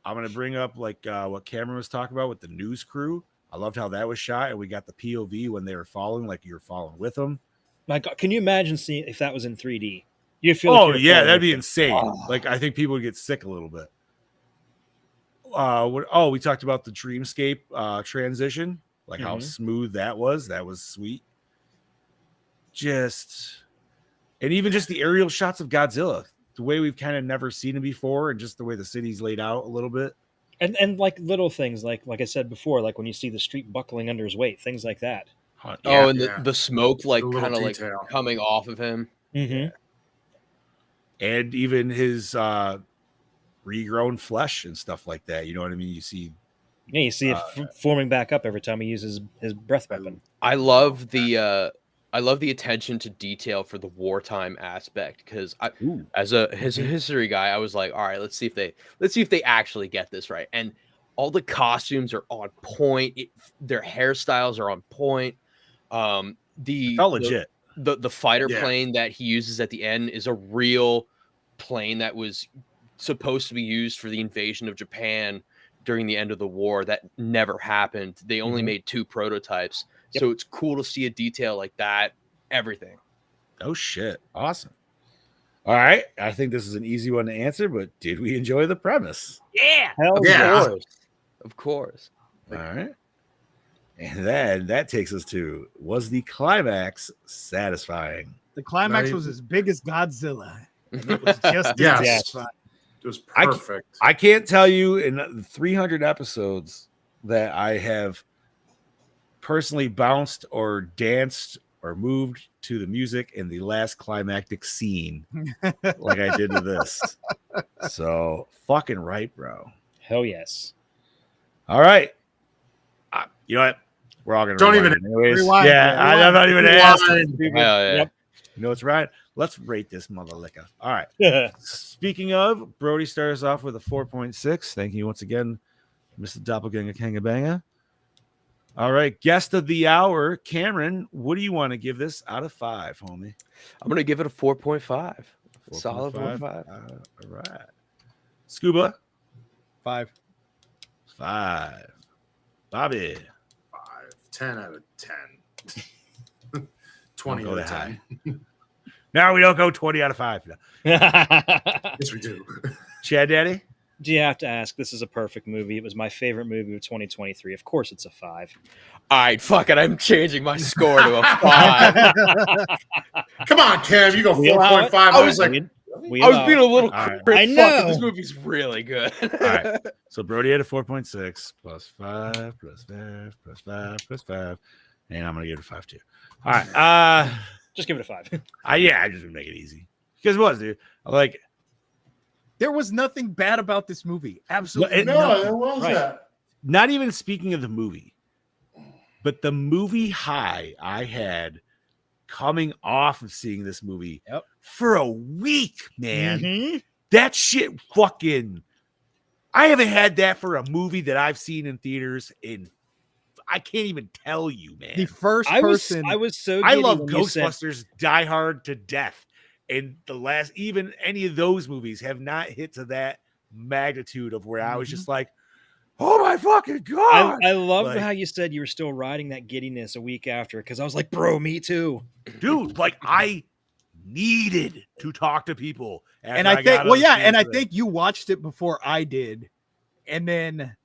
I'm gonna bring up like what Cameron was talking about with the news crew. I loved how that was shot, and we got the POV when they were following, like you're following with them. My God, can you imagine seeing if that was in 3D? You feel like Oh you're yeah, following that'd be with them. insane. Oh. Like I think people would get sick a little bit. We talked about the dreamscape transition, like how Mhm. smooth that was. That was sweet. And even just the aerial shots of Godzilla, the way we've kind of never seen him before, and just the way the city's laid out a little bit. And like little things, like I said before, like when you see the street buckling under his weight, things like that. Oh, and Yeah. the smoke like The little kind of like detail. coming off of him. Mm-hmm. And even his regrown flesh and stuff like that. You know what I mean? You see, Yeah, you see it forming back up every time he uses his breath weapon. I love the attention to detail for the wartime aspect, because as a history guy, I was like, all right, let's see if they actually get this right. And all the costumes are on point. Their hairstyles are on point. felt legit. The fighter Yeah. plane that he uses at the end is a real plane that was supposed to be used for the invasion of Japan during the end of the war. That never happened. They only made 2 prototypes. Yep. So it's cool to see a detail like that. Everything. Oh shit! Awesome. All right, I think this is an easy one to answer, but did we enjoy the premise? Yeah. Hell Yeah. Of course. All right. And then that takes us to, was the climax satisfying? The climax Not was even- as big as Godzilla. And it was just Yes. satisfying. It was I- perfect. I can't tell you in the 300 episodes that I have personally bounced or danced or moved to the music in the last climactic scene like I did to this. So fucking right, bro. Hell yes. All right. You know what? We're all gonna Don't rewind even- it anyways. rewind, Yeah, rewind, I'm not even asking. Rewind. Hell yeah. Yep. You know what's right? Let's rate this mother liquor. All right. Speaking of, Brody starts off with a 4.6. Thank you once again, Mr. Doppelganger Kangabanga. All right, guest of the hour, Cameron. What do you want to give this out of 5, homie? I'm gonna give it a 4.5. Solid 4.5. 4.5. All right. Scuba, 5. 5. Bobby, 5, 10 out of 10. 20 Don't out go of that 10. no, we don't go 20 out of 5. No. Yes, we do. Chad Daddy, Do you have to ask? This is a perfect movie. It was my favorite movie of 2023. Of course, it's a 5. All right, fuck it. I'm changing my score to a 5. Come on, Cam. You go We allow 4.5. it. I was like, We I was allow being it. a little All right. cryptic. I Fuck it, know. this movie's really good. All right. So Brody had a 4.6 plus 5 plus 5 plus 5 plus 5. And I'm gonna give it a 5 too. All right. Just give it a 5. I just gonna make it easy. Because it was, dude. Like, There was nothing bad about this movie. Absolutely Well, no, nothing. it was Right. that. not even speaking of the movie, but the movie high I had coming off of seeing this movie Yep. for a week, man. Mhm. That shit fucking. I haven't had that for a movie that I've seen in theaters in. I can't even tell you, man. The first I person. was so. I giddy love when you said- Ghostbusters Die Hard to death. And the last, even any of those movies have not hit to that magnitude of where I was just like, oh my fucking God. I love Like- how you said you were still riding that giddiness a week after, because I was like, bro, me too. Dude, like I needed to talk to people. and after I think, got well, on yeah, stage and I with it. think you watched it before I did. And then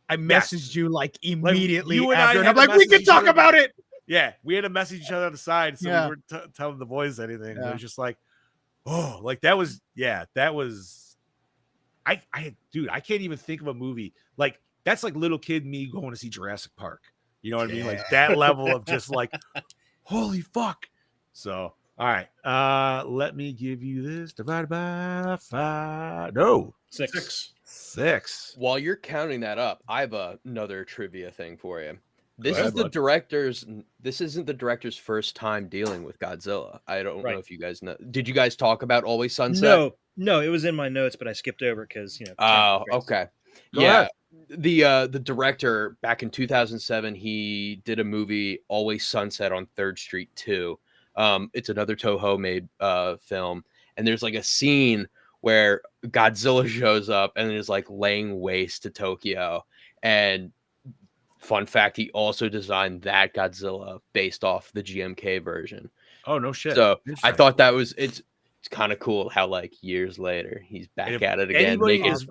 I messaged you like immediately you and I after. And had I'm to like, we message can each talk other. about it. Yeah, we had to message each other on the side, so Yeah. we weren't telling the boys anything. It Yeah. was just like, oh, like that was, yeah, that was. Dude, I can't even think of a movie like that's like little kid me going to see Jurassic Park. You know what I mean? Like that level of just like, holy fuck. So, all right, let me give you this divided by 5. No, 6. 6. While you're counting that up, I have another trivia thing for you. This ahead, is the bud. director's. This isn't the director's first time dealing with Godzilla. I don't Right. know if you guys know. Did you guys talk about Always Sunset? No, it was in my notes, but I skipped over because Oh, okay. Go Yeah. ahead. The director back in 2007, he did a movie Always Sunset on 3rd Street 2. It's another Toho made film, and there's like a scene where Godzilla shows up and is like laying waste to Tokyo. And fun fact, he also designed that Godzilla based off the GMK version. Oh no shit. So I Interesting. thought that was it's kind of cool how like years later he's back if at it again. anybody Making, is-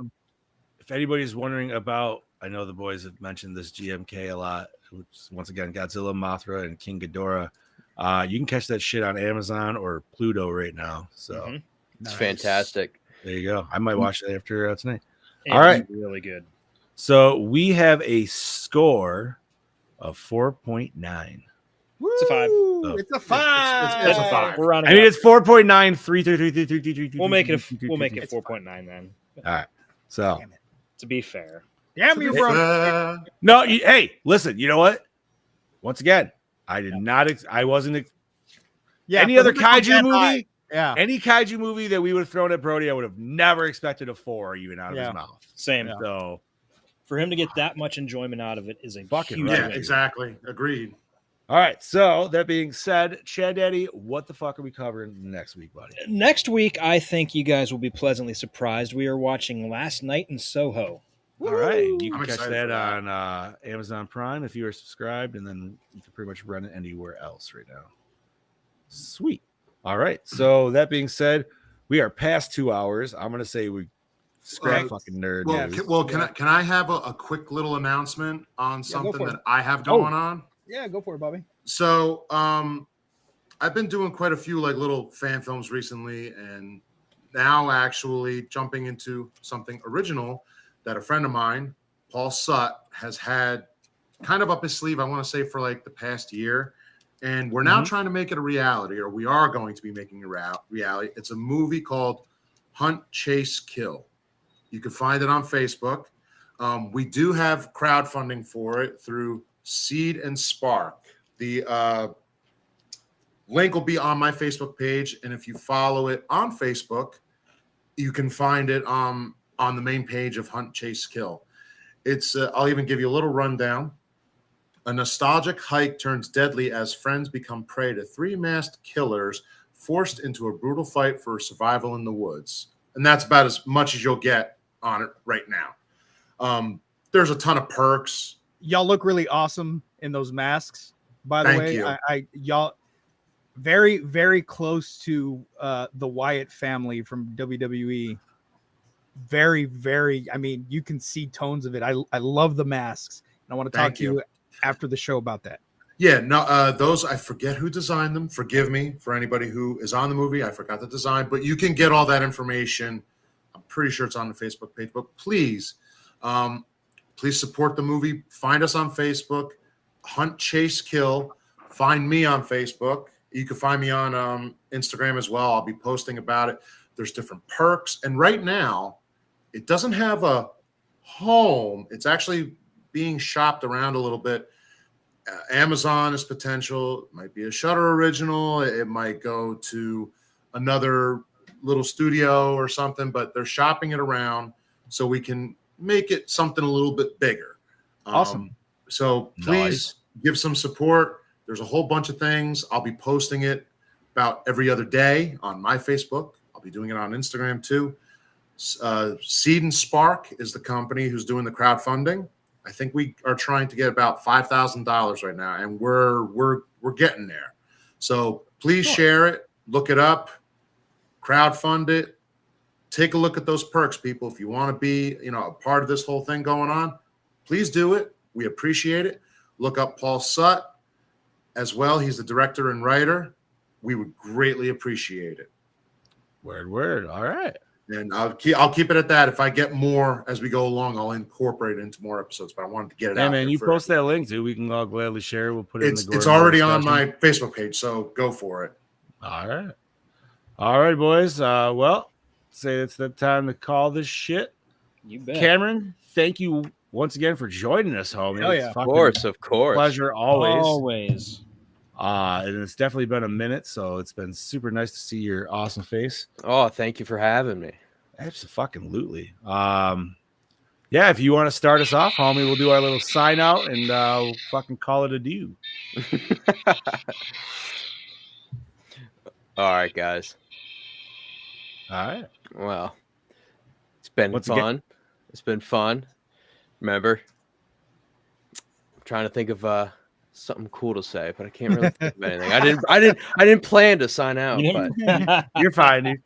if anybody's wondering about, I know the boys have mentioned this GMK a lot, which is, once again, Godzilla, Mothra, and King Ghidorah. You can catch that shit on Amazon or Pluto right now. So Mhm. it's Nice. fantastic. there you go. I might watch it after tonight. It All was right. really good. So we have a score of 4.9. It's a 5. Woo! It's a 5. It's a 5. We're rounding I mean, up. it's 4.9. 3. We'll make it 4.9 then. All right. So Damn it. To be fair. Damn you, bro. no, hey, listen. You know what? Once again, I did not. I wasn't. Yeah. Any for other him to come kaiju that movie? high, Yeah. Any kaiju movie that we would have thrown at Brody, I would have never expected a 4 even out of Yeah. his mouth. Same. Yeah. So For him to get that much enjoyment out of it is a Fucking huge right. Yeah, win. exactly. Agreed. all right. So that being said, Chad Daddy, what the fuck are we covering next week, buddy? Next week, I think you guys will be pleasantly surprised. We are watching Last Night in Soho. All right. You I'm can catch excited that for that. on Amazon Prime if you are subscribed, and then you can pretty much run it anywhere else right now. Sweet. All right. So that being said, we are past 2 hours. I'm gonna say we scrap fucking nerd Well, news. can I have a quick little announcement on go something for it. that I have going on? Yeah, go for it, Bobby. So, I've been doing quite a few like little fan films recently, and now actually jumping into something original that a friend of mine, Paul Sutt, has had kind of up his sleeve. I want to say for like the past year, and we're now trying to make it a reality, or we are going to be making a reality. It's a movie called Hunt, Chase, Kill. You can find it on Facebook. We do have crowdfunding for it through Seed and Spark. The link will be on my Facebook page, and if you follow it on Facebook, you can find it on the main page of Hunt, Chase, Kill. It's I'll even give you a little rundown. A nostalgic hike turns deadly as friends become prey to 3 masked killers forced into a brutal fight for survival in the woods. And that's about as much as you'll get on it right now. There's a ton of perks. Y'all look really awesome in those masks. By the Thank way, you. I y'all very, very close to the Wyatt family from WWE. Very, very. I mean, you can see tones of it. I love the masks. And I want to talk Thank to you after the show about that. Yeah, no, those I forget who designed them. Forgive me for anybody who is on the movie. I forgot the design, but you can get all that information. I'm pretty sure it's on the Facebook page. But please, please support the movie. Find us on Facebook. Hunt, Chase, Kill. Find me on Facebook. You can find me on Instagram as well. I'll be posting about it. There's different perks, and right now, it doesn't have a home. It's actually being shopped around a little bit. Amazon is potential. It might be a Shudder original. It might go to another little studio or something, but they're shopping it around so we can make it something a little bit bigger. Awesome. So please give some support. There's a whole bunch of things. I'll be posting it about every other day on my Facebook. I'll be doing it on Instagram too. Seed and Spark is the company who's doing the crowdfunding. I think we are trying to get about $5,000 right now, and we're getting there. So please share it, look it up, crowdfund it, take a look at those perks, people. If you want to be, a part of this whole thing going on, please do it. We appreciate it. Look up Paul Sutt as well. He's the director and writer. We would greatly appreciate it. Word. All right. And I'll keep it at that. If I get more as we go along, I'll incorporate it into more episodes. But I wanted to get it out. Hey man, there you first. post that link too. We can all gladly share it. We'll put it in the Gore It's already on discussion. my Facebook page, so go for it. All right, boys. Well, say it's the time to call this shit. You bet. Cameron, thank you once again for joining us, homie. Hell It's yeah. fucking Of course. pleasure always. Always. And it's definitely been a minute, so it's been super nice to see your awesome face. Oh, thank you for having me. Absolutely. Yeah, if you want to start us off, homie, we'll do our little sign out and we'll fucking call it a due. All right, guys. All right. Well, it's been Once fun. again- It's been fun. Remember, I'm trying to think of something cool to say, but I can't really think of anything. I didn't plan to sign out, You but didn't- You're fine, dude.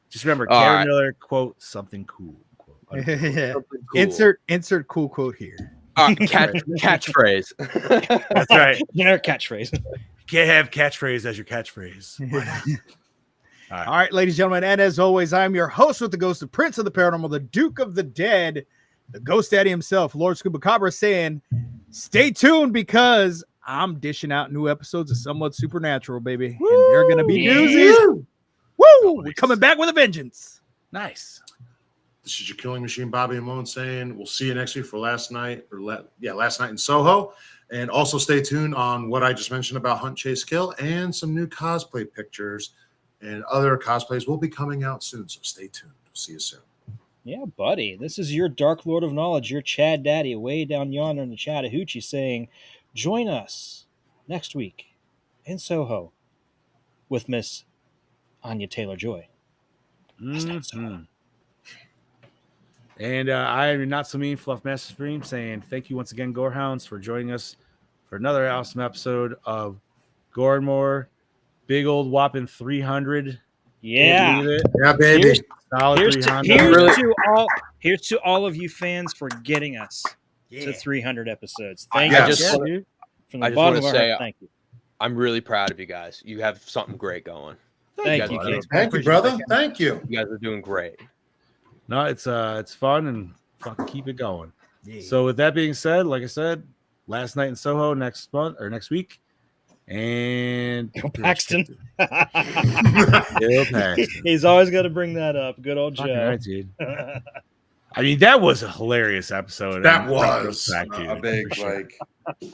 Just remember, All Karen right. Miller, quote, something cool. Quote, Yeah. something cool. Insert cool quote here. Catchphrase. That's right. Generic catchphrase. You can't have catchphrase as your catchphrase. All right, ladies and gentlemen, and as always, I'm your host with the ghost of Prince of the Paranormal, the Duke of the Dead, the Ghost Daddy himself, Lord Scubacabra, saying, "Stay tuned because I'm dishing out new episodes of Somewhat Supernatural, baby, and they're gonna be doozies. Woo! We're coming back with a vengeance. Nice. This is your Killing Machine, Bobby and Moan, saying we'll see you next week for last night in Soho. And also stay tuned on what I just mentioned about Hunt, Chase, Kill and some new cosplay pictures and other cosplays will be coming out soon. So stay tuned. We'll see you soon. Yeah, buddy. This is your Dark Lord of Knowledge, your Chad Daddy, way down yonder in the Chattahoochee, saying, join us next week in Soho with Miss Anya Taylor-Joy. Mhm. And I am Not So Mean Fluff Master Stream saying thank you once again, Gorehounds, for joining us for another awesome episode of Gore and More. Big old whopping 300. Yeah. Can't believe it. Yeah, baby. Solid Here's 300. to all of you fans for getting us to 300 episodes. Thank I you. just dude. From the I just bottom wanna of our say, heart, thank you. I'm really proud of you guys. You have something great going. Thank you, guys, kids. Thank you, brother. Thank you. You guys are doing great. No, it's fun and fucking keep it going. Yeah. So with that being said, like I said, last night in Soho next week. And Paxton. Bill Paxton. He's always got to bring that up. Good old Fucking Joe. right, dude. I mean, that was a hilarious episode. That And was back, a dude, big, for sure. like,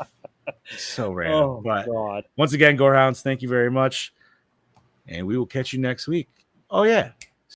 So random. Oh, but God. once again, Gorehounds, thank you very much. And we will catch you next week. Oh, yeah.